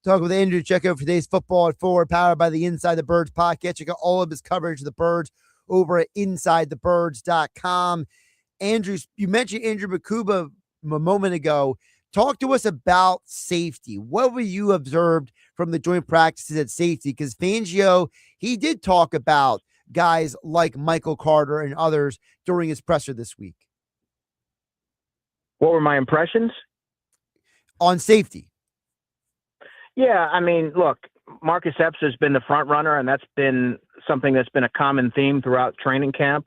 Talk with Andrew. Check out today's Football at 4, powered by the Inside the Birds podcast. Check out all of his coverage of the Birds over at InsideTheBirds.com. Andrew, you mentioned Andrew Bakuba a moment ago. Talk to us about safety. What were you observed from the joint practices at safety? Because Fangio, he did talk about guys like Michael Carter and others during his presser this week. What were my impressions? On safety. Yeah, I mean, look, Marcus Epps has been the front runner, and that's been something that's been a common theme throughout training camp.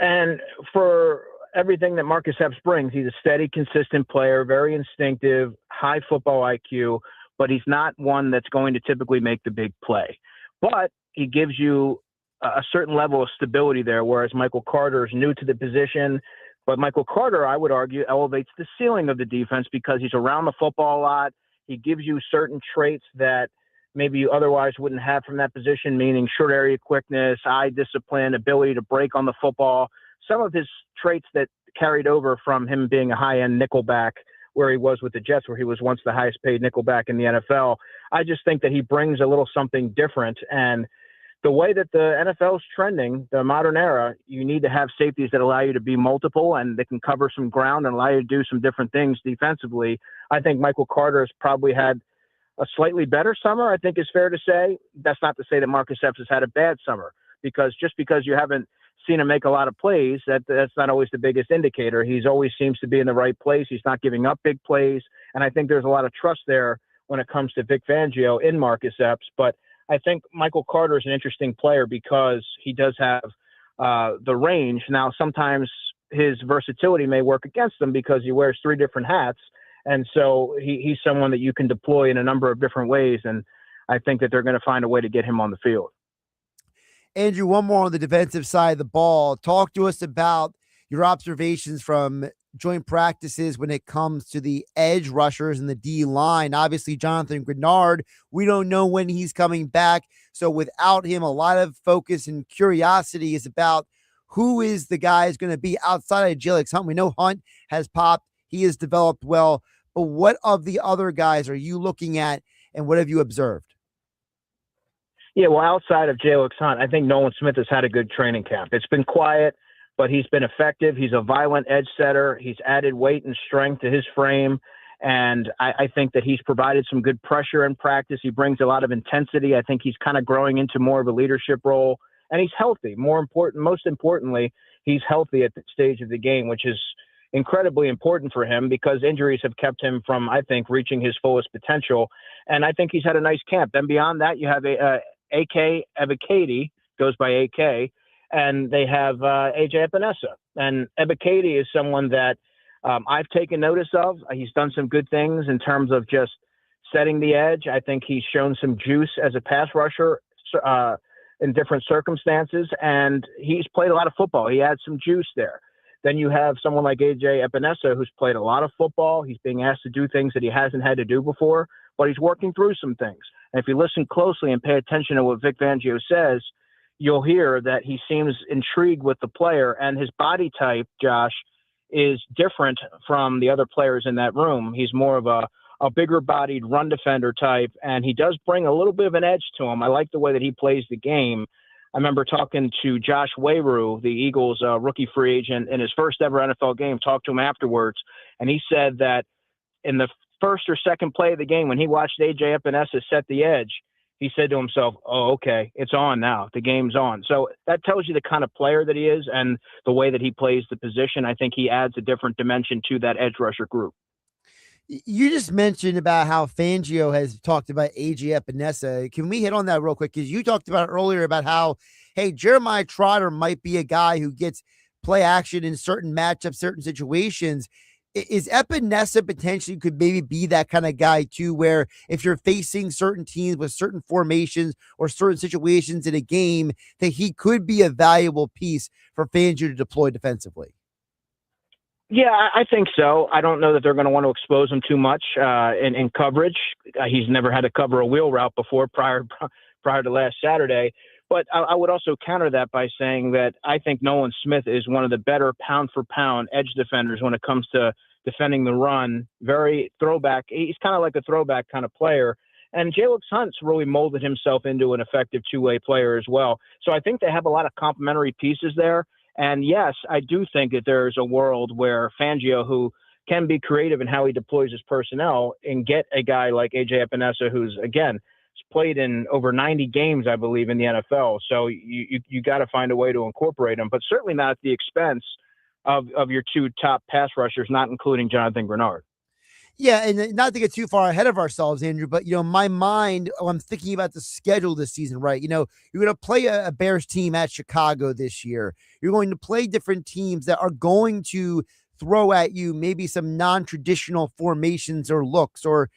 And for everything that Marcus Epps brings, he's a steady, consistent player, very instinctive, high football IQ, but he's not one that's going to typically make the big play. But he gives you a certain level of stability there, whereas Michael Carter is new to the position. But Michael Carter, I would argue, elevates the ceiling of the defense because he's around the football a lot. He gives you certain traits that maybe you otherwise wouldn't have from that position, meaning short area quickness, eye discipline, ability to break on the football. Some of his traits that carried over from him being a high-end nickelback where he was with the Jets, where he was once the highest paid nickelback in the NFL. I just think that he brings a little something different. And the way that the NFL is trending, the modern era, you need to have safeties that allow you to be multiple and that can cover some ground and allow you to do some different things defensively. I think Michael Carter has probably had a slightly better summer, I think is fair to say. That's not to say that Marcus Epps has had a bad summer, because just because you haven't seen him make a lot of plays, that's not always the biggest indicator. He's always seems to be in the right place. He's not giving up big plays. And I think there's a lot of trust there when it comes to Vic Fangio in Marcus Epps. But I think Michael Carter is an interesting player because he does have the range. Now, sometimes his versatility may work against him because he wears three different hats. And so he's someone that you can deploy in a number of different ways. And I think that they're going to find a way to get him on the field. Andrew, one more on the defensive side of the ball. Talk to us about your observations from joint practices when it comes to the edge rushers and the D line. Obviously, Jonathan Grenard, we don't know when he's coming back. So without him, a lot of focus and curiosity is about who is the guy is going to be outside of Jalix Hunt. We know Hunt has popped. He has developed well. But what of the other guys are you looking at, and what have you observed? Yeah, well, outside of Jalix Hunt, I think Nolan Smith has had a good training camp. It's been quiet, but he's been effective. He's a violent edge setter. He's added weight and strength to his frame. And I think that he's provided some good pressure in practice. He brings a lot of intensity. I think he's kind of growing into more of a leadership role. And he's healthy. Most importantly, he's healthy at the stage of the game, which is incredibly important for him because injuries have kept him from, I think, reaching his fullest potential. And I think he's had a nice camp. Then beyond that, you have AK Ebiketie, goes by AK, and they have AJ Epinesa. And Ebiketie is someone that I've taken notice of. He's done some good things in terms of just setting the edge. I think he's shown some juice as a pass rusher in different circumstances, and he's played a lot of football. He had some juice there. Then you have someone like AJ Epinesa, who's played a lot of football. He's being asked to do things that he hasn't had to do before, but he's working through some things. And if you listen closely and pay attention to what Vic Fangio says, you'll hear that he seems intrigued with the player, and his body type, Josh, is different from the other players in that room. He's more of a bigger bodied run defender type, and he does bring a little bit of an edge to him. I like the way that he plays the game. I remember talking to Josh Wayru, the Eagles rookie free agent, in his first ever NFL game, talked to him afterwards, and he said that in the first or second play of the game, when he watched A.J. Epinesa set the edge, he said to himself, oh, okay, it's on now. The game's on. So that tells you the kind of player that he is and the way that he plays the position. I think he adds a different dimension to that edge rusher group. You just mentioned about how Fangio has talked about A.J. Epinesa. Can we hit on that real quick? Because you talked about earlier about how, hey, Jeremiah Trotter might be a guy who gets play action in certain matchups, certain situations. Is Epinesa potentially could maybe be that kind of guy too, where if you're facing certain teams with certain formations or certain situations in a game, that he could be a valuable piece for Fangio to deploy defensively? Yeah, I think so. I don't know that they're going to want to expose him too much in coverage. He's never had to cover a wheel route before prior to last Saturday. But I would also counter that by saying that I think Nolan Smith is one of the better pound-for-pound edge defenders when it comes to defending the run. Very throwback. He's kind of like a throwback kind of player. And Jalen Hunt's really molded himself into an effective two-way player as well. So I think they have a lot of complementary pieces there. And yes, I do think that there's a world where Fangio, who can be creative in how he deploys his personnel, and get a guy like A.J. Epinesa, who's, again, played in over 90 games, I believe, in the NFL. So you got to find a way to incorporate him, but certainly not at the expense of your two top pass rushers, not including Jonathan Grenard. Yeah, and not to get too far ahead of ourselves, Andrew, but, my mind, I'm thinking about the schedule this season, right? You're going to play a Bears team at Chicago this year. You're going to play different teams that are going to throw at you maybe some non-traditional formations or looks, or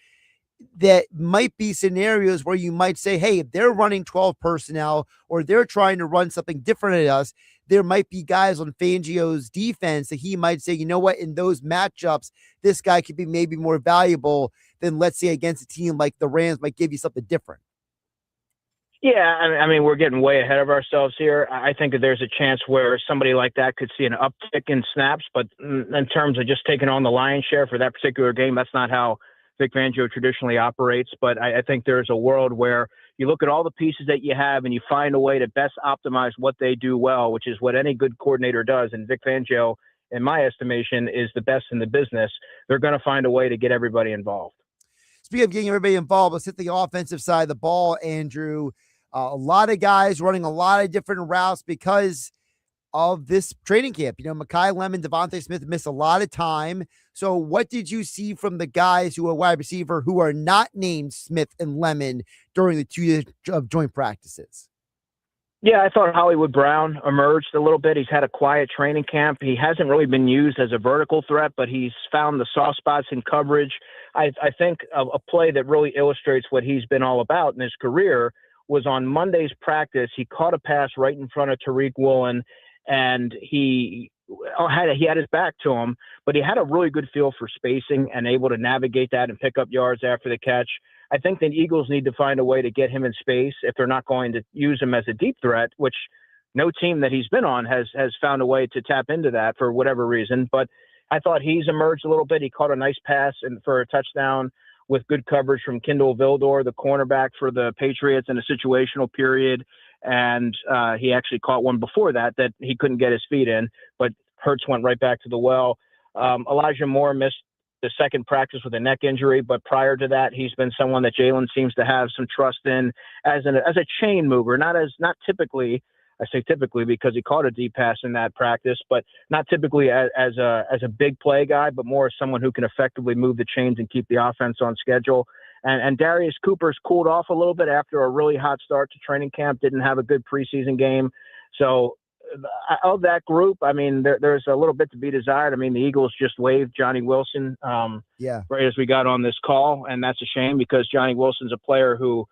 that might be scenarios where you might say, hey, if they're running 12 personnel or they're trying to run something different at us, there might be guys on Fangio's defense that he might say, you know what, in those matchups, this guy could be maybe more valuable than, let's say, against a team like the Rams might give you something different. Yeah, I mean, we're getting way ahead of ourselves here. I think that there's a chance where somebody like that could see an uptick in snaps, but in terms of just taking on the lion's share for that particular game, that's not how Vic Fangio traditionally operates. But I think there's a world where you look at all the pieces that you have and you find a way to best optimize what they do well, which is what any good coordinator does. And Vic Fangio, in my estimation, is the best in the business. They're going to find a way to get everybody involved. Speaking of getting everybody involved, let's hit the offensive side of the ball, Andrew. A lot of guys running a lot of different routes because of this training camp. Mekhi Lemon, Devontae Smith missed a lot of time. So what did you see from the guys who are wide receiver who are not named Smith and Lemon during the 2 days of joint practices? Yeah, I thought Hollywood Brown emerged a little bit. He's had a quiet training camp. He hasn't really been used as a vertical threat, but he's found the soft spots in coverage. I think a play that really illustrates what he's been all about in his career was on Monday's practice. He caught a pass right in front of Tariq Woolen, and he had his back to him, but he had a really good feel for spacing and able to navigate that and pick up yards after the catch. I think the Eagles need to find a way to get him in space if they're not going to use him as a deep threat, which no team that he's been on has found a way to tap into that for whatever reason. But I thought he's emerged a little bit. He caught a nice pass for a touchdown with good coverage from Kindle Vildor, the cornerback for the Patriots, in a situational period. And he actually caught one before that he couldn't get his feet in, but Hurts went right back to the well. Elijah Moore missed the second practice with a neck injury, but prior to that, he's been someone that Jalen seems to have some trust in as a chain mover, not typically. I say typically because he caught a deep pass in that practice, but not typically as a big play guy, but more as someone who can effectively move the chains and keep the offense on schedule. And Darius Cooper's cooled off a little bit after a really hot start to training camp, didn't have a good preseason game. So of that group, I mean, there's a little bit to be desired. I mean, the Eagles just waived Johnny Wilson right as we got on this call, and that's a shame because Johnny Wilson's a player who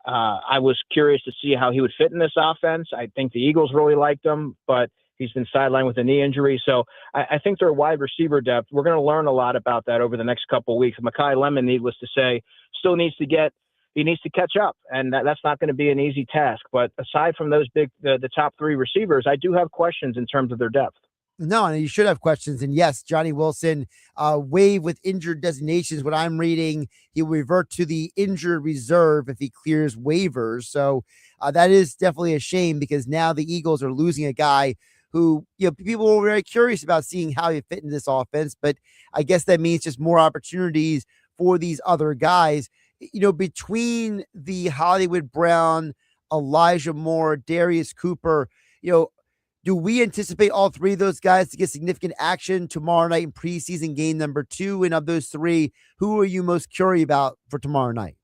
I was curious to see how he would fit in this offense. I think the Eagles really liked him, but he's been sidelined with a knee injury. So I think their wide receiver depth, we're going to learn a lot about that over the next couple of weeks. Mekhi Lemon, needless to say, still needs to get he needs to catch up, and that's not going to be an easy task. But aside from those the top three receivers, I do have questions in terms of their depth. No, and you should have questions. And yes, Johnny Wilson, waive with injured designations. What I'm reading, he will revert to the injured reserve if he clears waivers. So that is definitely a shame, because now the Eagles are losing a guy who, people were very curious about seeing how he fit into this offense. But I guess that means just more opportunities for these other guys. Between the Hollywood Brown, Elijah Moore, Darius Cooper, do we anticipate all three of those guys to get significant action tomorrow night in preseason game number 2? And of those three, who are you most curious about for tomorrow night?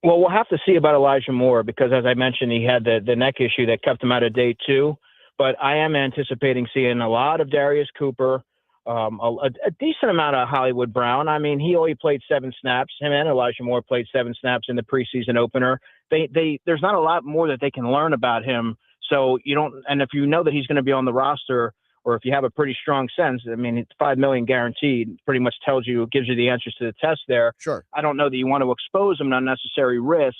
Well, we'll have to see about Elijah Moore, because as I mentioned, he had the neck issue that kept him out of day 2. But I am anticipating seeing a lot of Darius Cooper, a decent amount of Hollywood Brown. I mean, he only played 7 snaps. Him and Elijah Moore played 7 snaps in the preseason opener. There's not a lot more that they can learn about him. So you don't, and if you know that he's going to be on the roster, or if you have a pretty strong sense, I mean, it's $5 million guaranteed, pretty much gives you the answers to the test there. Sure. I don't know that you want to expose him to unnecessary risk,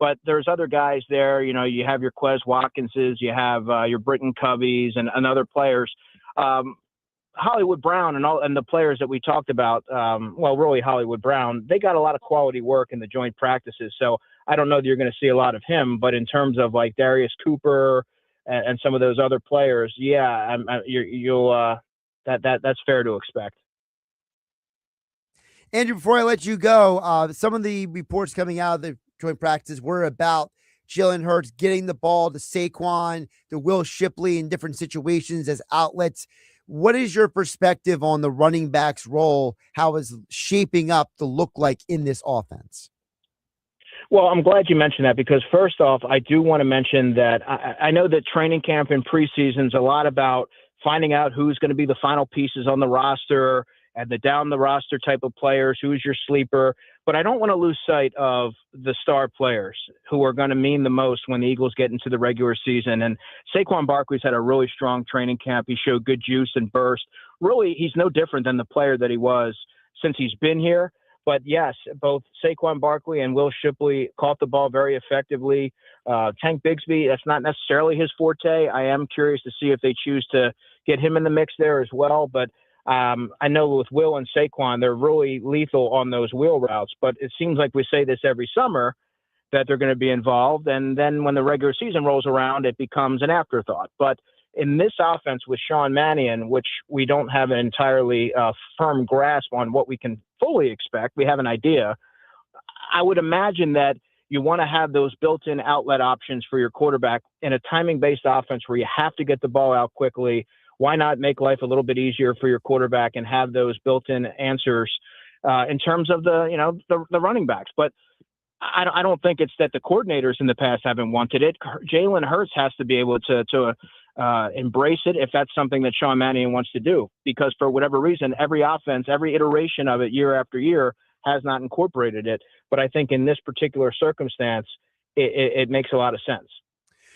but there's other guys there. You have your Quez Watkinses, you have your Britton Coveys and other players. Hollywood Brown and the players that we talked about, really Hollywood Brown, they got a lot of quality work in the joint practices. So I don't know that you're going to see a lot of him, but in terms of like Darius Cooper and some of those other players, that's fair to expect. Andrew, before I let you go, some of the reports coming out of the joint practice were about Jalen Hurts getting the ball to Saquon, to Will Shipley in different situations as outlets. What is your perspective on the running back's role? How is shaping up to look like in this offense? Well, I'm glad you mentioned that, because first off, I do want to mention that I know that training camp and preseason is a lot about finding out who's going to be the final pieces on the roster and the down the roster type of players, who's your sleeper. But I don't want to lose sight of the star players who are going to mean the most when the Eagles get into the regular season. And Saquon Barkley's had a really strong training camp. He showed good juice and burst. Really, he's no different than the player that he was since he's been here. But yes, both Saquon Barkley and Will Shipley caught the ball very effectively. Tank Bigsby, that's not necessarily his forte. I am curious to see if they choose to get him in the mix there as well. But I know with Will and Saquon, they're really lethal on those wheel routes. But it seems like we say this every summer, that they're going to be involved. And then when the regular season rolls around, it becomes an afterthought. But in this offense with Sean Mannion, which we don't have an entirely firm grasp on what we can fully expect, we have an idea. I would imagine that you want to have those built-in outlet options for your quarterback in a timing-based offense where you have to get the ball out quickly. Why not make life a little bit easier for your quarterback and have those built-in answers in terms of the running backs? But I don't think it's that the coordinators in the past haven't wanted it. Jalen Hurts has to be able to embrace it if that's something that Sean Mannion wants to do, because for whatever reason, every offense, every iteration of it year after year has not incorporated it. But I think in this particular circumstance, it makes a lot of sense.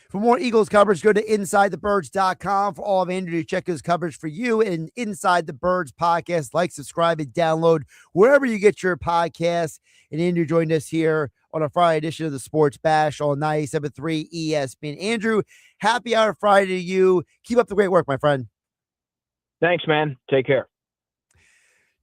For more Eagles coverage, go to InsideTheBirds.com. For all of Andrew Checo's coverage for you and Inside the Birds podcast. Like, subscribe, and download wherever you get your podcasts. And Andrew joined us here on a Friday edition of the Sports Bash on 97.3 ESPN. Andrew, happy hour Friday to you. Keep up the great work, my friend. Thanks, man. Take care.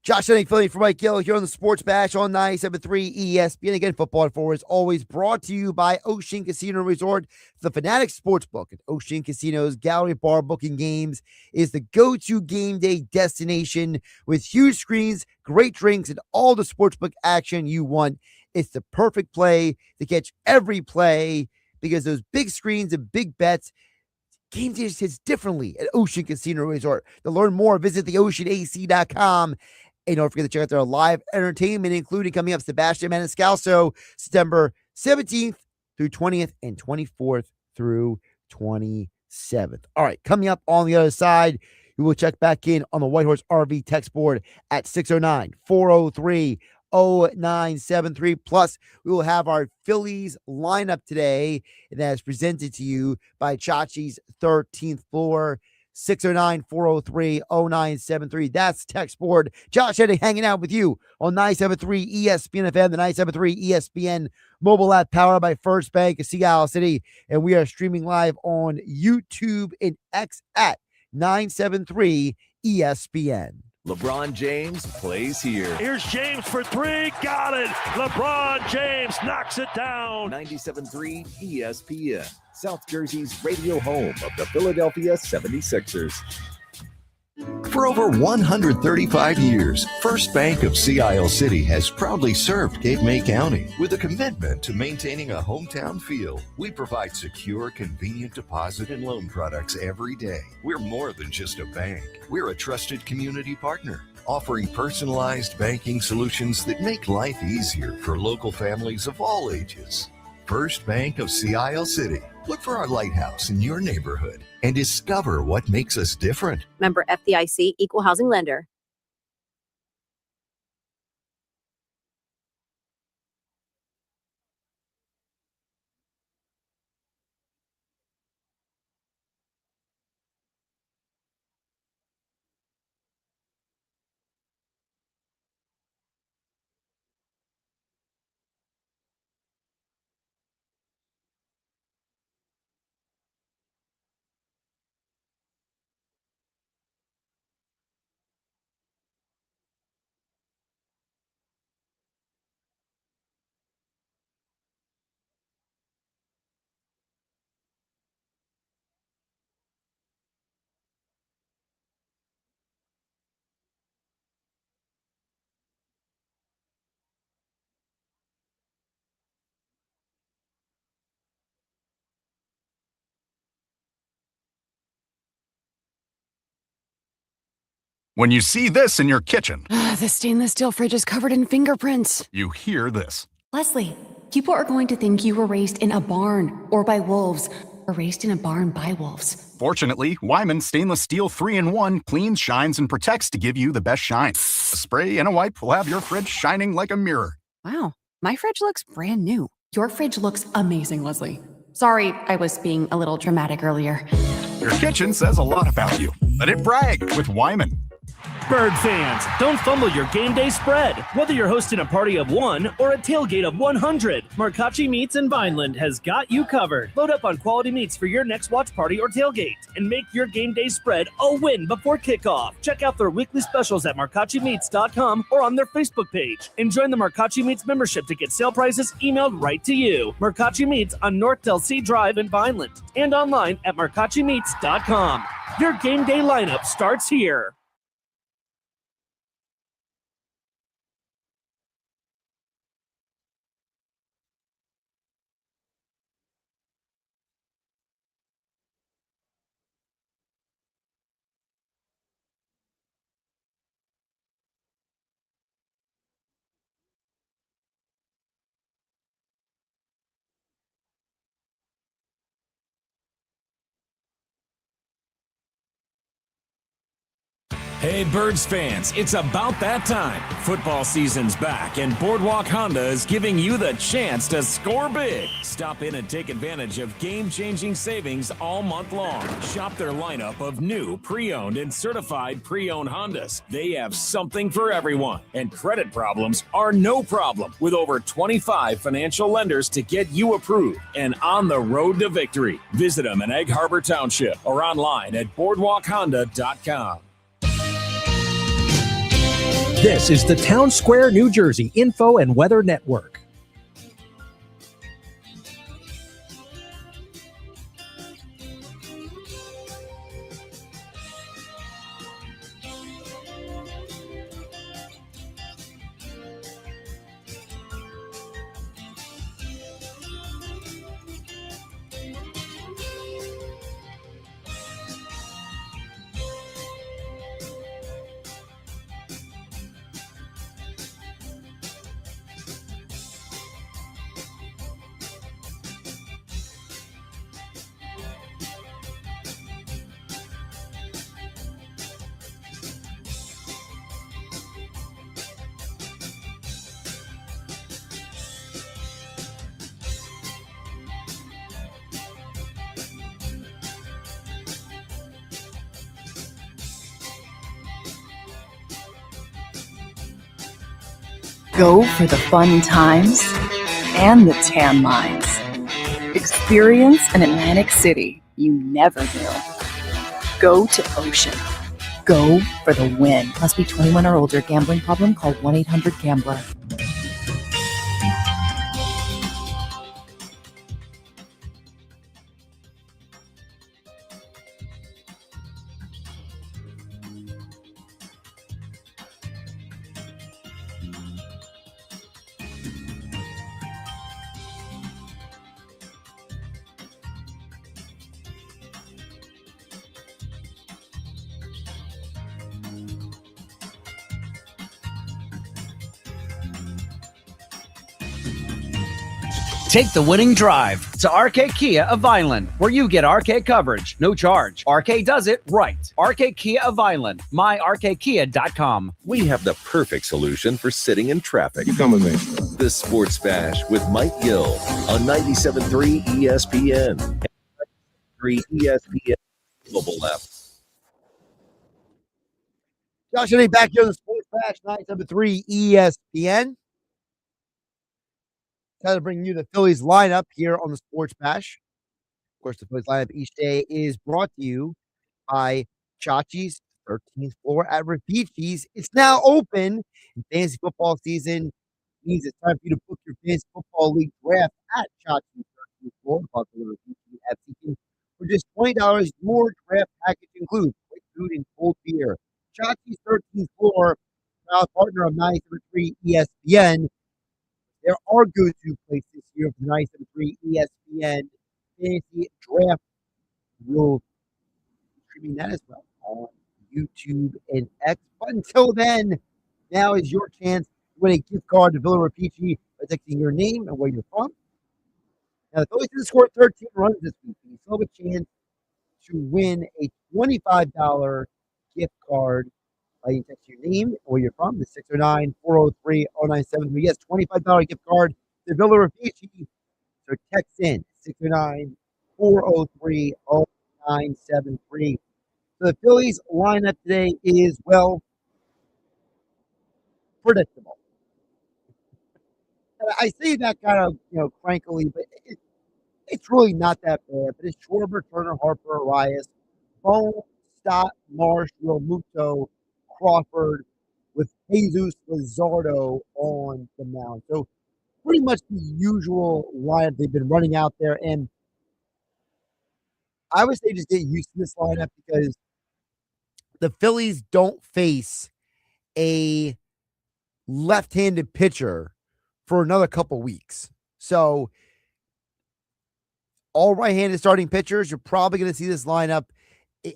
Josh Hennig filling for Mike Gill here on the Sports Bash on 97.3 ESPN. Again, Football at 4 is always brought to you by Ocean Casino Resort. The Fanatic Sportsbook at Ocean Casino's Gallery Bar Booking Games is the go-to game day destination with huge screens, great drinks, and all the sportsbook action you want. It's the perfect play to catch every play because those big screens and big bets, game day hits differently at Ocean Casino Resort. To learn more, visit theoceanac.com. And don't forget to check out their live entertainment, including coming up Sebastian Maniscalco, September 17th through 20th and 24th through 27th. All right, coming up on the other side, we will check back in on the Whitehorse RV text board at 609-403-0973. Plus, we will have our Phillies lineup today, and that is presented to you by Chachi's 13th Floor 609-403-0973. That's text board. Josh Hennig hanging out with you on 973 ESPN FM, the 973 ESPN mobile app powered by First Bank of Sea Isle City. And we are streaming live on YouTube and X at 973 ESPN. LeBron James plays here. Here's James for three. Got it. LeBron James knocks it down. 97.3 ESPN, South Jersey's radio home of the Philadelphia 76ers. For over 135 years, First Bank of Sea Isle City has proudly served Cape May County. With a commitment to maintaining a hometown feel, we provide secure, convenient deposit and loan products every day. We're more than just a bank. We're a trusted community partner, offering personalized banking solutions that make life easier for local families of all ages. First Bank of Sea Isle City. Look for our lighthouse in your neighborhood and discover what makes us different. Member FDIC, Equal Housing Lender. When you see this in your kitchen, The stainless steel fridge is covered in fingerprints. you hear this. Leslie, people are going to think you were raised in a barn or by wolves or raised in a barn by wolves. Fortunately, Wyman Stainless Steel 3-in-1 cleans, shines, and protects to give you the best shine. A spray and a wipe will have your fridge shining like a mirror. Wow, my fridge looks brand new. Your fridge looks amazing, Leslie. Sorry, I was being a little dramatic earlier. Your kitchen says a lot about you. Let it brag with Wyman. Bird fans, don't fumble your game day spread. Whether you're hosting a party of 1 or a tailgate of 100, Marcachi Meats in Vineland has got you covered. Load up on quality meats for your next watch party or tailgate and make your game day spread a win before kickoff. Check out their weekly specials at marcachimeats.com or on their Facebook page. And join the Marcachi Meats membership to get sale prices emailed right to you. Marcachi Meats on North Del C Drive in Vineland and online at marcachimeats.com. Your game day lineup starts here. Hey, Birds fans, it's about that time. Football season's back, and Boardwalk Honda is giving you the chance to score big. Stop in and take advantage of game-changing savings all month long. Shop their lineup of new, pre-owned, and certified pre-owned Hondas. They have something for everyone, and credit problems are no problem with over 25 financial lenders to get you approved and on the road to victory. Visit them in Egg Harbor Township or online at boardwalkhonda.com. This is the Town Square, New Jersey Info and Weather Network. Go for the fun times and the tan lines. Experience an Atlantic City you never knew. Go to Ocean. Go for the win. Must be 21 or older. Gambling problem? Call 1-800-GAMBLER. Take the winning drive to RK Kia of Vineland, where you get RK coverage, no charge. RK does it right. RK Kia of Vineland, myrkkia.com. We have the perfect solution for sitting in traffic. You come with me. The Sports Bash with Mike Gill on 97.3 ESPN. And 3 ESPN mobile app. Josh Hennig back here on the Sports Bash, 97.3 ESPN. Try to bring you the Phillies lineup here on the Sports Bash. Of course, the Phillies lineup each day is brought to you by Chachi's 13th floor at Rapichi's. It's now open. And fantasy football season means it's time for you to book your fantasy football league draft at Chachi's 13th floor. At Phightin. For just $20, your draft package includes quick food and cold beer. Chachi's 13th floor, proud partner of 97.3 ESPN. There are go-to places this year for 97.3 ESPN Fantasy Draft. We'll be streaming that as well on YouTube and X. But until then, now is your chance to win a gift card to Villa Rapichi by texting your name and where you're from. Now, the Phillies didn't score 13 runs this week. You still have a chance to win a $25 gift card. You text your name and where you're from, the 609-403-0973. Yes, $25 gift card to Villa Rapichi. So text in 609-403-0973. So the Phillies lineup today is, well, predictable. And I say that kind of, crankily, but it's really not that bad. But it's Schwarber, Turner, Harper, Arias, Bone, Stott, Marsh, Realmuto, Crawford, with Jesus Luzardo on the mound. So pretty much the usual lineup they've been running out there. And I would say just get used to this lineup because the Phillies don't face a left-handed pitcher for another couple weeks. So all right-handed starting pitchers, you're probably going to see this lineup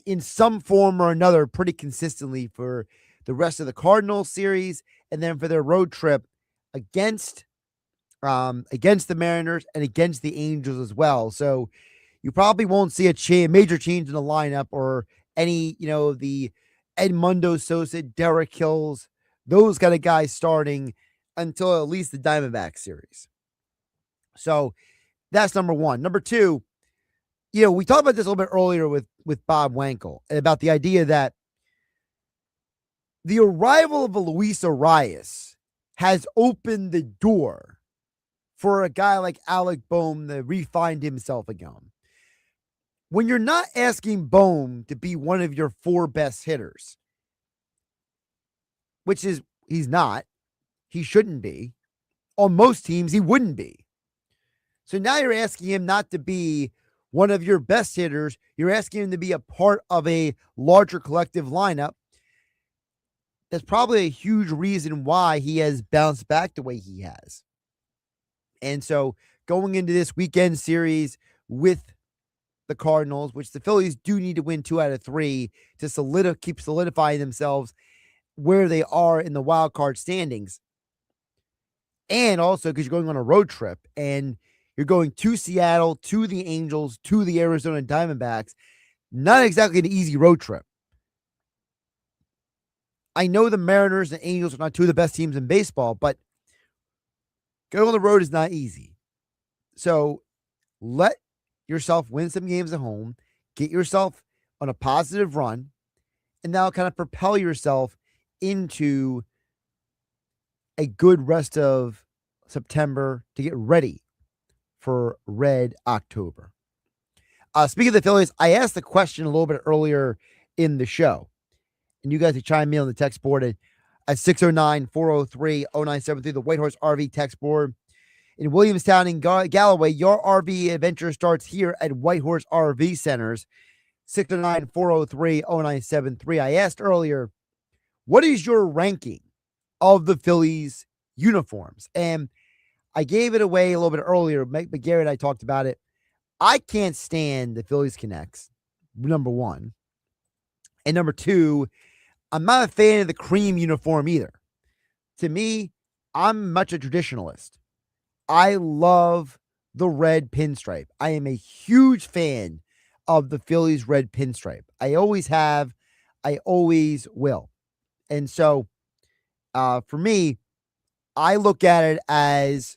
in some form or another pretty consistently for the rest of the Cardinals series and then for their road trip against the Mariners and against the Angels as well. So you probably won't see a major change in the lineup or any, the Edmundo Sosa, Derek Hills, those kind of guys starting until at least the Diamondback series. So that's number one. Number two, we talked about this a little bit earlier with Bob Wankel about the idea that the arrival of a Luis Arias has opened the door for a guy like Alec Bohm to re-find himself again. When you're not asking Bohm to be one of your four best hitters, which is he's not, he shouldn't be. On most teams, he wouldn't be. So now you're asking him not to be one of your best hitters. You're asking him to be a part of a larger collective lineup. That's probably a huge reason why he has bounced back the way he has. And so going into this weekend series with the Cardinals, which the Phillies do need to win 2 out of 3 to keep solidifying themselves where they are in the wild card standings. And also because you're going on a road trip and you're going to Seattle, to the Angels, to the Arizona Diamondbacks. Not exactly an easy road trip. I know the Mariners and Angels are not two of the best teams in baseball, but going on the road is not easy. So let yourself win some games at home, get yourself on a positive run, and now kind of propel yourself into a good rest of September to get ready for Red October. Speaking of the Phillies, I asked the question a little bit earlier in the show, and you guys can chime in on the text board at 609-403-0973, the Whitehorse RV text board. In Williamstown and Galloway, your RV adventure starts here at Whitehorse RV Centers, 609-403-0973. I asked earlier, what is your ranking of the Phillies uniforms? And I gave it away a little bit earlier. McGarry and I talked about it. I can't stand the Phillies Connects, number one. And number two, I'm not a fan of the cream uniform either. To me, I'm much a traditionalist. I love the red pinstripe. I am a huge fan of the Phillies red pinstripe. I always have. I always will. And so for me, I look at it as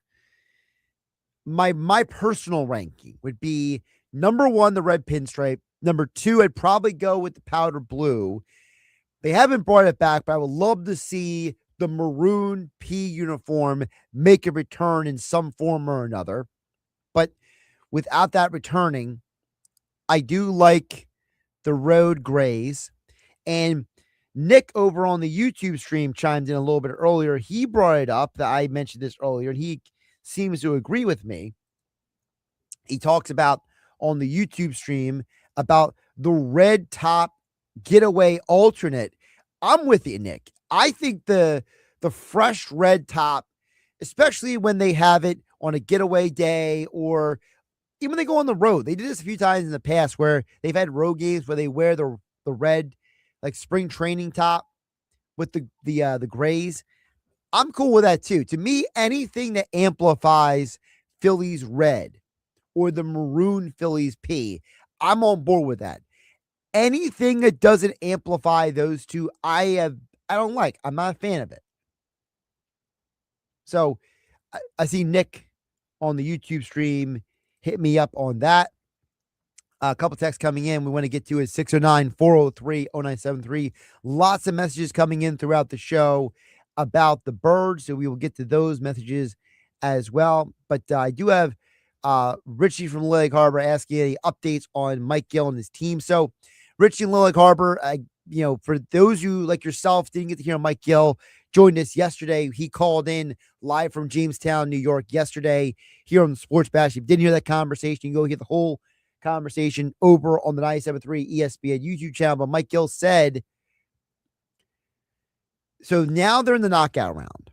my personal ranking would be number one, the red pinstripe. Number two, I'd probably go with the powder blue. They haven't brought it back, but I would love to see the maroon P uniform make a return in some form or another. But without that returning, I do like the road grays. And Nick over on the YouTube stream chimed in a little bit earlier. He brought it up that I mentioned this earlier, and he seems to agree with me. He talks about on the YouTube stream about the red top getaway alternate. I'm with you, Nick. I think the fresh red top, especially when they have it on a getaway day or even when they go on the road. They did this a few times in the past where they've had road games where they wear the red like spring training top with the grays. I'm cool with that too. To me, anything that amplifies Phillies red or the maroon Phillies P, I'm on board with that. Anything that doesn't amplify those two, I don't like. I'm not a fan of it. So I see Nick on the YouTube stream hit me up on that. A couple texts coming in. We want to get to is 609-403-0973. Lots of messages coming in throughout the show about the birds. So we will get to those messages as well. But I do have Richie from Little Lake Harbor asking any updates on Mike Gill and his team. So Richie in Little Lake Harbor, for those who like yourself didn't get to hear Mike Gill, joined us yesterday. He called in live from Jamestown, New York yesterday here on the Sports Bash. If you didn't hear that conversation, you can go hear the whole conversation over on the 97.3 ESPN YouTube channel. But Mike Gill said, so now they're in the knockout round.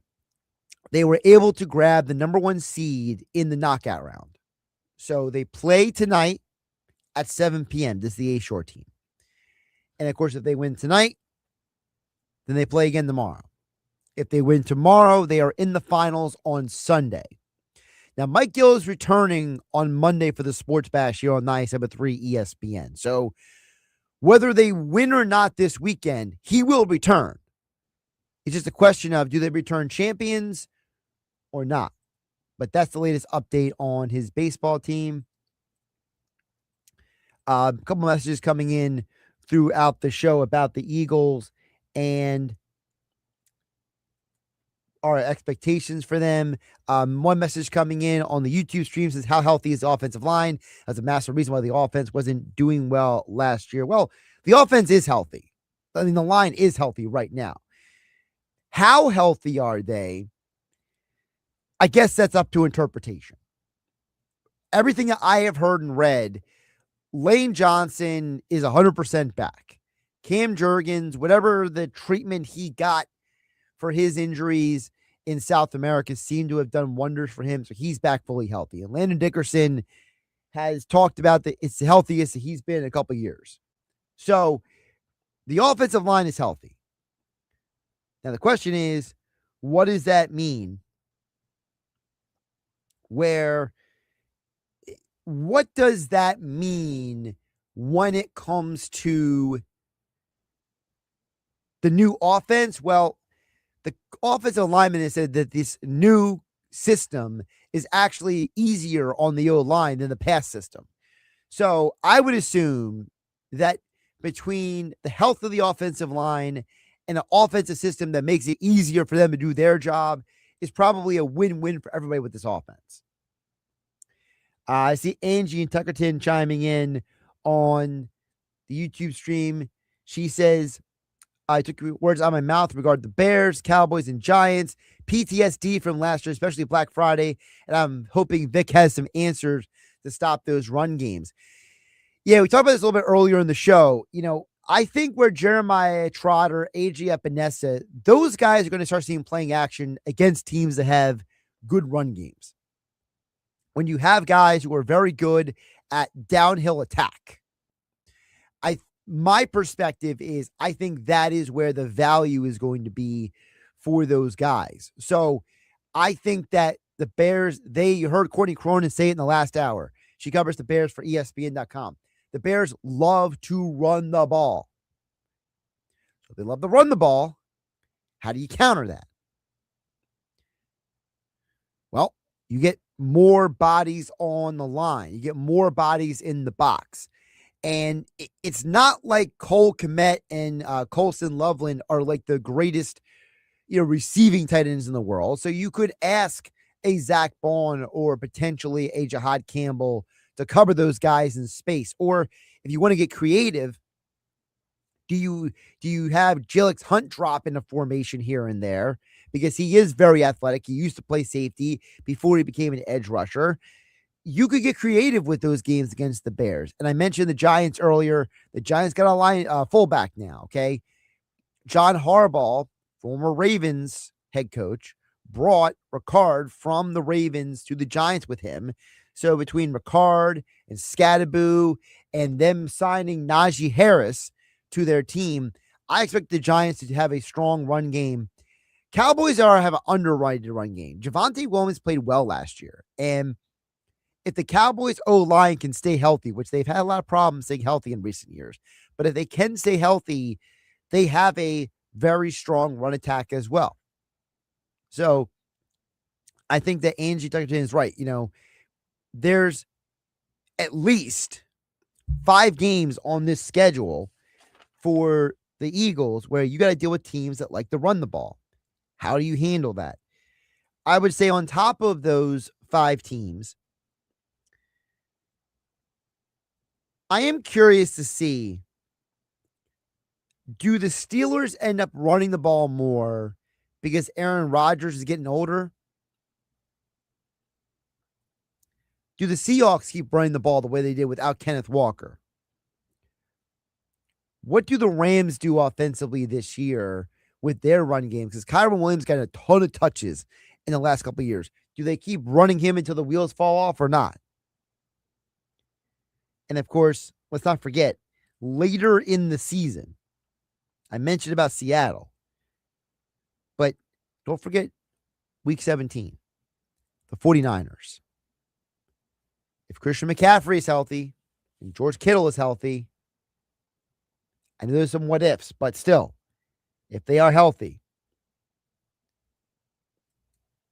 They were able to grab the number one seed in the knockout round. So they play tonight at 7 p.m. This is the A-Shore team. And of course, if they win tonight, then they play again tomorrow. If they win tomorrow, they are in the finals on Sunday. Now, Mike Gill is returning on Monday for the Sports Bash here on 97.3 ESPN. So whether they win or not this weekend, he will return. It's just a question of, do they return champions or not? But that's the latest update on his baseball team. A couple messages coming in throughout the show about the Eagles and our expectations for them. One message coming in on the YouTube stream says, how healthy is the offensive line? That's a massive reason why the offense wasn't doing well last year. Well, the offense is healthy. I mean, the line is healthy right now. How healthy are they? I guess that's up to interpretation. Everything that I have heard and read, Lane Johnson is 100% back. Cam Jurgens, whatever the treatment he got for his injuries in South America, seemed to have done wonders for him. So he's back fully healthy. And Landon Dickerson has talked about that it's the healthiest he's been in a couple of years. So the offensive line is healthy. Now the question is, what does that mean? What does that mean when it comes to the new offense? Well, the offensive lineman has said that this new system is actually easier on the O-line than the past system. So I would assume that between the health of the offensive line and an offensive system that makes it easier for them to do their job is probably a win-win for everybody with this offense. I see Angie and Tuckerton chiming in on the YouTube stream. She says, I took words out of my mouth regarding the Bears, Cowboys, and Giants. PTSD from last year, especially Black Friday. And I'm hoping Vic has some answers to stop those run games. Yeah, we talked about this a little bit earlier in the show. I think where Jeremiah Trotter, AJ Epinesa, those guys are going to start seeing playing action against teams that have good run games. When you have guys who are very good at downhill attack, my perspective is I think that is where the value is going to be for those guys. So I think that the Bears, you heard Courtney Cronin say it in the last hour. She covers the Bears for ESPN.com. The Bears love to run the ball. So they love to run the ball. How do you counter that? Well, you get more bodies on the line. You get more bodies in the box. And it's not like Cole Kmet and Colson Loveland are like the greatest, receiving tight ends in the world. So you could ask a Zach Bond or potentially a Jahad Campbell to cover those guys in space. Or if you want to get creative, do you have Jilix Hunt drop in a formation here and there? Because he is very athletic. He used to play safety before he became an edge rusher. You could get creative with those games against the Bears. And I mentioned the Giants earlier. The Giants got a fullback now, okay? John Harbaugh, former Ravens head coach, brought Ricard from the Ravens to the Giants with him. So between Ricard and Scadaboo and them signing Najee Harris to their team, I expect the Giants to have a strong run game. Cowboys have an underrated run game. Javonte Williams played well last year. And if the Cowboys O-line can stay healthy, which they've had a lot of problems staying healthy in recent years, but if they can stay healthy, they have a very strong run attack as well. So I think that Angie Tuckerton is right. There's at least 5 games on this schedule for the Eagles where you got to deal with teams that like to run the ball. How do you handle that? I would say on top of those 5 teams, I am curious to see, do the Steelers end up running the ball more because Aaron Rodgers is getting older? Do the Seahawks keep running the ball the way they did without Kenneth Walker? What do the Rams do offensively this year with their run game? Because Kyron Williams got a ton of touches in the last couple of years. Do they keep running him until the wheels fall off or not? And of course, let's not forget, later in the season, I mentioned about Seattle, but don't forget week 17, the 49ers. If Christian McCaffrey is healthy and George Kittle is healthy, I know there's some what ifs, but still, if they are healthy,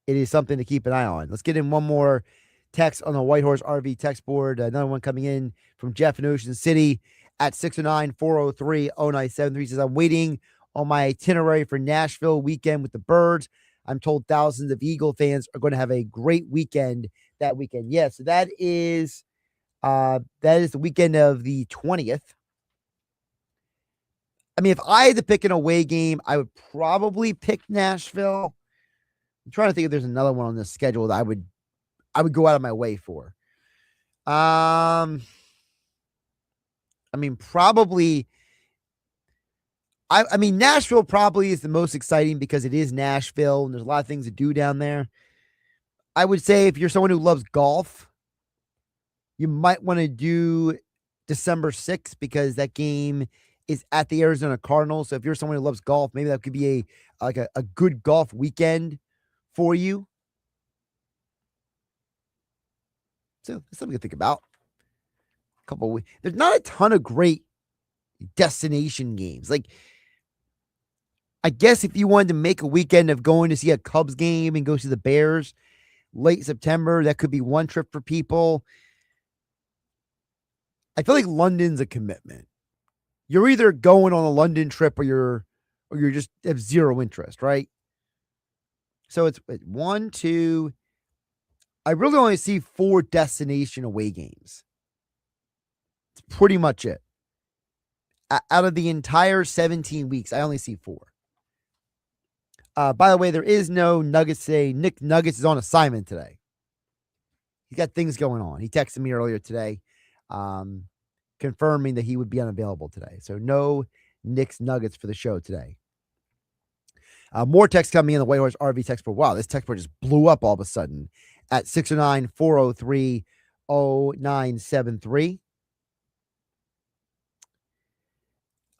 it is something to keep an eye on. Let's get in one more text on the White Horse RV text board. Another one coming in from Jeff in Ocean City at 609-403-0973. Says, I'm waiting on my itinerary for Nashville weekend with the Birds. I'm told thousands of Eagle fans are going to have a great weekend that weekend. Yes, so that is the weekend of the 20th. I mean, if I had to pick an away game, I would probably pick Nashville. I'm trying to think if there's another one on this schedule that I would go out of my way for. I mean, probably. I mean, Nashville probably is the most exciting because it is Nashville and there's a lot of things to do down there. I would say if you're someone who loves golf, you might want to do December 6th because that game is at the Arizona Cardinals. So if you're someone who loves golf, maybe that could be a good golf weekend for you. So that's something to think about. There's not a ton of great destination games. Like, I guess if you wanted to make a weekend of going to see a Cubs game and go see the Bears late September, that could be one trip for people. I feel like London's a commitment. You're either going on a London trip or or you just have zero interest, right? So it's 1, 2. I really only see 4 destination away games. It's pretty much it. Out of the entire 17 weeks, I only see 4. By the way, there is no Nuggets today. Nick Nuggets is on assignment today. He's got things going on. He texted me earlier today, confirming that he would be unavailable today. So no Knicks Nuggets for the show today. More text coming in the White Horse RV text board. Wow, this text board just blew up all of a sudden at 609-403-0973.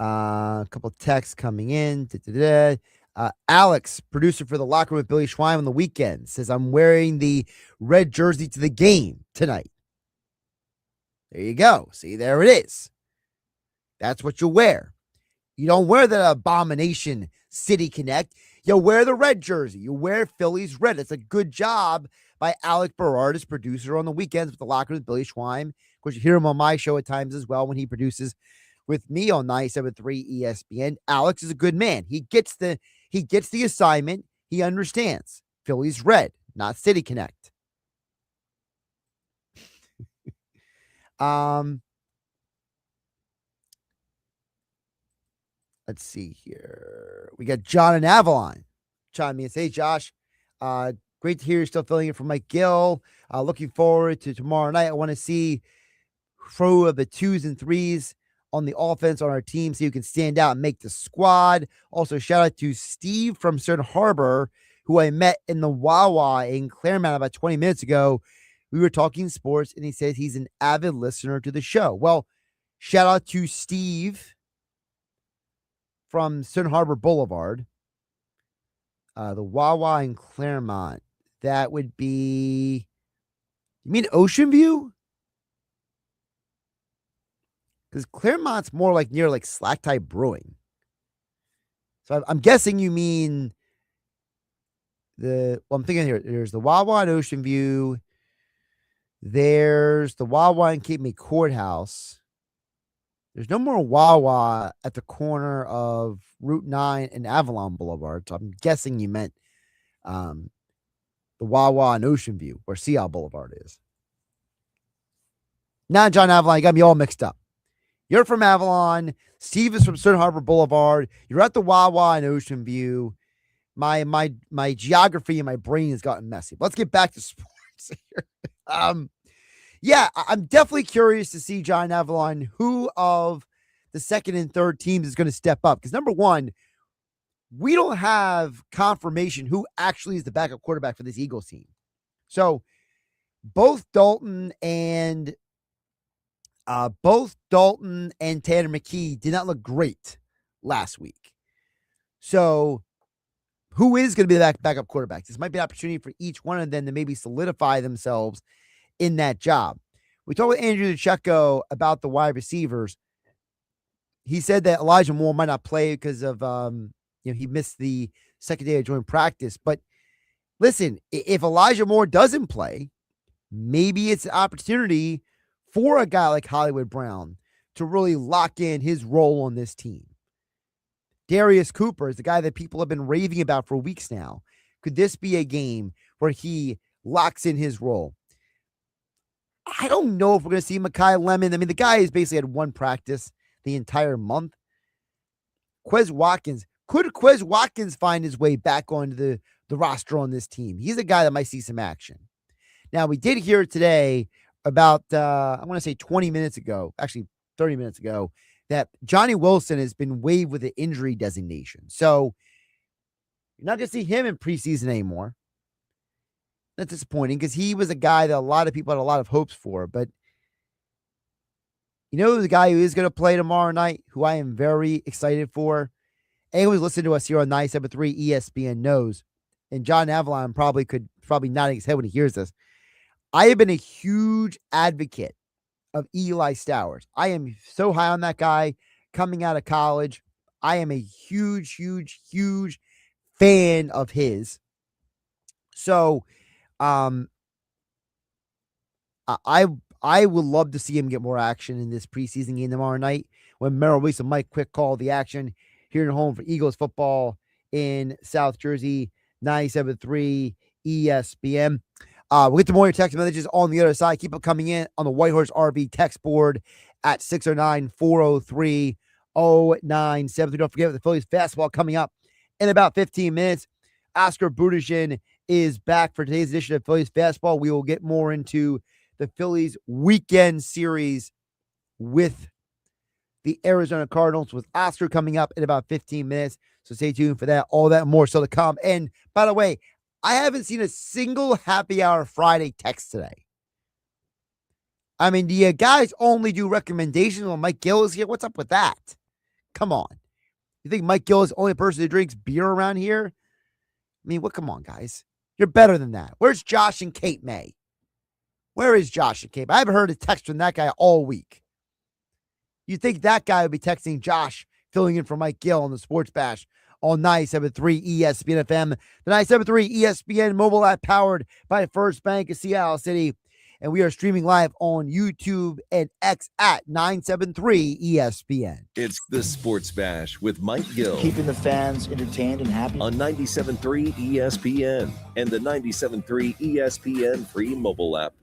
A couple of texts coming in. Alex, producer for the Locker Room with Billy Schwein on the weekend, says, I'm wearing the red jersey to the game tonight. There you go. See, there it is. That's what you wear. You don't wear the abomination City Connect. You wear the red jersey. You wear Phillies red. It's a good job by Alec Berard, as producer on the weekends with the Locker Room with Billy Schwein. Of course, you hear him on my show at times as well when he produces with me on 97.3 ESPN. Alex is a good man. He gets the assignment. He understands. Phillies red, not City Connect. Let's see here. We got John and Avalon chiming in. Hey, Josh. Great to hear you're still filling in for Mike Gill. Looking forward to tomorrow night. I want to see throw of the 2s and 3s on the offense on our team so you can stand out and make the squad. Also, shout out to Steve from Stern Harbor, who I met in the Wawa in Claremont about 20 minutes ago. We were talking sports, and he says he's an avid listener to the show. Well, shout out to Steve from Stern Harbor Boulevard. The Wawa in Claremont. That would be, you mean Ocean View? Because Claremont's more like near like Slack Tie Brewing. So I'm guessing you mean I'm thinking here, there's the Wawa in Ocean View. There's the Wawa in Cape May Courthouse. There's no more Wawa at the corner of Route 9 and Avalon Boulevard. So I'm guessing you meant the Wawa in Ocean View, where Sea Isle Boulevard is. Now, John Avalon, you got me all mixed up. You're from Avalon. Steve is from Stern Harbor Boulevard. You're at the Wawa in Ocean View. My geography and my brain has gotten messy. Let's get back to sports here. Yeah, I'm definitely curious to see, John Avalon, who of the second and third teams is going to step up. Because number one, we don't have confirmation who actually is the backup quarterback for this Eagles team. So both Dalton and Tanner McKee did not look great last week. So who is going to be the backup quarterback? This might be an opportunity for each one of them to maybe solidify themselves in that job. We talked with Andrew DeCecco about the wide receivers. He said that Elijah Moore might not play because of, he missed the second day of joint practice. But listen, if Elijah Moore doesn't play, maybe it's an opportunity for a guy like Hollywood Brown to really lock in his role on this team. Darius Cooper is the guy that people have been raving about for weeks now. Could this be a game where he locks in his role? I don't know if we're going to see Mekhi Lemon. I mean, the guy has basically had one practice the entire month. Quez Watkins. Could Quez Watkins find his way back onto the roster on this team? He's a guy that might see some action. Now, we did hear today about, I want to say 20 minutes ago, actually 30 minutes ago, that Johnny Wilson has been waived with an injury designation. So you're not going to see him in preseason anymore. That's disappointing because he was a guy that a lot of people had a lot of hopes for. But you know the guy who is going to play tomorrow night, who I am very excited for? Anyone who's listening to us here on 97.3 ESPN knows, and John Avalon probably nodding his head when he hears this. I have been a huge advocate of Eli Stowers. I am so high on that guy coming out of college. I am a huge, huge, huge fan of his. So, I would love to see him get more action in this preseason game tomorrow night when Merrill Wilson might quick call the action. here at home for Eagles football in South Jersey, 97.3 ESPN. We'll get to more of your text messages on the other side. Keep them coming in on the Whitehorse RV text board at 609-403-0973. Don't forget the Phillies fastball coming up in about 15 minutes. Oscar Budejen is back for today's edition of Phillies fastball. We will get more into the Phillies weekend series with the Arizona Cardinals with Oscar coming up in about 15 minutes. So stay tuned for that. All that and more still to come. And by the way, I haven't seen a single Happy Hour Friday text today. I mean, do you guys only do recommendations when Mike Gill is here? What's up with that? Come on. You think Mike Gill is the only person who drinks beer around here? I mean, come on, guys. You're better than that. Where's Josh and Kate May? Where is Josh and Kate? I haven't heard a text from that guy all week. You think that guy would be texting Josh, filling in for Mike Gill on the Sports Bash on 97.3 ESPN FM, the 97.3 ESPN mobile app powered by First Bank of Seattle City. And we are streaming live on YouTube and X at 973 ESPN. It's the Sports Bash with Mike Gill. Keeping the fans entertained and happy. On 97.3 ESPN and the 97.3 ESPN free mobile app.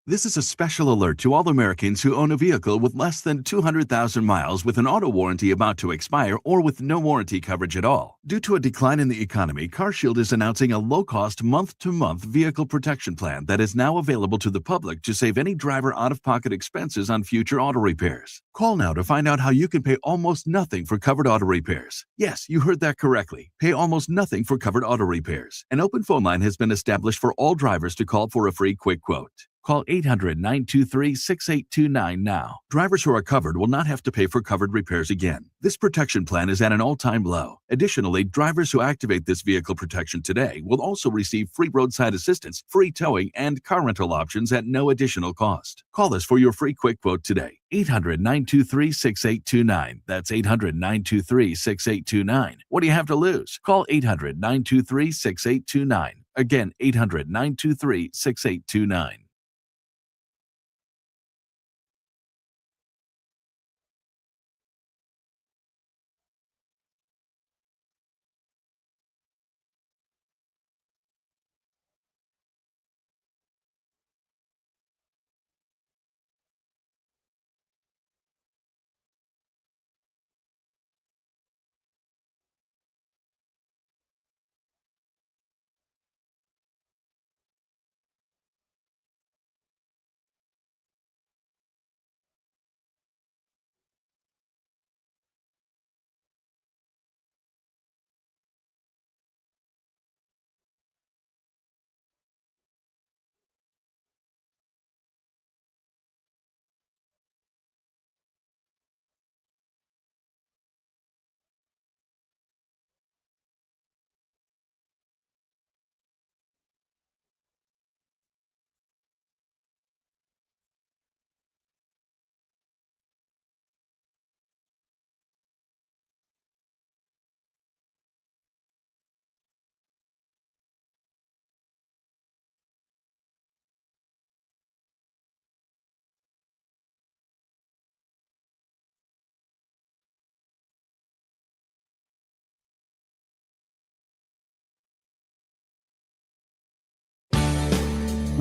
This is a special alert to all Americans who own a vehicle with less than 200,000 miles with an auto warranty about to expire or with no warranty coverage at all. Due to a decline in the economy, CarShield is announcing a low-cost month-to-month vehicle protection plan that is now available to the public to save any driver out-of-pocket expenses on future auto repairs. Call now to find out how you can pay almost nothing for covered auto repairs. Yes, you heard that correctly. Pay almost nothing for covered auto repairs. An open phone line has been established for all drivers to call for a free quick quote. Call 800-923-6829 now. Drivers who are covered will not have to pay for covered repairs again. This protection plan is at an all-time low. Additionally, drivers who activate this vehicle protection today will also receive free roadside assistance, free towing, and car rental options at no additional cost. Call us for your free quick quote today. 800-923-6829. That's 800-923-6829. What do you have to lose? Call 800-923-6829. Again, 800-923-6829.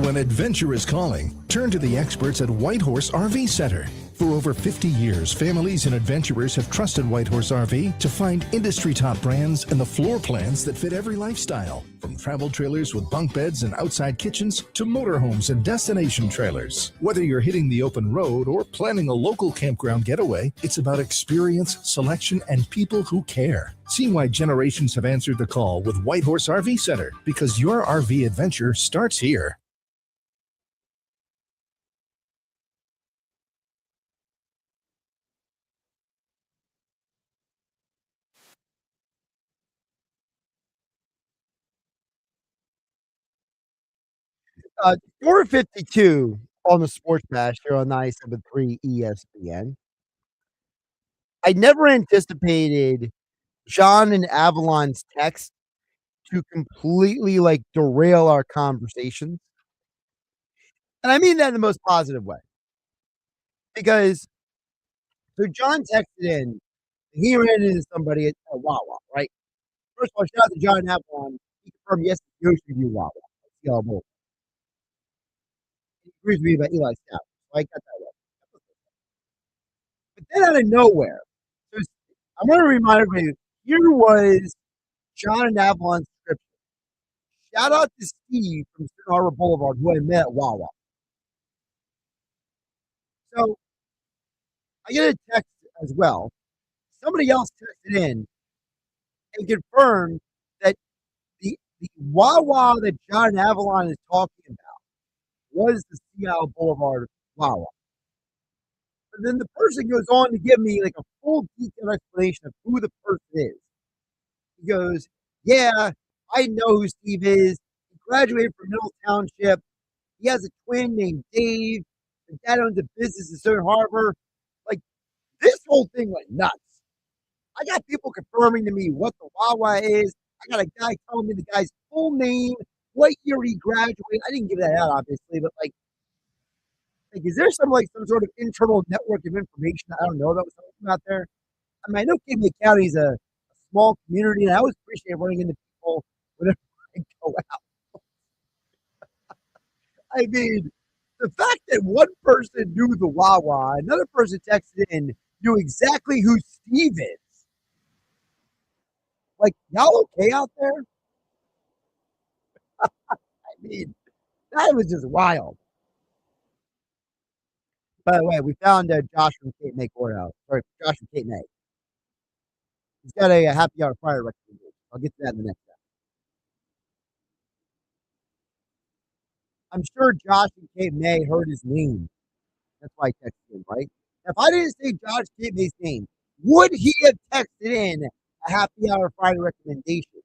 When adventure is calling, turn to the experts at Whitehorse RV Center. For over 50 years, families and adventurers have trusted Whitehorse RV to find industry-top brands and the floor plans that fit every lifestyle. From travel trailers with bunk beds and outside kitchens to motorhomes and destination trailers. Whether you're hitting the open road or planning a local campground getaway, it's about experience, selection, and people who care. See why generations have answered the call with Whitehorse RV Center, because your RV adventure starts here. Score 52 on the Sports Bash here on 97.3 ESPN. I never anticipated John and Avalon's text to completely, like, derail our conversations. And I mean that in the most positive way. Because so John texted in, he ran into somebody at Wawa, right? First of all, shout out to John and Avalon. He confirmed, yes, he goes to Wawa. He agrees with me about Eli Scout. So I got that right. But then out of nowhere, I want to remind everybody, here was John and Avalon's scripture. Shout out to Steve from Stern Harbor Boulevard, who I met at Wawa. So I get a text as well. Somebody else texted in and confirmed that the Wawa that John and Avalon is talking about was the Seattle Boulevard Wawa. But then the person goes on to give me like a full detailed explanation of who the person is. He goes, yeah, I know who Steve is. He graduated from Middle Township. He has a twin named Dave. His dad owns a business in Stern Harbor. Like, this whole thing went nuts. I got people confirming to me what the Wawa is. I got a guy telling me the guy's full name, what year he graduated. I didn't give that out, obviously, but like is there some sort of internal network of information I don't know that was out there? I mean, I know Cape County is a small community, and I always appreciate running into people whenever I go out. I mean, the fact that one person knew the Wawa, another person texted in, knew exactly who Steve is. Like, y'all okay out there? I mean, that was just wild. By the way, we found Josh from Cape May Courthouse. Sorry, Josh from Cape May. He's got a happy hour Friday recommendation. I'll get to that in the next step. I'm sure Josh from Cape May heard his name. That's why I texted him, right? If I didn't say Josh Cape May's name, would he have texted in a happy hour Friday recommendation?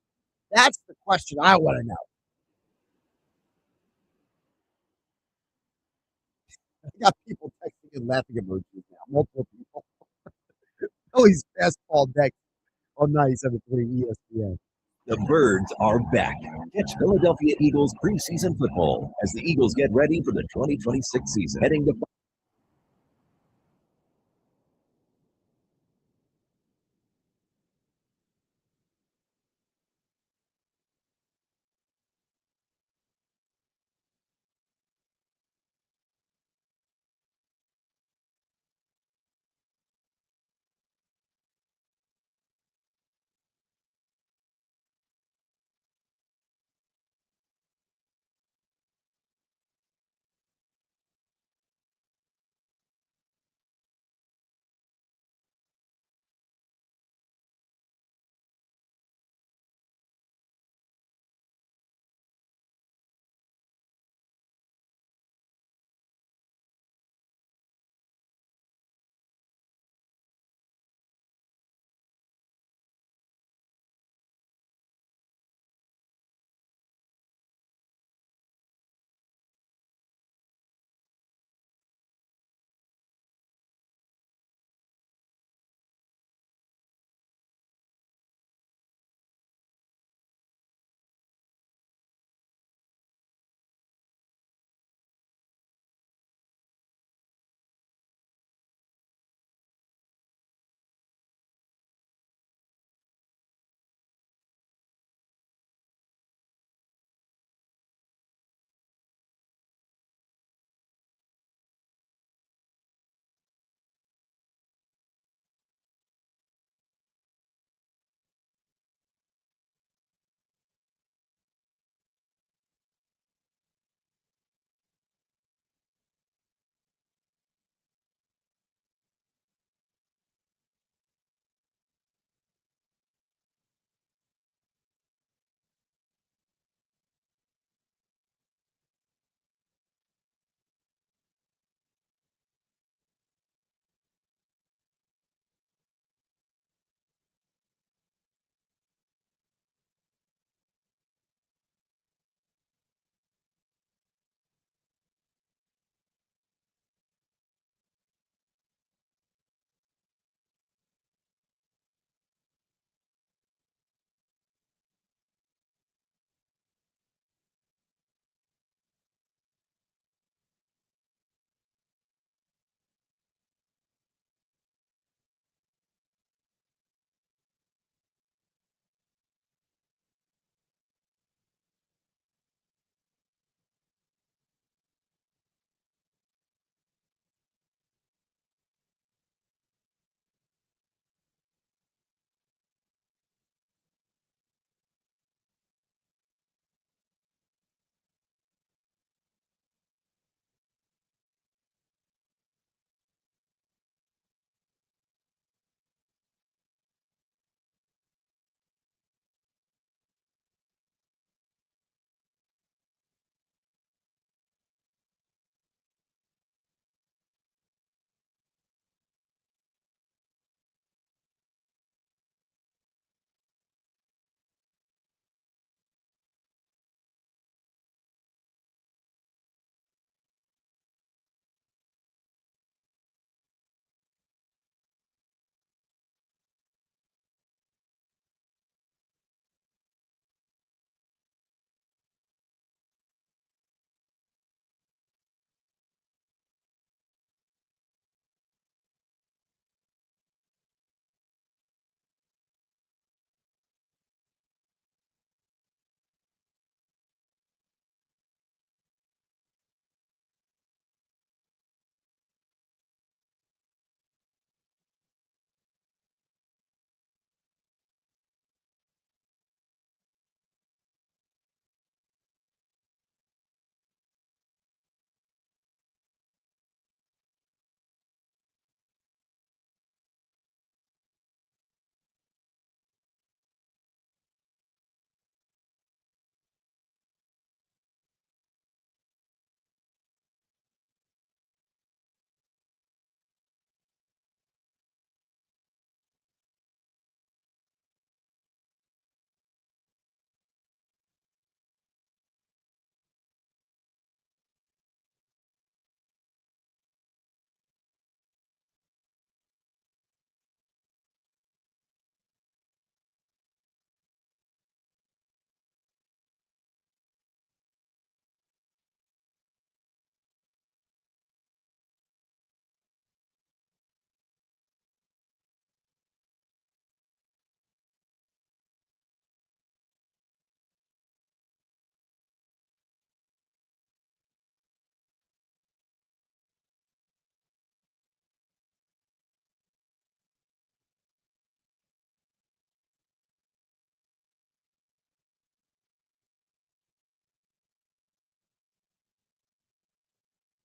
That's the question I want to know. I got people texting and laughing emojis now. Multiple people. Phillies fastball next on 97.3 ESPN. The Birds are back. Catch Philadelphia Eagles preseason football as the Eagles get ready for the 2026 season. Heading to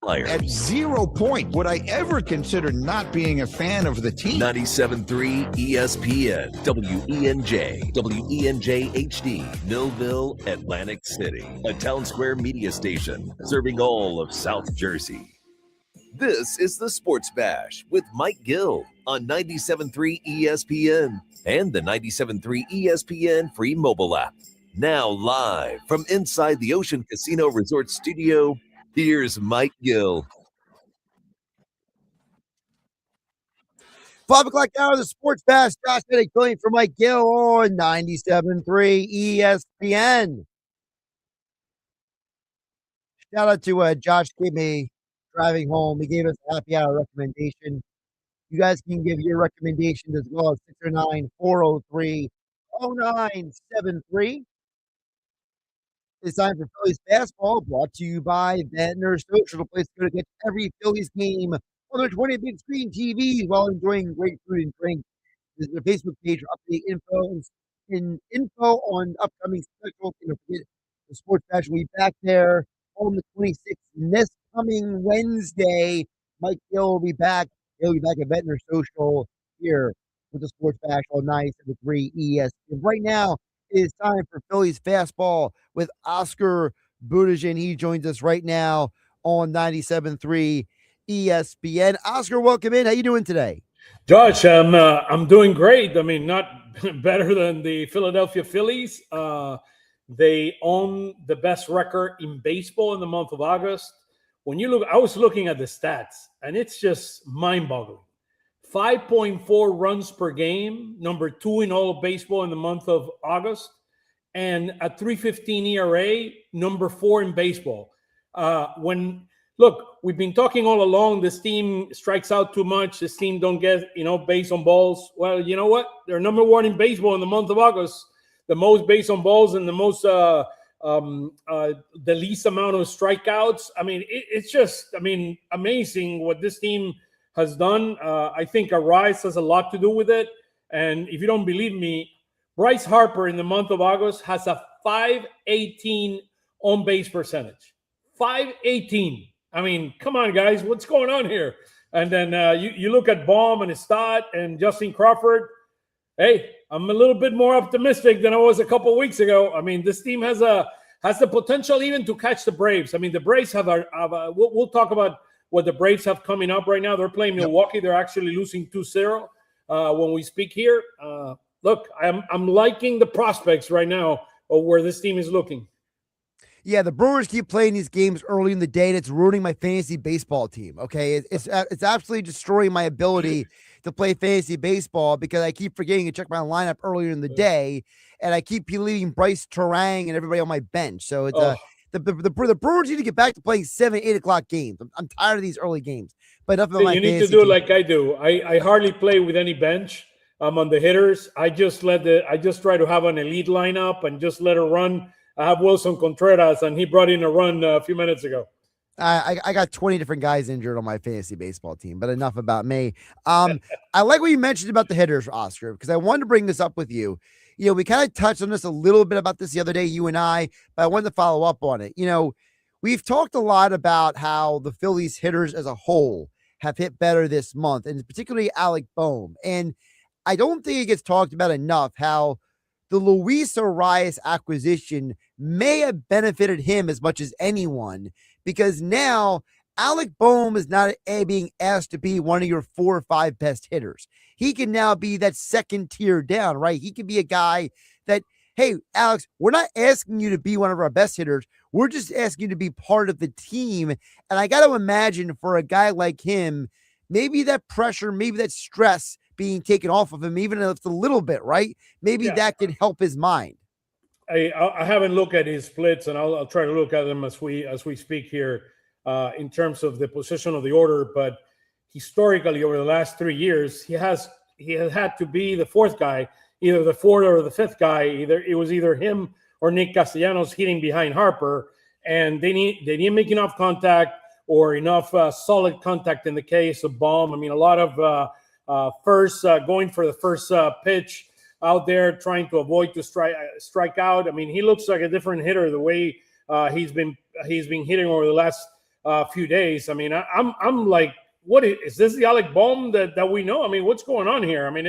At 0 point would I ever consider not being a fan of the team. 97.3 ESPN, WENJ, WENJ HD, Millville, Atlantic City, a Town Square media station serving all of South Jersey. This is the Sports Bash with Mike Gill on 97.3 ESPN and the 97.3 ESPN free mobile app. Now live from inside the Ocean Casino Resort Studio, here's Mike Gill. 5 o'clock hour of the Sports Bash. Josh Hennig filling for Mike Gill on 97.3 ESPN. Shout out to Josh gave me driving home. He gave us a happy hour recommendation. You guys can give your recommendations as well at 609-403-0973. It's time for Phillies Fastball, brought to you by Ventnor Social, the place to go to get every Phillies game on their 20 big screen TVs while enjoying great food and drink. Visit their Facebook page for update info on upcoming specials. Don't forget, the Sports Bash will be back there on the 26th. This coming Wednesday, Mike Gill will be back. He'll be back at Ventnor Social here with the Sports Bash on 97.3 ESPN. Right now, it is time for Phillies Fastball with Oscar Budejen. He joins us right now on 97.3 ESPN. Oscar, welcome in. How you doing today? Josh, I'm doing great. I mean, not better than the Philadelphia Phillies. They own the best record in baseball in the month of August. When you look, I was looking at the stats, and it's just mind-boggling. 5.4 runs per game, number 2 in all of baseball in the month of August, and a 3.15 ERA, number 4 in baseball. Look, we've been talking all along, this team strikes out too much, this team don't get, base on balls. Well, you know what? They're number 1 in baseball in the month of August, the most base on balls and the most, the least amount of strikeouts. I mean, it's just, amazing what this team has done. I think a rise has a lot to do with it. And if you don't believe me, Bryce Harper in the month of August has a 518 on-base percentage. 518. I mean, come on, guys. What's going on here? And then you look at Baum and Stott and Justin Crawford. Hey, I'm a little bit more optimistic than I was a couple weeks ago. I mean, this team has the potential even to catch the Braves. I mean, the Braves we'll talk about what the Braves have coming up right now. They're playing Milwaukee. They're actually losing 2-0 when we speak here. Look, I'm liking the prospects right now of where this team is looking. Yeah, the Brewers keep playing these games early in the day, and it's ruining my fantasy baseball team. Okay, it's absolutely destroying my ability to play fantasy baseball because I keep forgetting to check my lineup earlier in the day, and I keep leaving Bryce Terang and everybody on my bench. So it's the Brewers need to get back to playing 7, 8 o'clock games. I'm tired of these early games. But enough of my you need to do it like I do. I hardly play with any bench. I'm on the hitters. I just try to have an elite lineup and just let it run. I have Wilson Contreras, and he brought in a run a few minutes ago. I got 20 different guys injured on my fantasy baseball team, but enough about me. I like what you mentioned about the hitters, Oscar, because I wanted to bring this up with you. We kind of touched on this a little bit about this the other day, you and I, but I wanted to follow up on it. We've talked a lot about how the Phillies hitters as a whole have hit better this month, and particularly Alec Bohm. And I don't think it gets talked about enough how the Luis Arias acquisition may have benefited him as much as anyone, because now Alec Bohm is not being asked to be one of your 4 or 5 best hitters. He can now be that second tier down, right? He can be a guy that, hey, Alex, we're not asking you to be one of our best hitters. We're just asking you to be part of the team. And I got to imagine for a guy like him, maybe that pressure, maybe that stress being taken off of him, even if it's a little bit, right? Maybe that can help his mind. I haven't looked at his splits, and I'll try to look at them as we speak here in terms of the position of the order. But historically, over the last 3 years, he has had to be the 4th guy, either the 4th or the 5th guy. It was either him or Nick Castellanos hitting behind Harper, and they didn't make enough contact or enough solid contact in the case of Baum. I mean, a lot of going for the first pitch out there, trying to avoid to strike out. I mean, he looks like a different hitter the way he's been hitting over the last few days. I mean, I'm like, what is this the Alec Bohm that we know? I mean, what's going on here? I mean,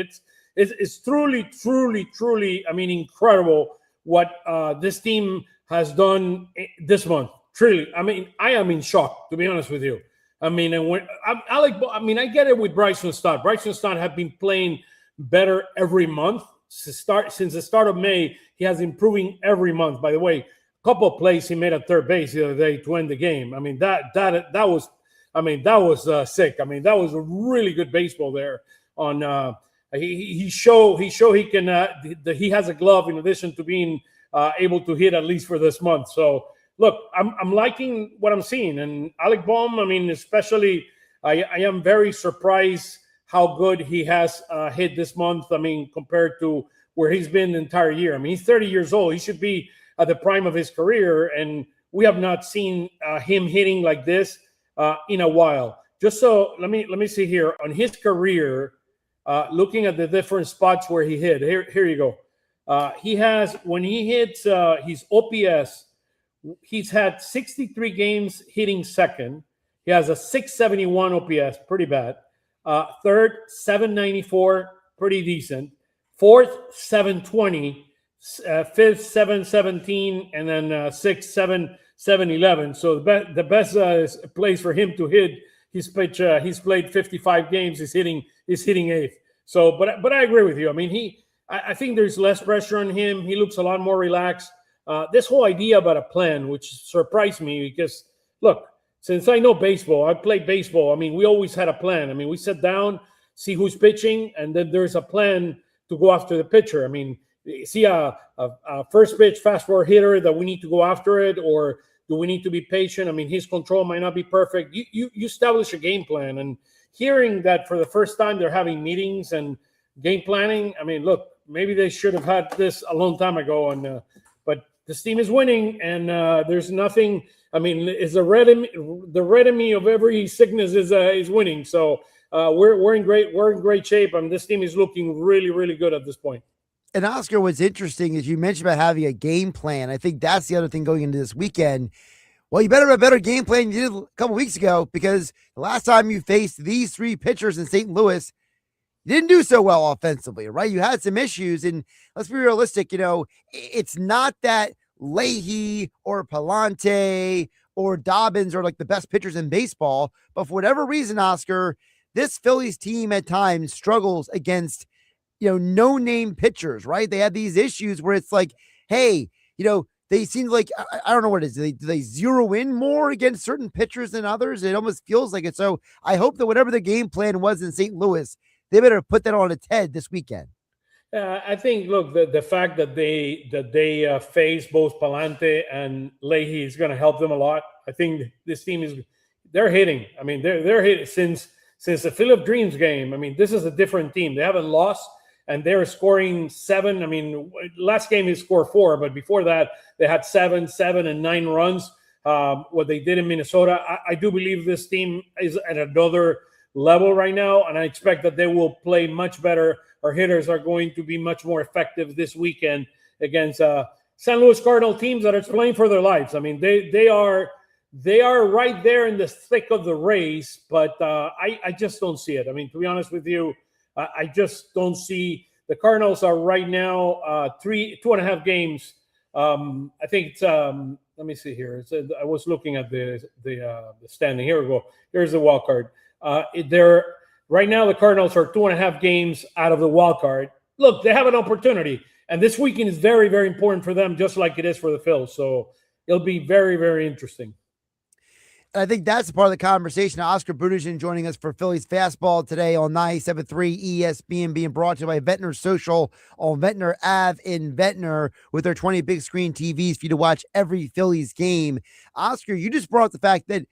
it's truly, I mean, incredible what this team has done this month. Truly, I mean, I am in shock, to be honest with you. I mean, and when I get it with Bryson Stott. Bryson Stott have been playing better every month since the start of May. He has improving every month. By the way, a couple of plays he made at third base the other day to end the game. I mean, that was sick. I mean, that was a really good baseball there. On he showed he can that he has a glove in addition to being able to hit at least for this month. So. Look, I'm liking what I'm seeing. And Alec Bohm, I mean, especially, I am very surprised how good he has hit this month. I mean, compared to where he's been the entire year. I mean, he's 30 years old. He should be at the prime of his career. And we have not seen him hitting like this in a while. Just so, let me see here. On his career, looking at the different spots where he hit. Here you go. He has, when he hits his OPS, he's had 63 games hitting second. He has a 671 OPS, pretty bad. Third, 794, pretty decent. Fourth, 720. Fifth, 717, and then sixth, 711. So the best place for him to hit his pitch. He's played 55 games. He's hitting eighth. So, but I agree with you. I mean, I think there's less pressure on him. He looks a lot more relaxed. This whole idea about a plan, which surprised me because, look, since I know baseball, I played baseball. I mean, we always had a plan. I mean, we sit down, see who's pitching, and then there's a plan to go after the pitcher. I mean, see a first pitch fastball hitter that we need to go after it, or do we need to be patient? I mean, his control might not be perfect. You establish a game plan, and hearing that for the first time they're having meetings and game planning. I mean, look, maybe they should have had this a long time ago, and but this team is winning, and there's nothing. I mean, is the redemy of every sickness is winning. So we're in great shape, and this team is looking really, really good at this point. And Oscar, what's interesting is you mentioned about having a game plan. I think that's the other thing going into this weekend. Well, you better have a better game plan than you did a couple weeks ago, because the last time you faced these three pitchers in St. Louis, you didn't do so well offensively, right? You had some issues, and let's be realistic. You know, it's not that Leahy or Palante or Dobbins are like the best pitchers in baseball, but for whatever reason, Oscar, this Phillies team at times struggles against, no-name pitchers, right? They have these issues where it's like, hey, they seem like, I don't know what it is. Do they zero in more against certain pitchers than others? It almost feels like it. So I hope that whatever the game plan was in St. Louis, they better put that on its head this weekend. I think, look, the fact that they face both Palante and Leahy is going to help them a lot. I think this team they're hitting. I mean, they're hitting since the Field of Dreams game. I mean, this is a different team. They haven't lost, and they're scoring 7. I mean, last game he scored 4, but before that they had 7, and 9 runs. What they did in Minnesota, I do believe this team is at another level right now, and I expect that they will play much better. Our hitters are going to be much more effective this weekend against St. Louis Cardinal teams that are playing for their lives. I mean, they are right there in the thick of the race, but I just don't see it. I mean, to be honest with you, I just don't see. The Cardinals are right now 2.5 games. I think it's let me see here. I was looking at the standing. Here we go. Here's the wild card. Right now, the Cardinals are 2.5 games out of the wild card. Look, they have an opportunity, and this weekend is very, very important for them, just like it is for the Phils. So it'll be very, very interesting. I think that's a part of the conversation. Oscar Budejen joining us for Phillies Fastball today on 97.3 ESPN, being brought to you by Ventnor Social on Ventnor Ave in Ventnor, with their 20 big screen TVs for you to watch every Phillies game. Oscar, you just brought up the fact that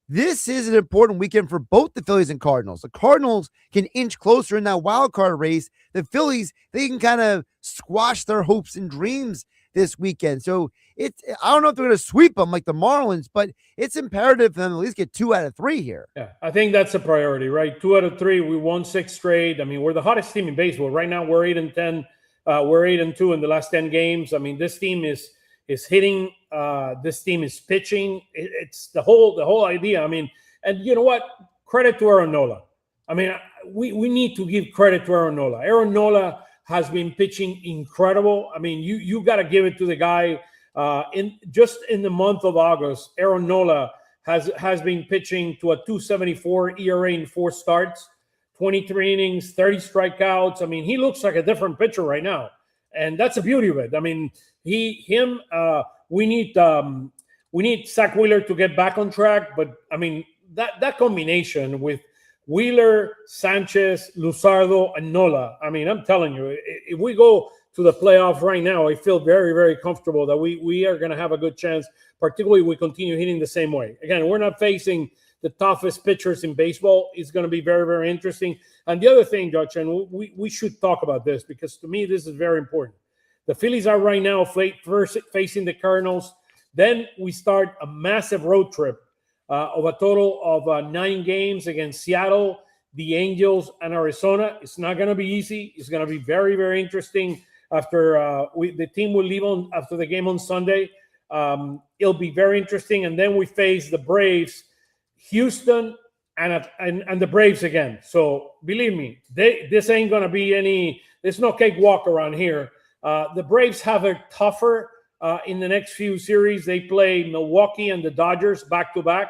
this is an important weekend for both the Phillies and Cardinals. The Cardinals can inch closer in that wild card race. The Phillies, they can kind of squash their hopes and dreams this weekend. So I don't know if they're going to sweep them like the Marlins, but it's imperative for them to at least get 2 out of 3 here. Yeah, I think that's a priority, right? 2 out of 3. We won 6 straight. I mean, we're the hottest team in baseball right now. We're 8-10. We're 8-2 in the last 10 games. I mean, this team is is hitting. This team is pitching. It's the whole idea. I mean, and you know what? Credit to Aaron Nola. I mean, we need to give credit to Aaron Nola. Aaron Nola has been pitching incredible. I mean, you got to give it to the guy. In the month of August, Aaron Nola has been pitching to a 2.74 ERA in 4 starts, 23 innings, 30 strikeouts. I mean, he looks like a different pitcher right now, and that's the beauty of it. I mean, we need Zach Wheeler to get back on track, but I mean that combination with Wheeler, Sanchez, Luzardo, and Nola. I mean, I'm telling you, if we go to the playoff right now, I feel very, very comfortable that we are going to have a good chance, particularly if we continue hitting the same way. Again, we're not facing the toughest pitchers in baseball. It's going to be very, very interesting. And the other thing, Dutch, and we should talk about this because to me this is very important. The Phillies are right now first facing the Cardinals. Then we start a massive road trip of a total of 9 games against Seattle, the Angels, and Arizona. It's not going to be easy. It's going to be very, very interesting. After the team will leave after the game on Sunday, it'll be very interesting. And then we face the Braves, Houston, and the Braves again. So believe me, this ain't going to be there's no cakewalk around here. The Braves have it tougher in the next few series. They play Milwaukee and the Dodgers back-to-back.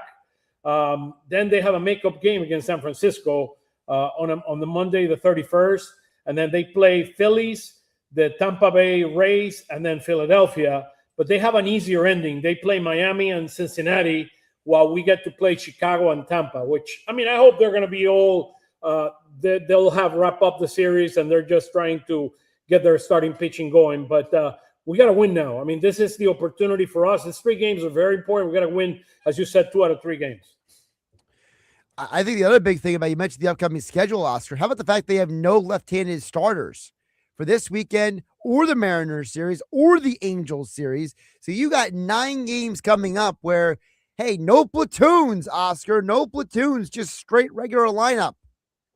Then they have a makeup game against San Francisco on the Monday, the 31st. And then they play Phillies, the Tampa Bay Rays, and then Philadelphia. But they have an easier ending. They play Miami and Cincinnati while we get to play Chicago and Tampa, which, I mean, I hope they're going to be all they'll have wrap up the series and they're just trying to get their starting pitching going. But we got to win now. I mean, this is the opportunity for us. These 3 games are very important. We got to win, as you said, 2 out of 3 games. I think the other big thing you mentioned the upcoming schedule, Oscar. How about the fact they have no left-handed starters for this weekend or the Mariners series or the Angels series? So you got 9 games coming up where, hey, no platoons, Oscar, no platoons, just straight regular lineup.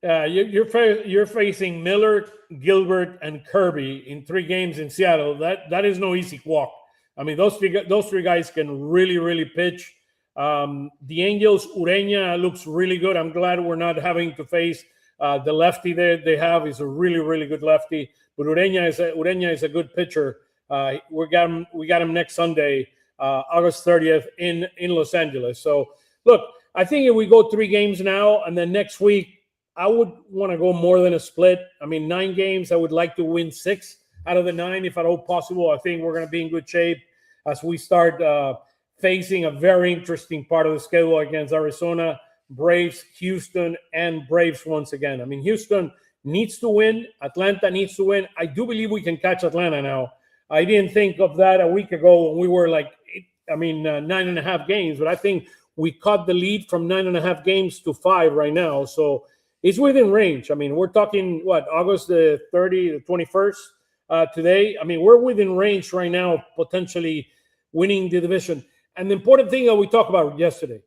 You're facing Miller, Gilbert, and Kirby in 3 games in Seattle. That is no easy walk. I mean, those three guys can really, really pitch. The Angels, Ureña looks really good. I'm glad we're not having to face the lefty they have. Is a really, really good lefty. But Ureña is a good pitcher. We got him next Sunday, August 30th in Los Angeles. So look, I think if we go 3 games now and then next week, I would want to go more than a split. I mean, 9 games, I would like to win 6 out of the 9 if at all possible. I think we're going to be in good shape as we start facing a very interesting part of the schedule against Arizona, Braves, Houston, and Braves once again. I mean, Houston needs to win. Atlanta needs to win. I do believe we can catch Atlanta now. I didn't think of that a week ago when we were 9.5 games, but I think we cut the lead from 9.5 games to 5 right now. So it's within range. I mean, we're talking, August the 30th, the 21st today. I mean, we're within range right now of potentially winning the division. And the important thing that we talked about yesterday,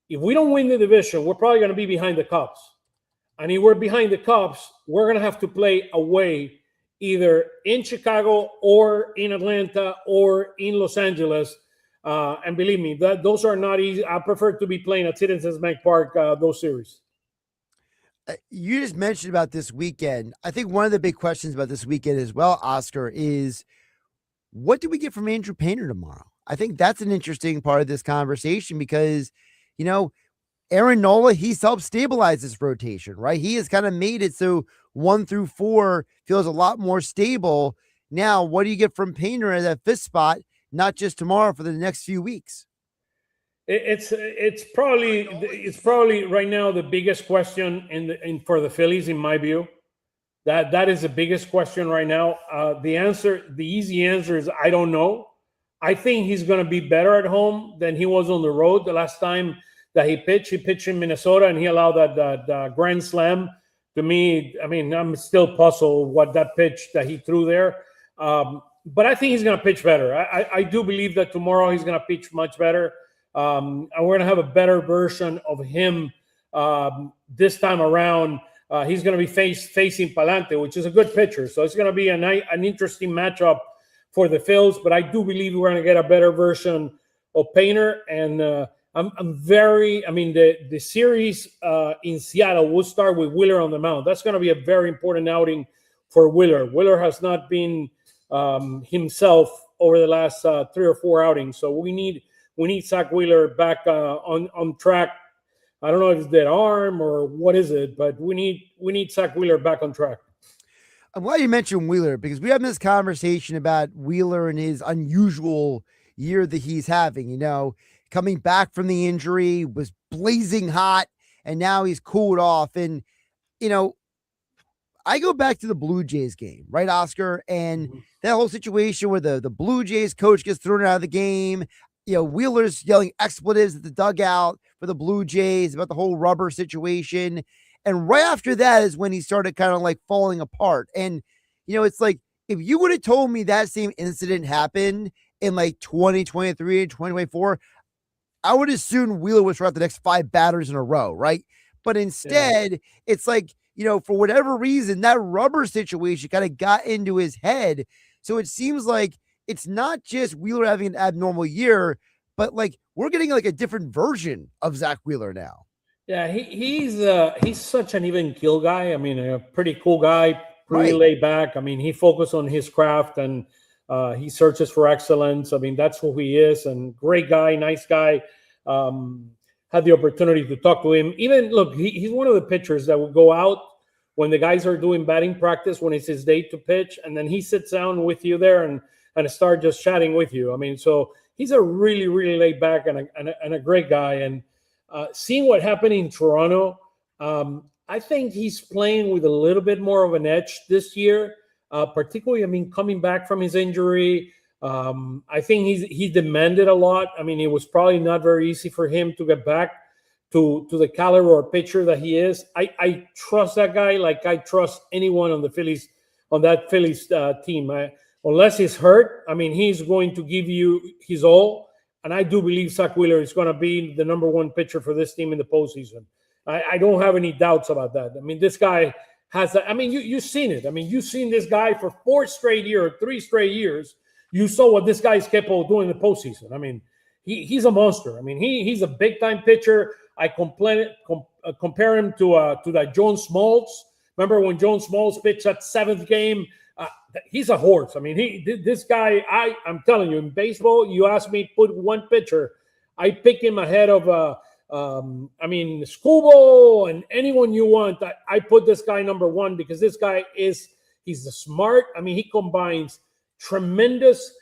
if we don't win the division, we're probably going to be behind the Cubs. And if we're behind the Cubs, we're going to have to play away either in Chicago or in Atlanta or in Los Angeles. And believe me, those are not easy. I prefer to be playing at Citizens Bank Park, those series. You just mentioned about this weekend. I think one of the big questions about this weekend as well, Oscar, is what do we get from Andrew Painter tomorrow? I think that's an interesting part of this conversation because, Aaron Nola, he's helped stabilize this rotation, right? He has kind of made it so 1 through 4 feels a lot more stable. Now, what do you get from Painter at that 5th spot, not just tomorrow, for the next few weeks? It's probably right now the biggest question for the Phillies, in my view. That is the biggest question right now. The easy answer is I don't know. I think he's going to be better at home than he was on the road the last time that he pitched. He pitched in Minnesota and he allowed that grand slam. To me, I mean, I'm still puzzled what that pitch that he threw there. But I think he's going to pitch better. I do believe that tomorrow he's going to pitch much better. And we're going to have a better version of him this time around. He's going to be facing Palante, which is a good pitcher. So it's going to be an interesting matchup for the Phils, but I do believe we're going to get a better version of Painter. And I'm very, I mean, the series in Seattle will start with Wheeler on the mound. That's going to be a very important outing for Wheeler. Wheeler has not been himself over the last 3 or 4 outings, so we need Zach Wheeler back on track. I don't know if it's that arm or what is it, but we need Zach Wheeler back on track. I'm glad you mentioned Wheeler because we have this conversation about Wheeler and his unusual year that he's having. You know, coming back from the injury, was blazing hot, and now he's cooled off. And, you know, I go back to the Blue Jays game, right, Oscar? And that whole situation where the Blue Jays coach gets thrown out of the game. You know, Wheeler's yelling expletives at the dugout for the Blue Jays about the whole rubber situation. And right after that is when he started kind of like falling apart. And, you know, it's like, if you would have told me that same incident happened in like 2023 and 2024, I would assume Wheeler was throughout the next 5 batters in a row, right? But instead, it's like, you know, for whatever reason, that rubber situation kind of got into his head. So it seems like it's not just Wheeler having an abnormal year, but like we're getting like a different version of Zach Wheeler now. Yeah, he's such an even keel guy. I mean, a pretty cool guy, pretty laid back. I mean, he focuses on his craft and he searches for excellence. I mean, that's who he is. And great guy, nice guy. Had the opportunity to talk to him. Even look, he's one of the pitchers that will go out when the guys are doing batting practice when it's his day to pitch, and then he sits down with you there and start just chatting with you. I mean, so he's a really, really laid back and a great guy. And seeing what happened in Toronto, I think he's playing with a little bit more of an edge this year, particularly, I mean, coming back from his injury. I think he demanded a lot. I mean, it was probably not very easy for him to get back to the caliber or pitcher that he is. I trust that guy like I trust anyone on the Phillies, on that Phillies team. Unless he's hurt, I mean, he's going to give you his all. And I do believe Zach Wheeler is going to be the number 1 pitcher for this team in the postseason. I don't have any doubts about that. I mean, this guy has that. I mean, you've seen it. I mean, you've seen this guy for 4 straight years, 3 straight years. You saw what this guy is capable of doing in the postseason. I mean, he's a monster. I mean, he's a big-time pitcher. I compare him to that John Smoltz. Remember when John Smoltz pitched that 7th game? He's a horse. I mean, this guy, I'm telling you, in baseball, you ask me to put one pitcher, I pick him ahead of, Scoobo and anyone you want. I put this guy number 1 because this guy he's smart. I mean, he combines tremendous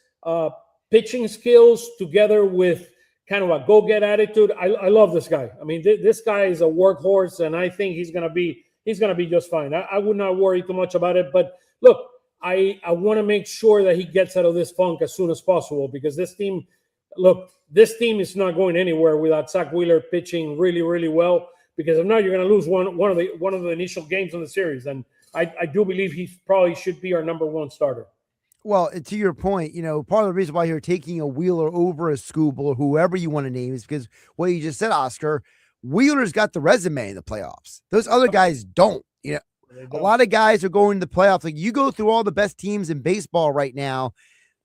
pitching skills together with kind of a go-get attitude. I love this guy. I mean, this guy is a workhorse, and I think he's gonna be just fine. I would not worry too much about it. But look, I want to make sure that he gets out of this funk as soon as possible because this team is not going anywhere without Zach Wheeler pitching really, really well. Because if not, you're going to lose one of the initial games in the series. And I do believe he probably should be our number 1 starter. Well, to your point, you know, part of the reason why you're taking a Wheeler over a Scoob or whoever you want to name is because what you just said, Oscar, Wheeler's got the resume in the playoffs. Those other guys don't. You know, a lot of guys are going to the playoffs. Like you go through all the best teams in baseball right now.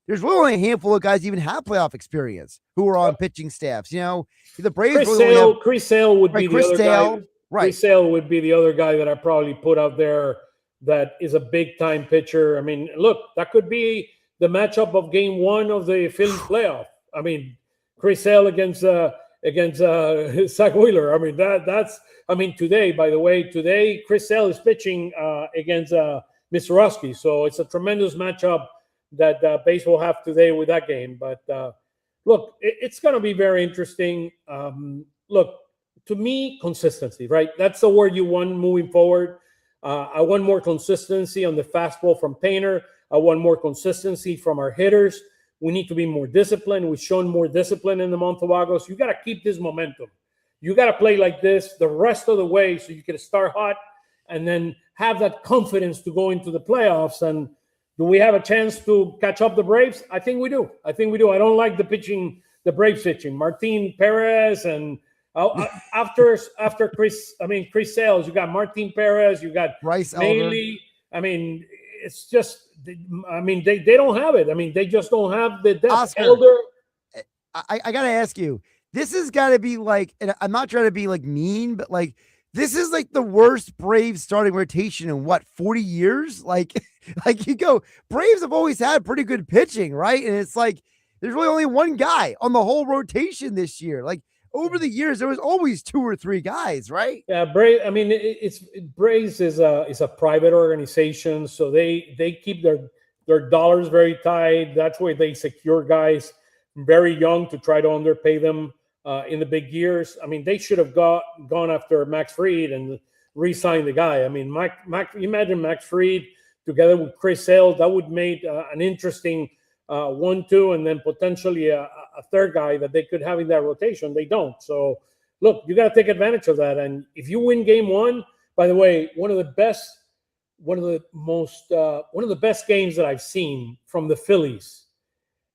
There's really only a handful of guys even have playoff experience who are on pitching staffs. You know, the Braves. Chris Sale would be the other guy. Right. Chris Sale would be the other guy that I probably put out there. That is a big-time pitcher. I mean, look, that could be the matchup of Game 1 of the Phillies playoff. I mean, Chris Sale against Zach Wheeler. I mean, that's. I mean, today, by the way, Chris Sale is pitching against Mr. Rusky, so it's a tremendous matchup that Base will have today with that game. But look, it's going to be very interesting. Look, to me, consistency, right? That's the word you want moving forward. I want more consistency on the fastball from Painter. I want more consistency from our hitters. We need to be more disciplined. We've shown more discipline in the month of August. You got to keep this momentum. You got to play like this the rest of the way so you can start hot and then have that confidence to go into the playoffs. And do we have a chance to catch up the Braves? I think we do. I don't like the Braves pitching. Martin Perez and after Chris Sales, you got Martin Perez, you got Bryce Bailey. I mean, it's just they don't have it. I mean, they just don't have the depth. Oscar, I got to ask you, this has got to be like, and I'm not trying to be like mean, but like, this is like the worst Braves starting rotation in what, 40 years? Like you go, Braves have always had pretty good pitching, right? And it's like, there's really only one guy on the whole rotation this year. Like over the years, there was always 2 or 3 guys, right? Yeah, Braves. I mean, Braves is a private organization, so they keep their dollars very tight. That's why they secure guys very young to try to underpay them in the big years. I mean, they should have gone after Max Fried and re-signed the guy. I mean, imagine Max Fried together with Chris Sale. That would make an interesting 1-2, and then potentially a third guy that they could have in that rotation. They don't. So, look, you got to take advantage of that. And if you win Game 1, by the way, one of the best games that I've seen from the Phillies.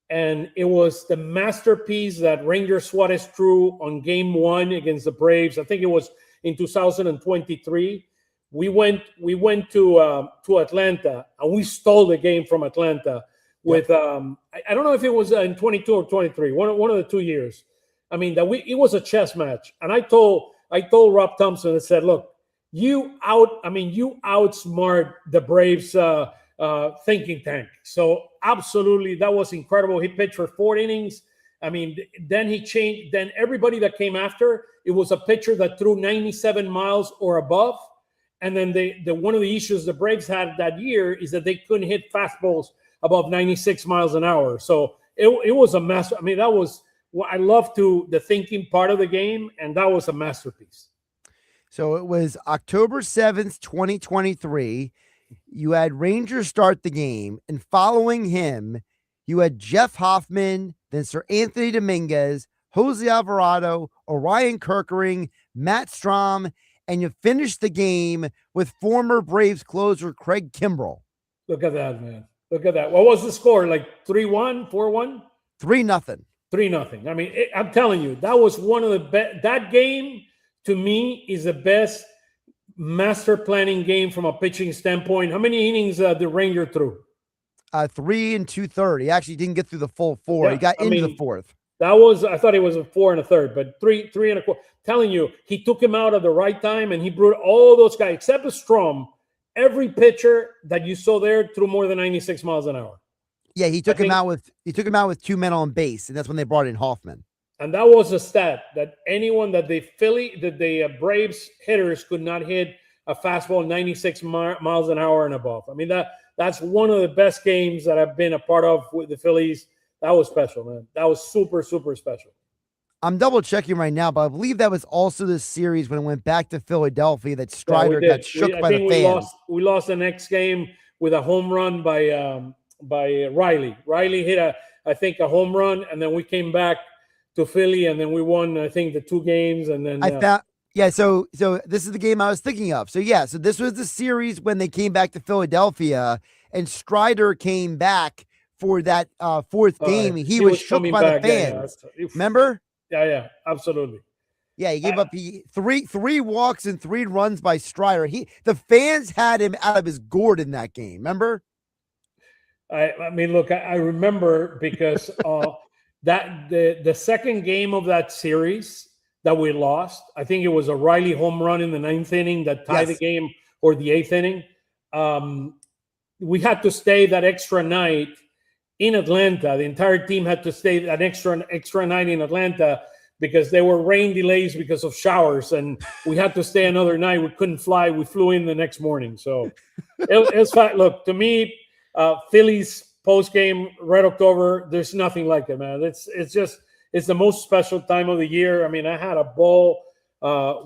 And it was the masterpiece that Ranger Suarez threw on Game 1 against the Braves. I think it was in 2023. We went to Atlanta, and we stole the game from Atlanta with I don't know if it was in 22 or 23, one of the 2 years. I mean, it was a chess match. And I told Rob Thompson, I said, look, you outsmart the Braves thinking tank. So absolutely, that was incredible. He pitched for 4 innings. I mean, then he changed. Then everybody that came after, it was a pitcher that threw 97 miles or above. And then one of the issues the Braves had that year is that they couldn't hit fastballs above 96 miles an hour. So it was a mess. I mean, that was what I love the thinking part of the game, and that was a masterpiece. So it was October 7th, 2023. You had Rangers start the game, and following him, you had Jeff Hoffman, then Sir Anthony Dominguez, Jose Alvarado, Orion Kerkering, Matt Strom, and you finished the game with former Braves closer Craig Kimbrell. Look at that, man. Look at that. What was the score? Like 3-1, 4-1? 3-0. 3-0. I mean, I'm telling you, that was one of the best. That game, to me, is the best master planning game from a pitching standpoint. How many innings the Ranger threw? 3 2/3. He actually didn't get through the full 4. He got into the 4th. I thought it was a 4 1/3, but 3 1/4. Telling you, he took him out at the right time, and he brought all those guys except Strom. Every pitcher that you saw there threw more than 96 miles an hour. Yeah, he took him out with 2 men on base, and that's when they brought in Hoffman. And that was a stat that anyone that the Braves hitters could not hit a fastball 96 miles an hour and above. I mean, that's one of the best games that I've been a part of with the Phillies. That was special, man. That was super, super special. I'm double checking right now, but I believe that was also the series when it went back to Philadelphia that Strider got shook by the fans. We lost the next game with a home run by Riley. Riley hit a home run, and then we came back to Philly, and then we won, I think, the 2 games, and then so this is the game I was thinking of. So this was the series when they came back to Philadelphia, and Strider came back for that 4th game, and he was shook by the fans. Remember? Yeah, absolutely. Yeah, he gave up three walks and 3 runs by Strider. The fans had him out of his gourd in that game. Remember? I mean, look, I remember because that the second game of that series that we lost, I think it was a Riley home run in the 9th inning that tied the game, or the 8th inning. We had to stay that extra night in Atlanta. The entire team had to stay an extra night in Atlanta because there were rain delays because of showers, and we had to stay another night. We couldn't fly. We flew in the next morning. So it's fine. Look, to me, Phillies post-game, Red October, there's nothing like it, man. It's the most special time of the year. I mean, I had a ball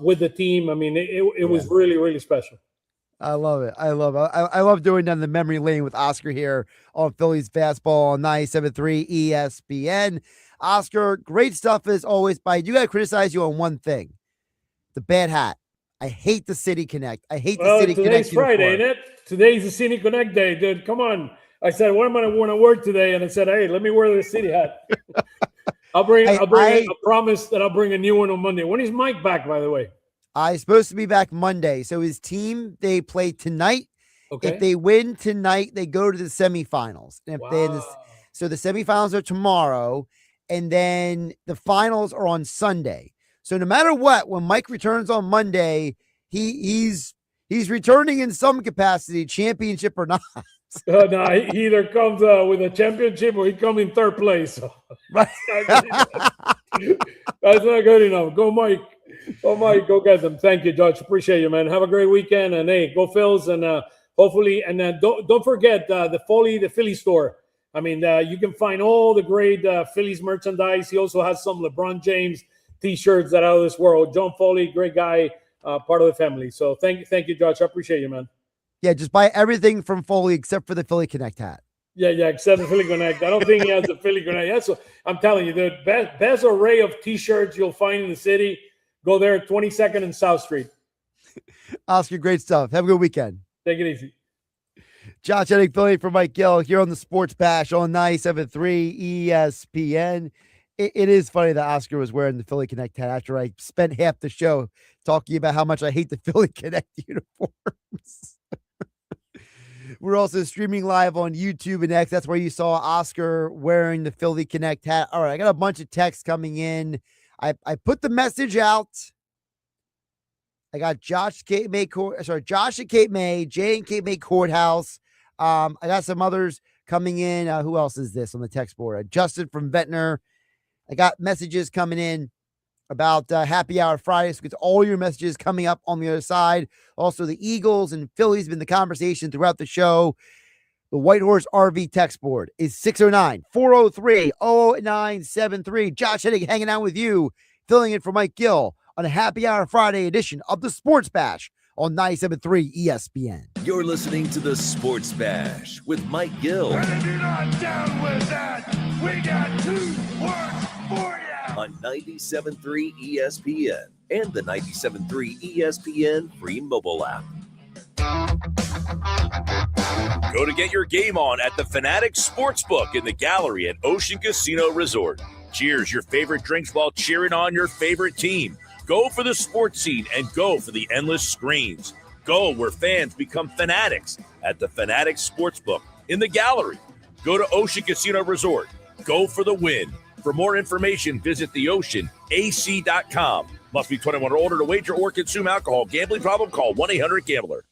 with the team. I mean, it was really, really special. I love it. I love doing down the memory lane with Oscar here on Phillies Fastball on 97.3 ESPN. Oscar, great stuff as always. But I do got to criticize you on one thing: the bad hat. I hate the City Connect. I hate the City Connect. Today's Friday, ain't it? Today's the City Connect day, dude. Come on. I said, what am I going to wear today? And I said, hey, let me wear the City hat. I promise that I'll bring a new one on Monday. When is Mike back, by the way? He's supposed to be back Monday. So his team, they play tonight Okay. If they win tonight, they go to the semifinals. And if they so the semifinals are tomorrow, and then the finals are on Sunday. So no matter what, when Mike returns on Monday, he's returning in some capacity, championship or not. No, he either comes with a championship or he comes in third place. Right. That's not good enough. Go, Mike. Oh, Mike, go get them. Thank you, Judge. Appreciate you, man. Have a great weekend. And, hey, go Phils. And hopefully, and don't forget the Philly store. I mean, you can find all the great Phillies merchandise. He also has some LeBron James T-shirts that are out of this world. John Foley, great guy, part of the family. So thank you, Judge. I appreciate you, man. Yeah, just buy everything from Foley except for the Philly Connect hat. Yeah, except the Philly Connect. I don't think he has the Philly Connect. That's what I'm telling you, the best array of T-shirts you'll find in the city. Go there at 22nd and South Street. Oscar, great stuff. Have a good weekend. Take it easy. Josh Hennig, Philly for Mike Gill here on the Sports Bash on 97.3 ESPN. It is funny that Oscar was wearing the Philly Connect hat after I spent half the show talking about how much I hate the Philly Connect uniforms. We're also streaming live on YouTube and X. That's where you saw Oscar wearing the Philly Connect hat. All right, I got a bunch of texts coming in. I put the message out. I got Josh at Cape May, Jay and Cape May Courthouse. I got some others coming in. Who else is this on the text board? Justin from Ventnor. I got messages coming in about Happy Hour Friday. So get all your messages coming up on the other side. Also, the Eagles and Phillies have been the conversation throughout the show. The White Horse RV text board is 609-403-0973. Josh Hennig hanging out with you, filling in for Mike Gill on a Happy Hour Friday edition of the Sports Bash on 97.3 ESPN. You're listening to the Sports Bash with Mike Gill. And if you're not down with that, we got 2 words for you. On 97.3 ESPN and the 97.3 ESPN free mobile app. Go to get your game on at the Fanatics Sportsbook in the Gallery at Ocean Casino Resort. Cheers your favorite drinks while cheering on your favorite team. Go for the sports scene and go for the endless screens. Go where fans become fanatics at the Fanatics Sportsbook in the Gallery. Go to Ocean Casino Resort. Go for the win. For more information, visit theoceanac.com. Must be 21 or older to wager or consume alcohol. Gambling problem? Call 1-800-GAMBLER.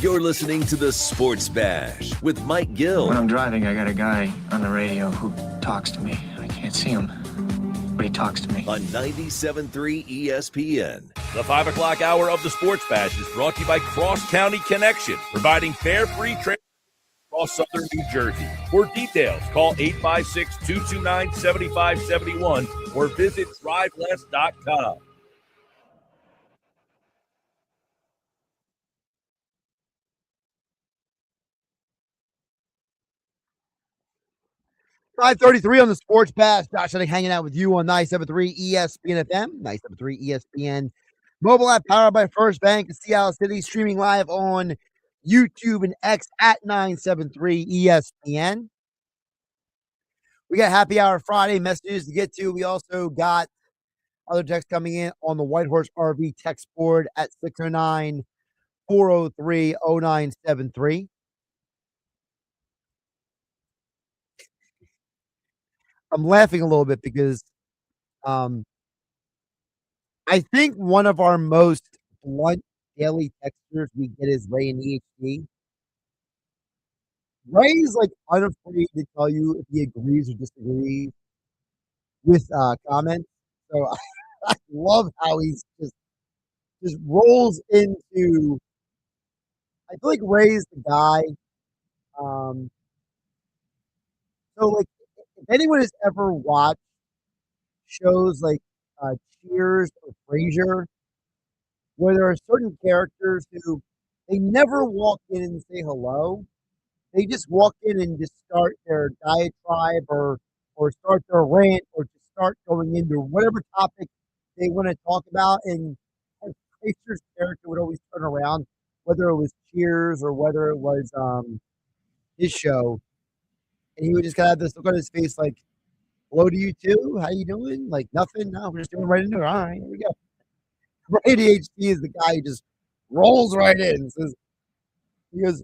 You're listening to the Sports Bash with Mike Gill. When I'm driving, I got a guy on the radio who talks to me. I can't see him, but he talks to me. On 97.3 ESPN. The 5 o'clock hour of the Sports Bash is brought to you by Cross County Connection, providing fare free transport across southern New Jersey. For details, call 856-229-7571 or visit driveless.com. .533 on the Sports Bash. Josh Hennig hanging out with you on 97.3 ESPN FM, 97.3 ESPN mobile app powered by First Bank in Seattle City, streaming live on YouTube and X at 973 ESPN. We got Happy Hour Friday messages to get to. We also got other texts coming in on the White Horse RV text board at 609-403-0973. I'm laughing a little bit because I think one of our most blunt daily textures we get is Ray in EHD. Ray's like unafraid to tell you if he agrees or disagrees with comments. So I love how he's just rolls into. I feel like Ray's the guy. So like, if anyone has ever watched shows like Cheers or Frasier, where there are certain characters who they never walk in and say hello. They just walk in and just start their diatribe or start their rant or just start going into whatever topic they want to talk about. And Frasier's character would always turn around, whether it was Cheers or whether it was his show. And he would just kind of have this look on his face like, hello to you too? How you doing? Like, nothing? No, we're just doing right into it. All right, here we go. Ray HD is the guy who just rolls right in and says, he goes,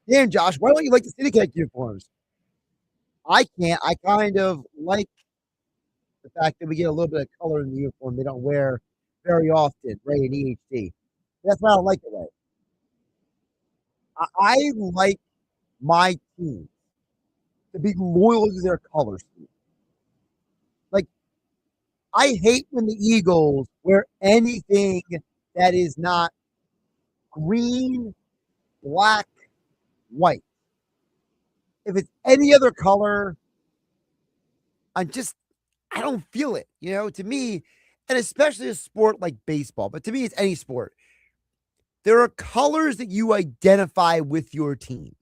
damn, Josh, why don't you like the City Connect uniforms? I can't. I kind of like the fact that we get a little bit of color in the uniform they don't wear very often, Ray and EHD. That's why I don't like it, Ray. I like my team to be loyal to their color scheme. Like, I hate when the Eagles wear anything that is not green, black, white. If it's any other color, I don't feel it. You know, to me, and especially a sport like baseball, but to me, it's any sport. There are colors that you identify with your team.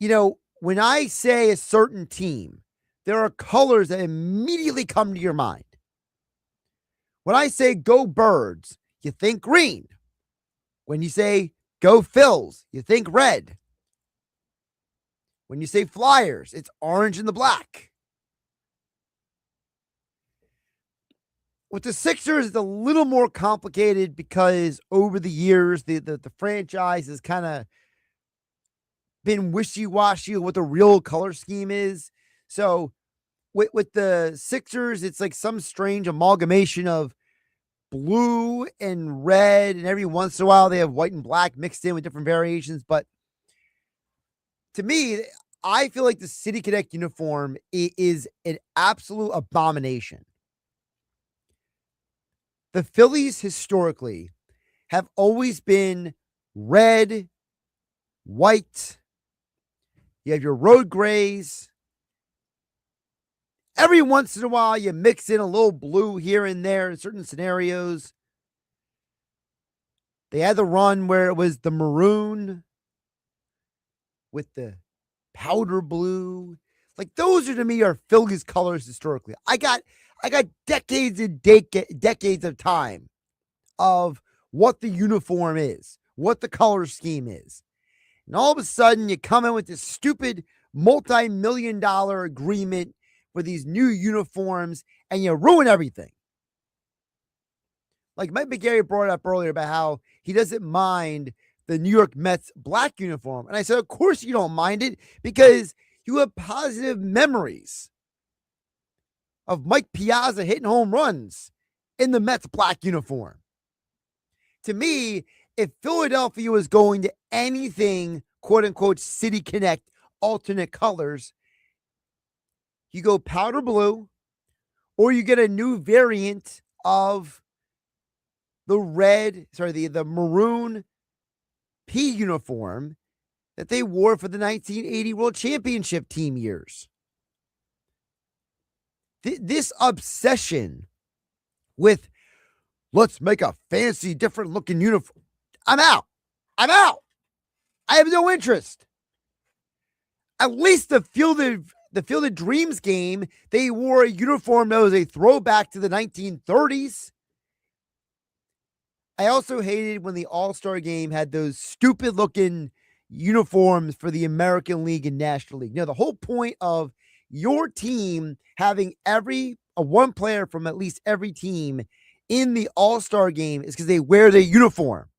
You know, when I say a certain team, there are colors that immediately come to your mind. When I say go Birds, you think green. When you say go Phils, you think red. When you say Flyers, it's orange and the black. With the Sixers, it's a little more complicated because over the years, the franchise has kind of been wishy-washy what the real color scheme is. So with the Sixers, it's like some strange amalgamation of blue and red, and every once in a while they have white and black mixed in with different variations. But to me, I feel like the City Connect uniform is an absolute abomination. The Phillies historically have always been red, white. You have your road grays. Every once in a while, you mix in a little blue here and there in certain scenarios. They had the run where it was the maroon with the powder blue. Like, those are, to me, are Phillies colors historically. I got decades and decades of time of what the uniform is, what the color scheme is. And all of a sudden, you come in with this stupid multi-million-dollar agreement for these new uniforms, and you ruin everything. Like Mike McGarry brought up earlier about how he doesn't mind the New York Mets black uniform. And I said, of course you don't mind it, because you have positive memories of Mike Piazza hitting home runs in the Mets black uniform. To me, if Philadelphia was going to anything, quote unquote, City Connect alternate colors, you go powder blue, or you get a new variant of the maroon P uniform that they wore for the 1980 World Championship team years. This obsession with let's make a fancy, different looking uniform. I'm out. I have no interest. At least the Field of Dreams game, they wore a uniform that was a throwback to the 1930s. I also hated when the All-Star game had those stupid looking uniforms for the American League and National League. The whole point of your team having one player from at least every team in the All-Star game is because they wear their uniform.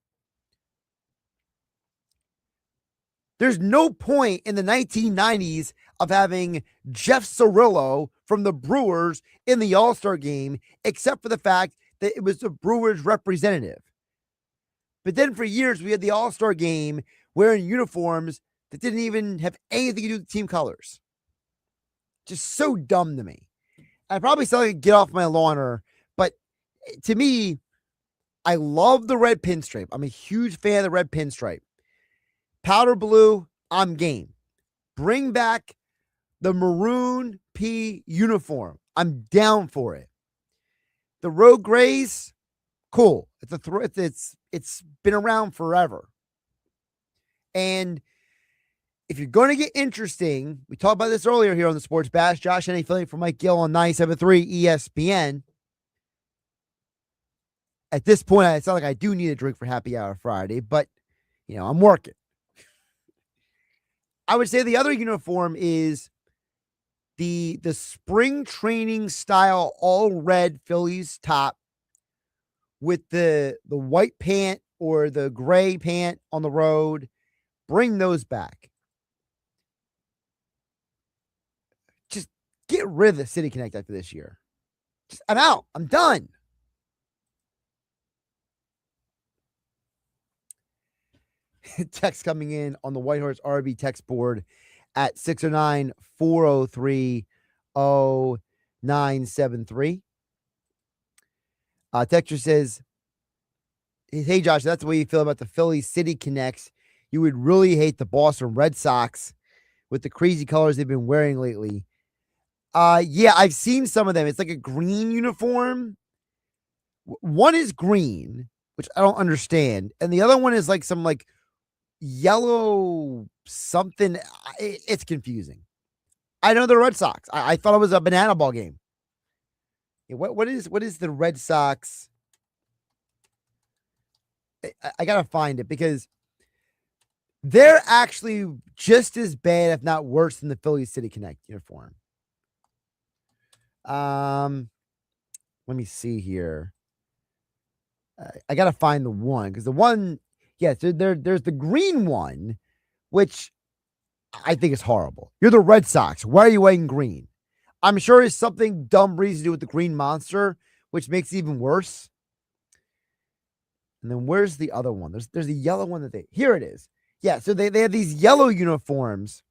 There's no point in the 1990s of having Jeff Cirillo from the Brewers in the All-Star game, except for the fact that it was the Brewers representative. But then for years, we had the All-Star game wearing uniforms that didn't even have anything to do with team colors. Just so dumb to me. I probably sound like get off my lawn, but to me, I love the red pinstripe. I'm a huge fan of the red pinstripe. Powder blue, I'm game. Bring back the maroon P uniform. I'm down for it. The road grays, cool. It's been around forever. And if you're going to get interesting, we talked about this earlier here on the Sports Bash. Josh Hennig filling for Mike Gill on 97.3 ESPN. At this point, I sound like I do need a drink for Happy Hour Friday, but I'm working. I would say the other uniform is the spring training style all red Phillies top with the white pant or the gray pant on the road. Bring those back. Just get rid of the City Connect after this year. I'm out. I'm done. Text coming in on the Whitehorse RB text board at 609-403-0973. Texture says, hey, Josh, that's the way you feel about the Philly City Connects. You would really hate the Boston Red Sox with the crazy colors they've been wearing lately. Yeah, I've seen some of them. It's like a green uniform. One is green, which I don't understand. And the other one is like some like yellow something. It's confusing. I know the Red Sox. I thought it was a banana ball game. What is the Red Sox? I gotta find it because they're actually just as bad, if not worse, than the Philly City Connect uniform. Let me see here. I gotta find the one because the one, yes, there's the green one, which I think is horrible. You're the Red Sox. Why are you wearing green? I'm sure it's something dumb reason to do with the green monster, which makes it even worse. And then where's the other one? There's a yellow one here it is. Yeah, so they have these yellow uniforms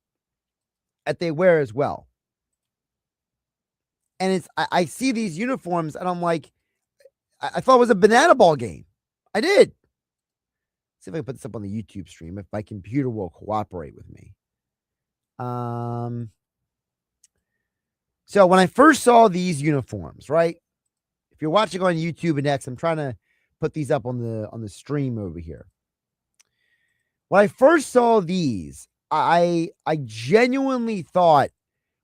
that they wear as well. And I see these uniforms and I'm like, I thought it was a banana ball game. I did. See if I can put this up on the YouTube stream if my computer will cooperate with me. So when I first saw these uniforms, right? If you're watching on YouTube and X, I'm trying to put these up on the stream over here. When I first saw these, I genuinely thought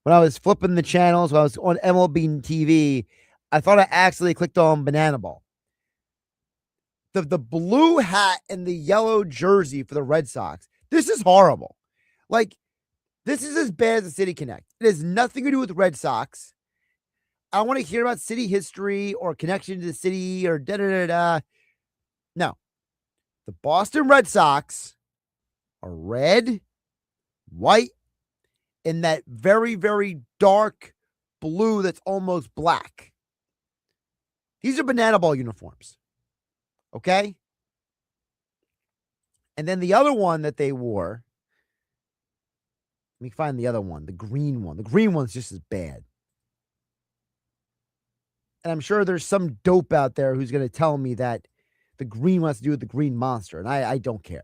when I was flipping the channels, when I was on MLB TV, I thought I accidentally clicked on Banana Ball. The blue hat and the yellow jersey for the Red Sox. This is horrible. Like, this is as bad as the City Connect. It has nothing to do with the Red Sox. I don't want to hear about city history or connection to the city or da-da-da-da. No. The Boston Red Sox are red, white, and that very, very dark blue that's almost black. These are banana ball uniforms. Okay? And then the other one that they wore, let me find the other one, the green one. The green one's just as bad. And I'm sure there's some dope out there who's going to tell me that the green one has to do with the green monster, and I don't care.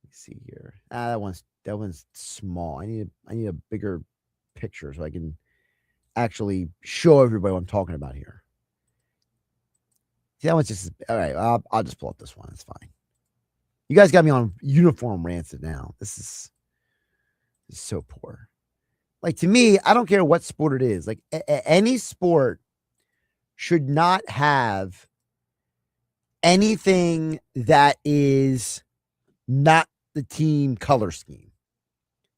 Let me see here. That one's small. I need a bigger picture so I can actually show everybody what I'm talking about here. See, that one's just all right. I'll just pull up this one. It's fine. You guys got me on uniform rancid now. This is so poor. Like, to me, I don't care what sport it is. Like, any sport should not have anything that is not the team color scheme.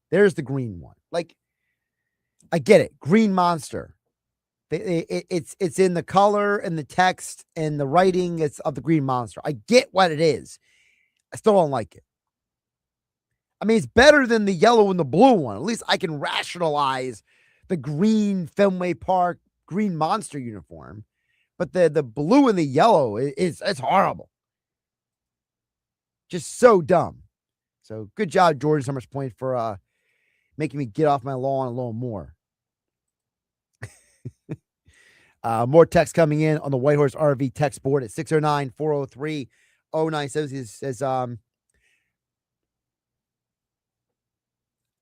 There's the green one. Like, I get it. Green monster. It's in the color and the text and the writing. It's of the green monster. I get what it is. I still don't like it. I mean, it's better than the yellow and the blue one. At least I can rationalize the green Fenway Park green monster uniform. But the blue and the yellow it's horrible. Just so dumb. So good job, Jordan Summers Point, for making me get off my lawn a little more. More text coming in on the Whitehorse RV text board at 609-403-0970. Says,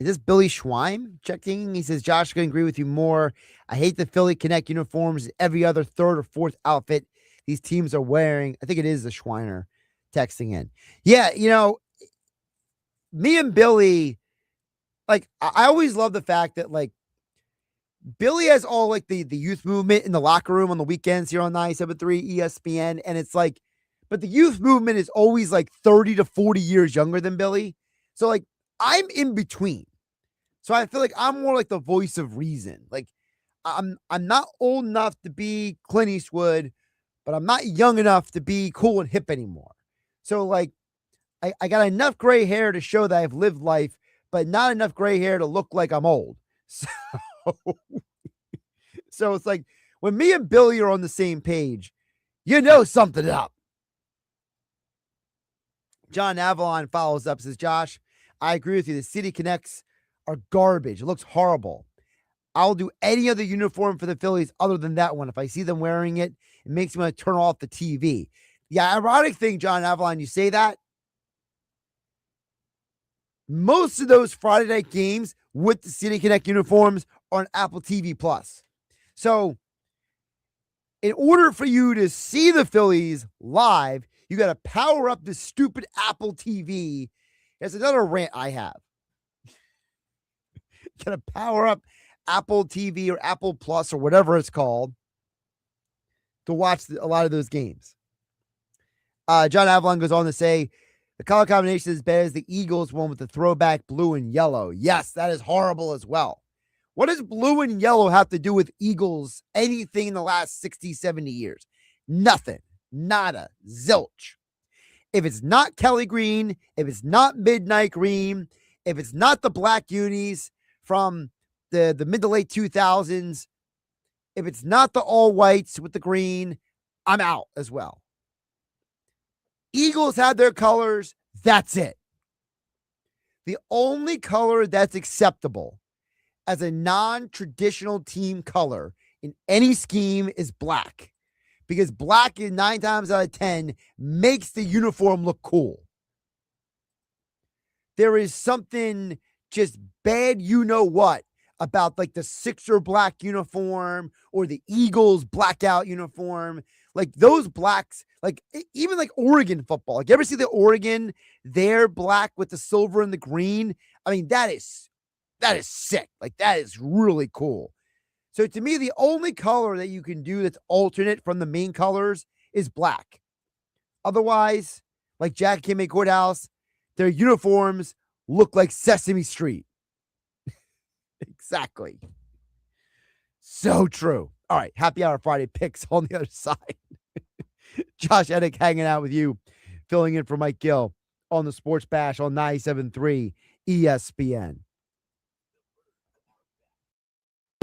is this Billy Schweim checking? He says, Josh, I can agree with you more. I hate the Philly Connect uniforms. Every other third or fourth outfit these teams are wearing. I think it is the Schweiner texting in. Yeah, me and Billy, like, I always love the fact that, like, Billy has all, like, the youth movement in the locker room on the weekends here on 97.3 ESPN. And it's like, but the youth movement is always like 30 to 40 years younger than Billy. So, like, I'm in between. So I feel like I'm more like the voice of reason. Like, I'm not old enough to be Clint Eastwood, but I'm not young enough to be cool and hip anymore. So, like, I got enough gray hair to show that I've lived life, but not enough gray hair to look like I'm old. So it's like when me and Billy are on the same page, something up. John Avalon follows up, says, Josh, I agree with you. The City Connects are garbage. It looks horrible. I'll do any other uniform for the Phillies other than that one. If I see them wearing it, it makes me want to turn off the TV. The ironic thing, John Avalon, you say that. Most of those Friday night games with the City Connect uniforms are on Apple TV Plus. So in order for you to see the Phillies live, you got to power up this stupid Apple TV. There's another rant I have. Got to power up Apple TV or Apple Plus or whatever it's called to watch a lot of those games. John Avalon goes on to say, the color combination is as bad as the Eagles one with the throwback blue and yellow. Yes, that is horrible as well. What does blue and yellow have to do with Eagles anything in the last 60, 70 years? Nothing. Nada. Zilch. If it's not Kelly Green, if it's not Midnight Green, if it's not the black unis from the mid to late 2000s, if it's not the all whites with the green, I'm out as well. Eagles have their colors. That's it. The only color that's acceptable as a non-traditional team color in any scheme is black, because black is 9 times out of 10 makes the uniform look cool. There is something just bad, what, about like the Sixer black uniform or the Eagles blackout uniform. Like those blacks, like even like Oregon football. Like, you ever see the Oregon, they're black with the silver and the green? I mean, that is sick. Like, that is really cool. So to me, the only color that you can do that's alternate from the main colors is black. Otherwise, like Jack Kimmy Courthouse, their uniforms look like Sesame Street. Exactly. So true. All right. Happy Hour Friday picks on the other side. Josh Hennig hanging out with you, filling in for Mike Gill on the Sports Bash on 97.3 ESPN.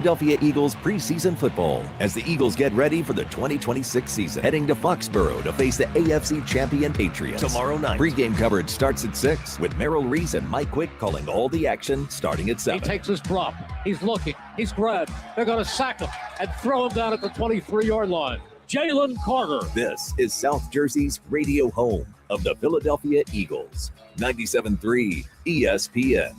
Philadelphia Eagles preseason football as the Eagles get ready for the 2026 season. Heading to Foxborough to face the AFC champion Patriots. Tomorrow night, pregame coverage starts at 6 with Merrill Reese and Mike Quick calling all the action starting at 7. He takes his drop. He's looking. He's grabbed. They're going to sack him and throw him down at the 23-yard line. Jalen Carter. This is South Jersey's radio home of the Philadelphia Eagles. 97.3 ESPN.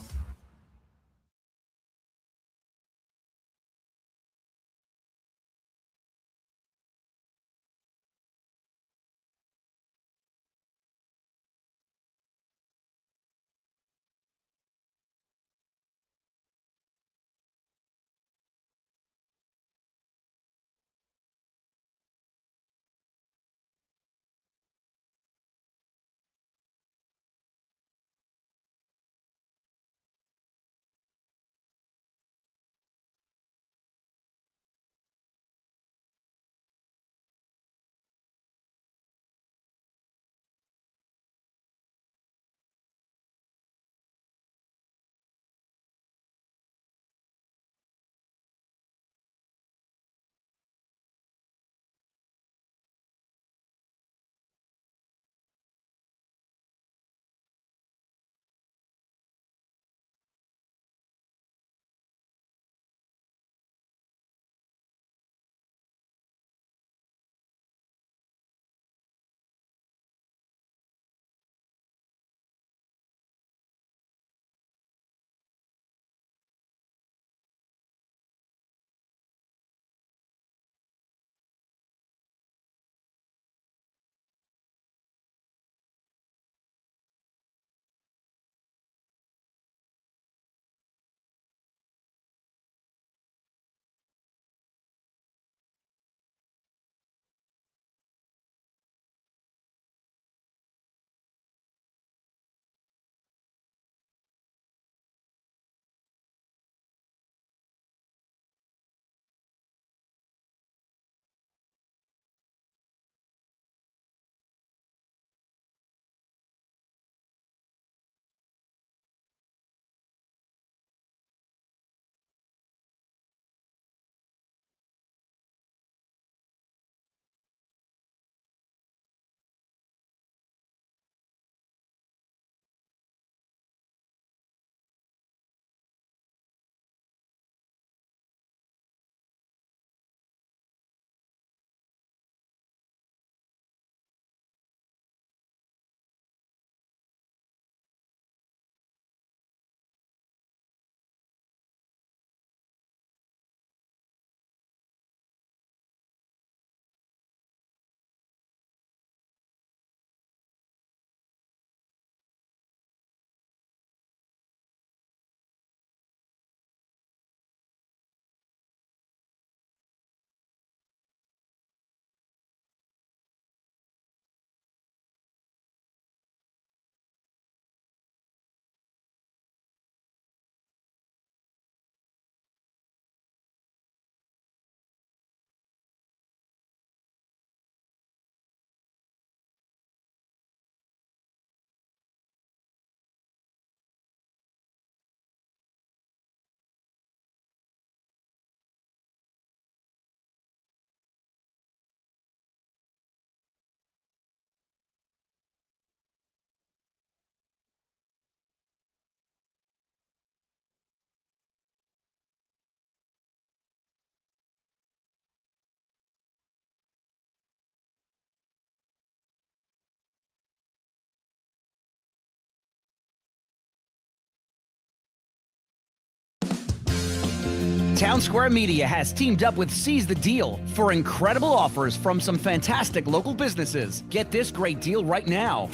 Town Square Media has teamed up with Seize the Deal for incredible offers from some fantastic local businesses. Get this great deal right now.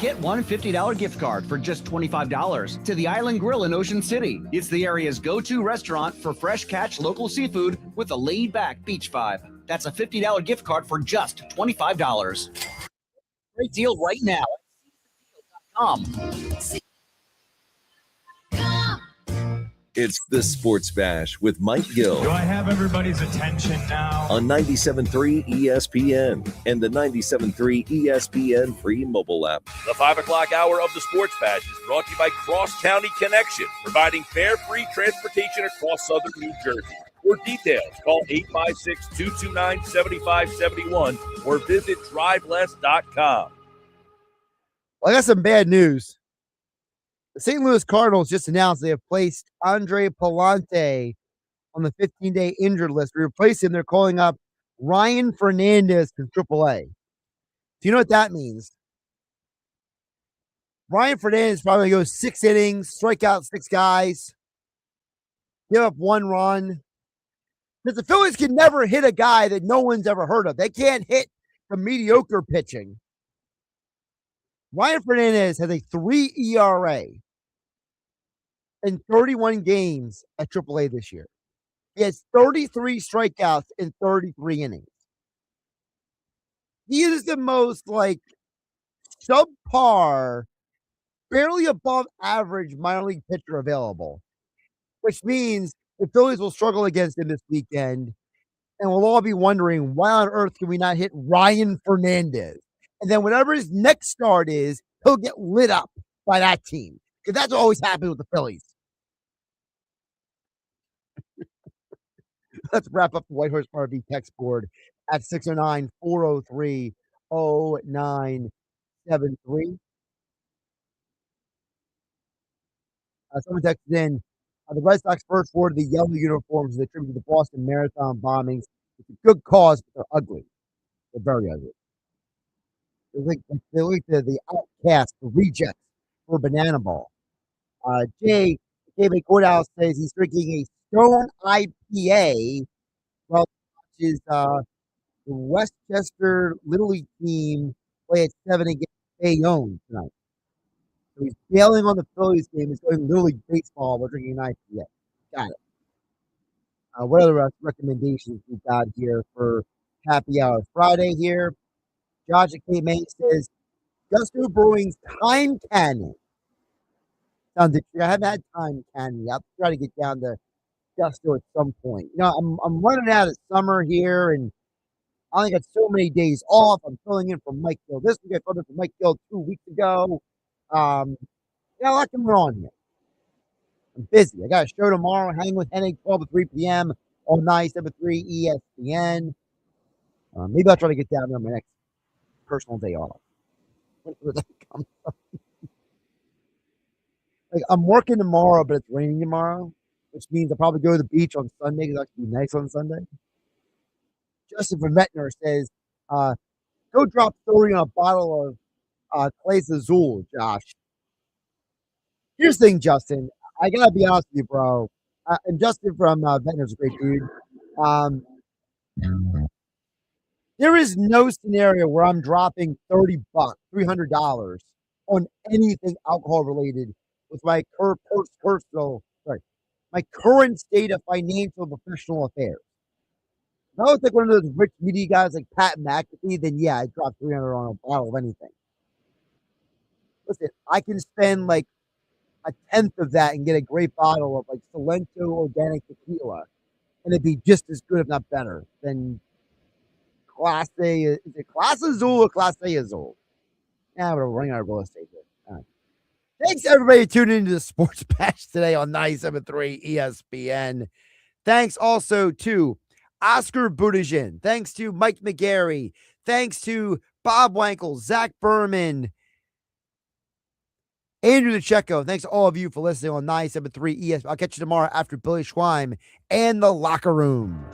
Get one $50 gift card for just $25 to the Island Grill in Ocean City. It's the area's go-to restaurant for fresh catch local seafood with a laid-back beach vibe. That's a $50 gift card for just $25. Great deal right now at SeizeTheDeal.com. It's the Sports Bash with Mike Gill. Do I have everybody's attention now? On 97.3 ESPN and the 97.3 ESPN free mobile app. The 5 o'clock hour of the Sports Bash is brought to you by Cross County Connection, providing fare-free transportation across southern New Jersey. For details, call 856-229-7571 or visit driveless.com. Well, I got some bad news. The St. Louis Cardinals just announced they have placed Andre Palante on the 15-day injured list. To replace him, they're calling up Ryan Fernandez from AAA. Do you know what that means? Ryan Fernandez probably goes 6 innings, strike out 6 guys, give up 1 run. Because the Phillies can never hit a guy that no one's ever heard of. They can't hit the mediocre pitching. Ryan Fernandez has a 3 ERA in 31 games at AAA this year. He has 33 strikeouts in 33 innings. He is the most subpar, barely above average minor league pitcher available, which means the Phillies will struggle against him this weekend, and we'll all be wondering, why on earth can we not hit Ryan Fernandez? And then whatever his next start is, he'll get lit up by that team, because that's what always happens with the Phillies. Let's wrap up the White Horse RV text board at 609-403-0973. Someone texted in, the Red Sox first wore the yellow uniforms is attributed to the Boston Marathon bombings. It's a good cause, but they're ugly. They're very ugly. They're like the outcast, the rejects for Banana Ball. Jay Courthouse says he's drinking a Stone IPA while he watches the Westchester Little League team play at 7 against Bayonne tonight. So he's bailing on the Phillies game. He's going Little League baseball. We're drinking an IPA. Got it. What other recommendations we got here for Happy Hour Friday here? Josh at K. May says, Gusto Brewing's Time Cannon. Sounds interesting. I haven't had Time Cannon yet. I'll try to get down to Gusto at some point. You know, I'm running out of summer here, and I only got so many days off. I'm filling in for Mike Gill this week. I filled in for Mike Gill 2 weeks ago. A lot going on here. I'm busy. I got a show tomorrow, Hang with Hennig, 12 to 3 p.m. on 97.3 ESPN. Maybe I'll try to get down there on my next personal day off. Whenever that comes up. I'm working tomorrow, but it's raining tomorrow, which means I'll probably go to the beach on Sunday because it's actually nice on Sunday. Justin from Ventnor says, go drop 30 on a bottle of Clays Azul, Josh. Here's the thing, Justin. I got to be honest with you, bro. And Justin from Ventnor's a great dude. There is no scenario where I'm dropping $30, $300 on anything alcohol related with my my current state of financial and professional affairs. If I was like one of those rich media guys like Pat McAfee, then yeah, I'd drop $300 on a bottle of anything. Listen, I can spend like a tenth of that and get a great bottle of like Salento organic tequila, and it'd be just as good, if not better, than Class A. Is it Class Azul or Class A Azul? Yeah, we're running out of real estate here. All right. Thanks, everybody, for tuning into the Sports Patch today on 97.3 ESPN. Thanks also to Oscar Budejen. Thanks to Mike McGarry. Thanks to Bob Wankel, Zach Berman, Andrew DeCecco. Thanks to all of you for listening on 97.3 ESPN. I'll catch you tomorrow after Billy Schweim and the Locker Room.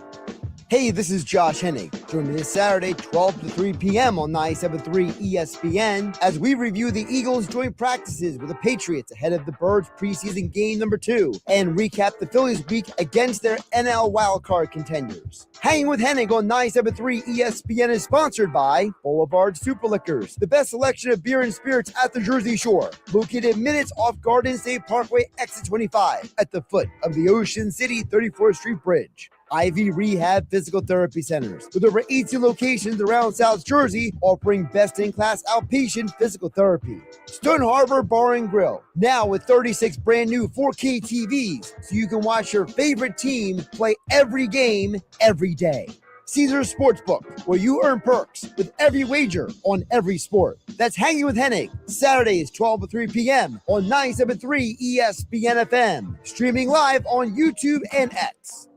Hey, this is Josh Hennig. Join me this Saturday, 12 to 3 p.m. on 97.3 ESPN as we review the Eagles' joint practices with the Patriots ahead of the Birds' preseason game number 2 and recap the Phillies' week against their NL wildcard contenders. Hanging with Hennig on 97.3 ESPN is sponsored by Boulevard Super Liquors, the best selection of beer and spirits at the Jersey Shore, located minutes off Garden State Parkway, exit 25, at the foot of the Ocean City 34th Street Bridge. Ivy Rehab Physical Therapy Centers, with over 18 locations around South Jersey, offering best-in-class outpatient physical therapy. Stone Harbor Bar and Grill, now with 36 brand new 4K TVs, so you can watch your favorite team play every game, every day. Caesars Sportsbook, where you earn perks with every wager on every sport. That's Hanging with Hennig, Saturdays 12 to 3 p.m. on 97.3 ESPN FM, streaming live on YouTube and X.